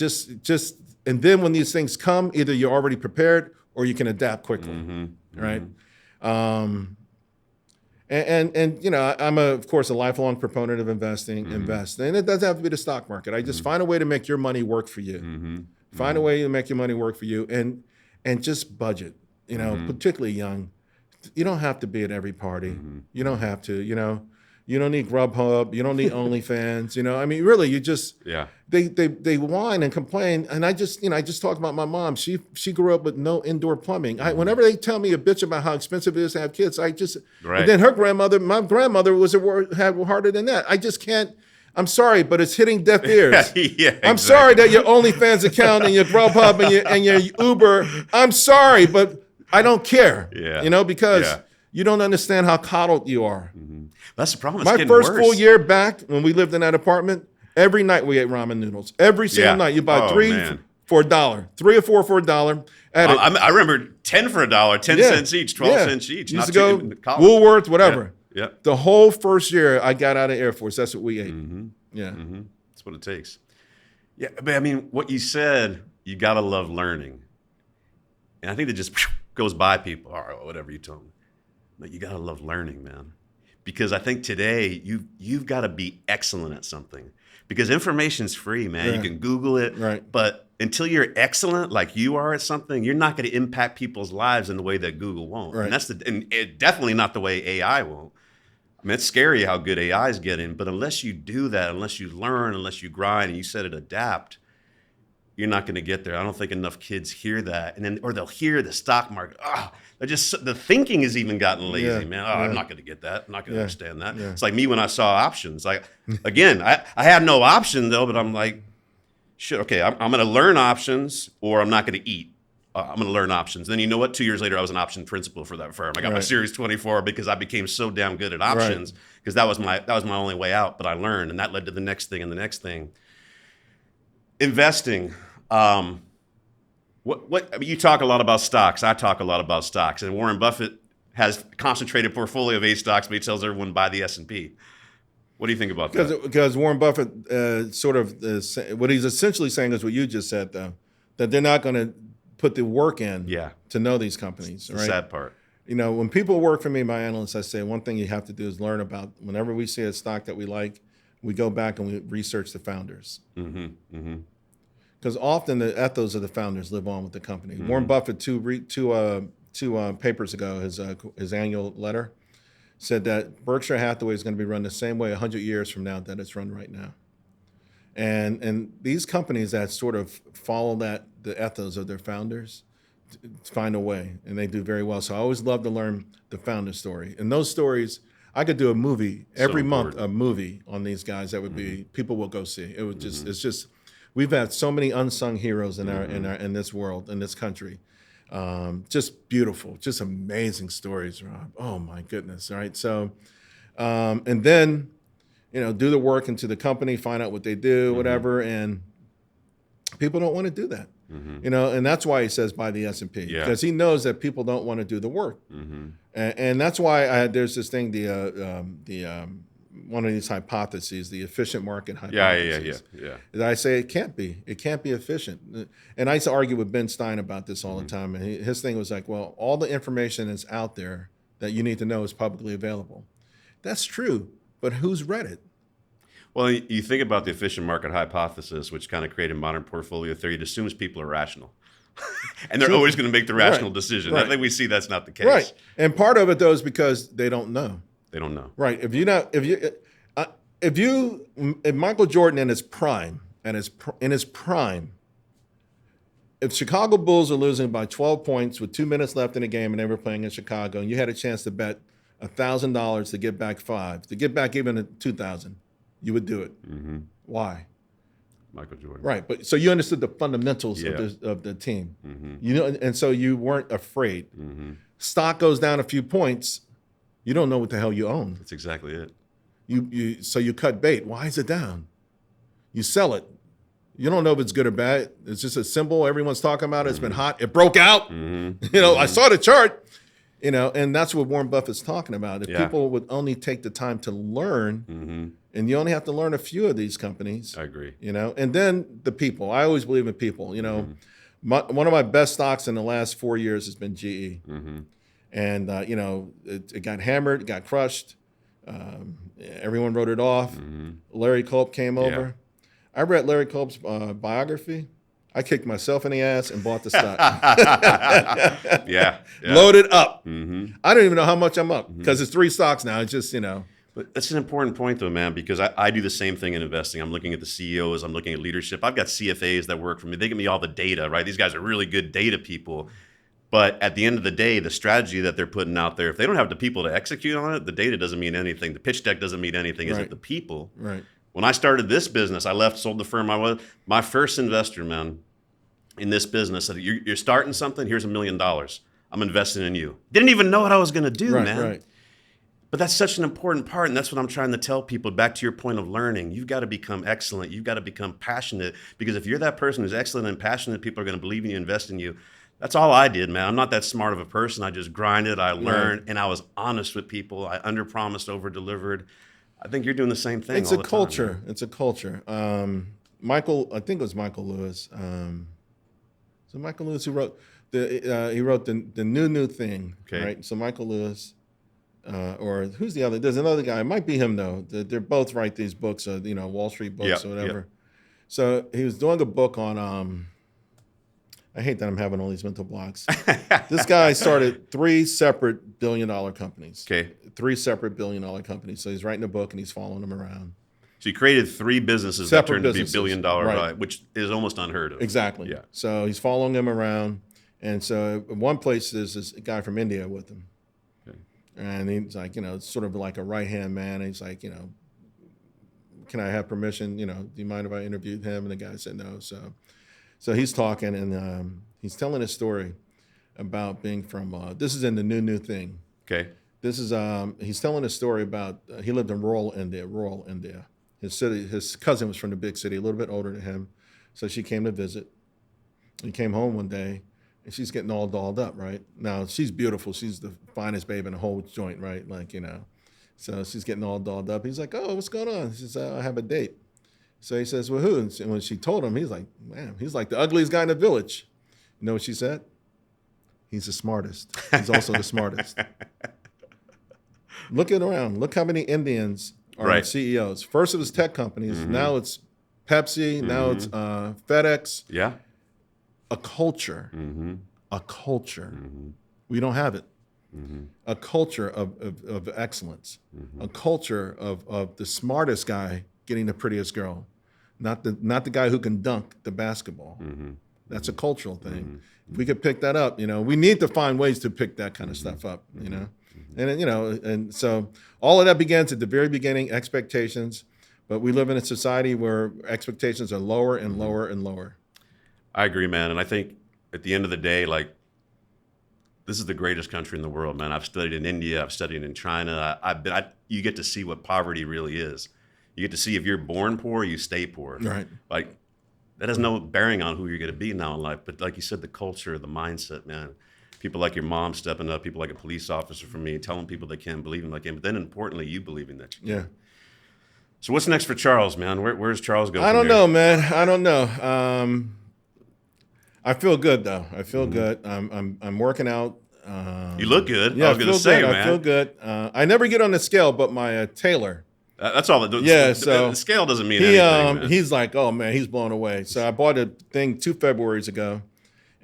and then when these things come, either you're already prepared or you can adapt quickly, right? And you know, I'm of course a lifelong proponent of investing, and it doesn't have to be the stock market. I just find a way to make your money work for you. Find a way to make your money work for you, and just budget. You know, particularly young. You don't have to be at every party. You don't have to. You know, you don't need Grubhub. You don't need OnlyFans. You know, I mean, really, you just they whine and complain. And I just talked about my mom. She grew up with no indoor plumbing. Whenever they tell me a bitch about how expensive it is to have kids, and then my grandmother had harder than that. I just can't. I'm sorry, but it's hitting deaf ears. I'm sorry that your OnlyFans account and your Grubhub and your Uber. I'm sorry, but I don't care. You know, because you don't understand how coddled you are. That's the problem. My first full year back when we lived in that apartment, every night we ate ramen noodles. Every single night. You buy three for $1, 3 or 4 for $1. I remember 10 for $1, 10 cents each, 12 cents each. Used to go Woolworths, whatever. Yeah. The whole first year I got out of Air Force, that's what we ate. That's what it takes. Yeah, but I mean, what you said, you got to love learning. And I think that just goes by people, or whatever you told me. But you got to love learning, man. Because I think today you've got to be excellent at something. Because information's free, man. You can Google it. Right. But until you're excellent like you are at something, you're not going to impact people's lives in the way that Google won't. Right. And it definitely not the way AI won't. I mean, it's scary how good AI is getting, but unless you do that, unless you learn, unless you grind, and you said it, adapt, you're not going to get there. I don't think enough kids hear that, or they'll hear the stock market. The thinking has even gotten lazy, man. I'm not going to get that. I'm not going to understand that. It's like me when I saw options. Like, again, I had no option though, but I'm like, shit. Okay, I'm going to learn options, or I'm not going to eat. I'm going to learn options. Then you know what? 2 years later, I was an option principal for that firm. I got my Series 24 because I became so damn good at options because that was my only way out. But I learned, and that led to the next thing and the next thing. Investing. I mean, you talk a lot about stocks. I talk a lot about stocks. And Warren Buffett has a concentrated portfolio of 8 stocks, but he tells everyone buy the S&P. What do you think about that? Because Warren Buffett what he's essentially saying is what you just said, though, that they're not going to put the work in to know these companies. That's the sad part. You know, when people work for me, my analysts, I say one thing you have to do is learn about, whenever we see a stock that we like, we go back and we research the founders. Because often the ethos of the founders live on with the company. Warren Buffett, two two papers ago, his annual letter, said that Berkshire Hathaway is going to be run the same way 100 years from now that it's run right now. And these companies that sort of follow the ethos of their founders find a way, and they do very well. So I always love to learn the founder story. And those stories, I could do a movie every month, a movie on these guys that would be people will go see. It would just it's just we've had so many unsung heroes in this world, in this country. Just beautiful, just amazing stories, Rob. Oh my goodness. All right. So and then do the work into the company, find out what they do, whatever, and people don't want to do that. And that's why he says buy the S&P, because he knows that people don't want to do the work. And that's why there's this thing, one of these hypotheses, the efficient market hypothesis. That I say it can't be efficient. And I used to argue with Ben Stein about this all the time. And his thing was like, well, all the information is out there that you need to know is publicly available. That's true, but who's read it? Well, you think about the efficient market hypothesis, which kind of created modern portfolio theory. It assumes people are rational. And they're always going to make the rational decision. I think we see that's not the case. Right. And part of it, though, is because they don't know. They don't know. Right. If Michael Jordan in his prime, if Chicago Bulls are losing by 12 points with 2 minutes left in the game and they were playing in Chicago, and you had a chance to bet $1,000 to get back $5, to get back even $2,000, you would do it. Why? Michael Jordan. Right, but so you understood the fundamentals of the team. And so you weren't afraid. Stock goes down a few points, you don't know what the hell you own. That's exactly it. So you cut bait. Why is it down? You sell it. You don't know if it's good or bad. It's just a symbol. Everyone's talking about it. It's been hot. It broke out. I saw the chart. And that's what Warren Buffett's talking about. If people would only take the time to learn, and you only have to learn a few of these companies. I agree. And then the people. I always believe in people. One of my best stocks in the last 4 years has been GE. And, it got hammered, it got crushed. Everyone wrote it off. Larry Culp came over. I read Larry Culp's biography. I kicked myself in the ass and bought the stock. Loaded up. I don't even know how much I'm up because it's 3 stocks now. It's just, But that's an important point, though, man, because I do the same thing in investing. I'm looking at the CEOs. I'm looking at leadership. I've got CFAs that work for me. They give me all the data, right? These guys are really good data people. But at the end of the day, the strategy that they're putting out there, if they don't have the people to execute on it, the data doesn't mean anything. The pitch deck doesn't mean anything. Is it the people? Right. When I started this business, I sold the firm I was. My first investor, man, in this business said, you're starting something, here's $1 million. I'm investing in you. Didn't even know what I was going to do, man. Right. But that's such an important part, and that's what I'm trying to tell people. Back to your point of learning, you've got to become excellent. You've got to become passionate, because if you're that person who's excellent and passionate, people are going to believe in you, invest in you. That's all I did, man. I'm not that smart of a person. I just grinded, I learned, and I was honest with people. I under-promised, over-delivered. I think you're doing the same thing. It's a culture. It's a culture. I think it was Michael Lewis. So Michael Lewis who wrote the new thing, right? So Michael Lewis, or who's the other? There's another guy. It might be him though. They're both write these books, Wall Street books or whatever. So he was doing a book on. I hate that I'm having all these mental blocks. This guy started 3 separate billion-dollar companies. 3 separate billion-dollar companies. So he's writing a book and he's following them around. So he created 3 businesses that turned to be billion-dollar, which is almost unheard of. Exactly. Yeah. So he's following them around. And so in one place, there's this guy from India with him. And he's like, sort of like a right-hand man. And he's like, can I have permission? Do you mind if I interviewed him? And the guy said no. So he's talking, and he's telling a story about being from, this is in the new thing. This is, he's telling a story about, he lived in rural India. His cousin was from the big city, a little bit older than him. So she came to visit. He came home one day, and she's getting all dolled up, right? Now, she's beautiful. She's the finest babe in the whole joint, right? So she's getting all dolled up. He's like, oh, what's going on? She says, I have a date. So he says, well, who? And when she told him, he's like, man, he's like the ugliest guy in the village. You know what she said? He's the smartest. He's also the smartest. Look around. Look how many Indians are CEOs. First it was tech companies. Now it's Pepsi. Now it's FedEx. A culture. A culture. We don't have it. A culture of excellence, a culture of the smartest guy getting the prettiest girl, not the guy who can dunk the basketball. That's a cultural thing. If we could pick that up, we need to find ways to pick that kind of stuff up, and and so all of that begins at the very beginning, expectations. But we live in a society where expectations are lower and lower and lower. I agree, man. And I think at the end of the day, like, this is the greatest country in the world, man. I've studied in India. I've studied in China. You get to see what poverty really is. You get to see if you're born poor, you stay poor. Right. Like, that has no bearing on who you're going to be now in life. But like you said, the culture, the mindset, man. People like your mom stepping up, people like a police officer for me, telling people they can't believe in that game. But then importantly, you believing that you can. Yeah. So what's next for Charles, man? Where's Charles going? I don't know, man. I don't know. I feel good though. I feel good. I'm working out. You look good. Yeah, I was going to say, good. man. I feel good. I never get on the scale, but my tailor. That's all. The scale doesn't mean anything. Man. He's like, oh man, he's blown away. So I bought a thing 2 Februarys ago,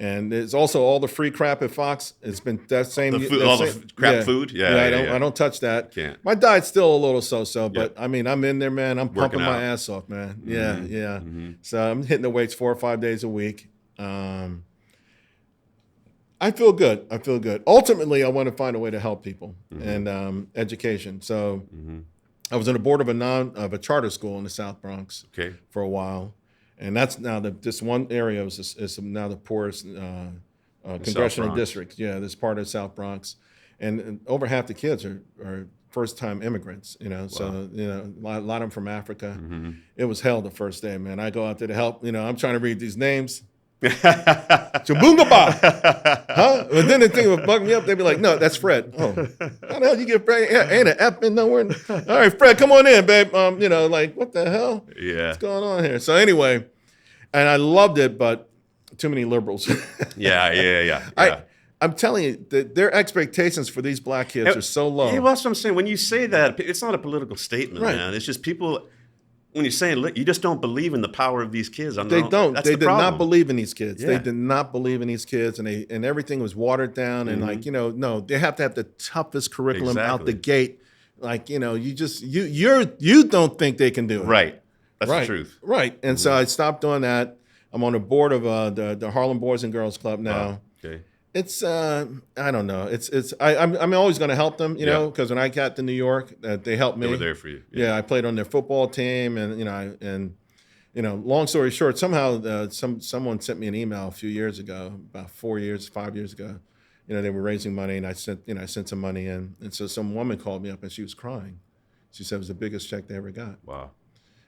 and it's also all the free crap at Fox. It's been that same the crap food. Yeah, I don't touch that. Can't. My diet's still a little so-so, but I mean, I'm in there, man. I'm Working pumping out. my ass off, man. Yeah. So I'm hitting the weights 4 or 5 days a week. I feel good. Ultimately, I want to find a way to help people and education. So I was on the board of a charter school in the South Bronx for a while. And that's now this one area is now the poorest congressional district. Yeah, this part of South Bronx. And over half the kids are first-time immigrants, So, a lot of them from Africa. It was hell the first day, man. I go out there to help. I'm trying to read these names. Chabungaba. Huh? But then the thing would bug me up. They'd be like, no, that's Fred. Oh, how the hell you get Fred? Ain't an F in nowhere. All right, Fred, come on in, babe. Like, what the hell? Yeah. What's going on here? So anyway, and I loved it, but too many liberals. Yeah. I'm telling you, their expectations for these black kids are so low. Yeah, well, that's what I'm saying. When you say that, it's not a political statement, man. It's just people. When you're saying, look, you just don't believe in the power of these kids. They don't. That's they the did problem. not believe in these kids. Yeah. They did not believe in these kids, and everything was watered down. And no, they have to have the toughest curriculum out the gate. Like, you don't think they can do it. Right. That's the truth. Right. And so I stopped doing that. I'm on the board of the Harlem Boys and Girls Club now. Okay. It's I don't know. I'm always going to help them, because when I got to New York, they helped me. They were there for you. Yeah, I played on their football team, and long story short, somehow someone sent me an email a few years ago, about 5 years ago. They were raising money, and I sent some money in, and so some woman called me up, and she was crying. She said it was the biggest check they ever got. Wow.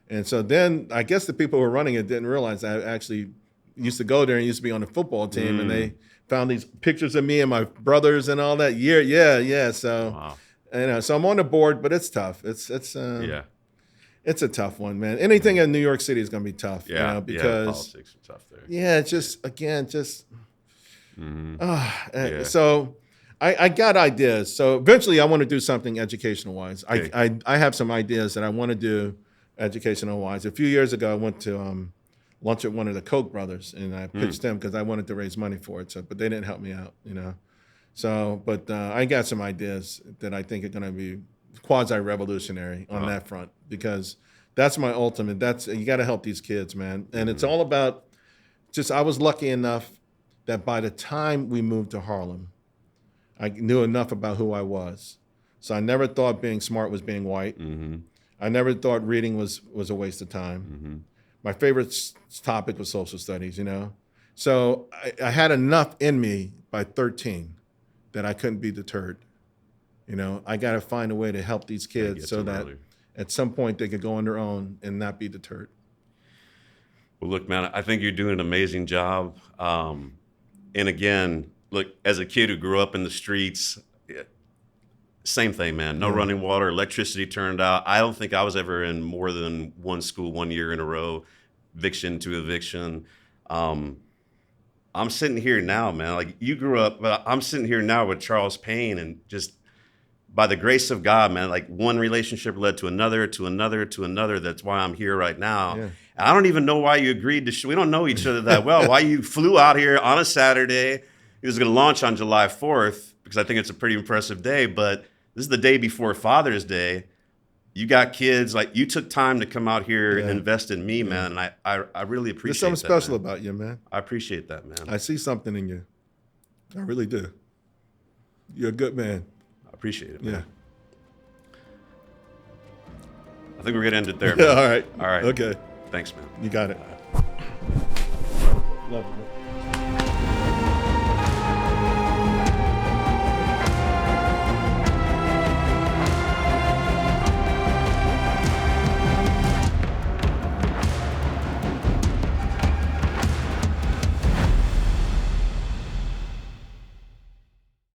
And so then I guess the people who were running it didn't realize I actually used to go there and used to be on the football team, and they found these pictures of me and my brothers and all that. Yeah. So, wow. So I'm on the board, but it's tough. It's a tough one, man. Anything in New York City is going to be tough. Because politics are tough there. Yeah, it's just So I got ideas. So eventually I want to do something educational wise. I have some ideas that I want to do educational wise. A few years ago, I went to lunch at one of the Koch brothers, and I pitched them because I wanted to raise money for it. So, but they didn't help me out, So, but I got some ideas that I think are going to be quasi-revolutionary on that front, because that's my ultimate. You got to help these kids, man. And it's all about I was lucky enough that by the time we moved to Harlem, I knew enough about who I was. So I never thought being smart was being white. I never thought reading was a waste of time. My favorite topic was social studies, So I had enough in me by 13 that I couldn't be deterred. I got to find a way to help these kids so that at some point they could go on their own and not be deterred. Well, look, man, I think you're doing an amazing job. And again, look, as a kid who grew up in the streets, same thing, man. No running water, electricity turned out. I don't think I was ever in more than one school 1 year in a row, eviction to eviction. I'm sitting here now, man. Like, you grew up, but I'm sitting here now with Charles Payne, and just by the grace of God, man, like one relationship led to another, to another, to another. That's why I'm here right now. Yeah. I don't even know why you agreed to we don't know each other that well. Why you flew out here on a Saturday. It was going to launch on July 4th. because I think it's a pretty impressive day. But this is the day before Father's Day. You got kids, like you took time to come out here and invest in me, man. And I really appreciate that. There's something special about you, man. I appreciate that, man. I see something in you. I really do. You're a good man. I appreciate it, man. Yeah. I think we're going to end it there, man. All right. All right. Okay. Thanks, man. You got it. Love you, man.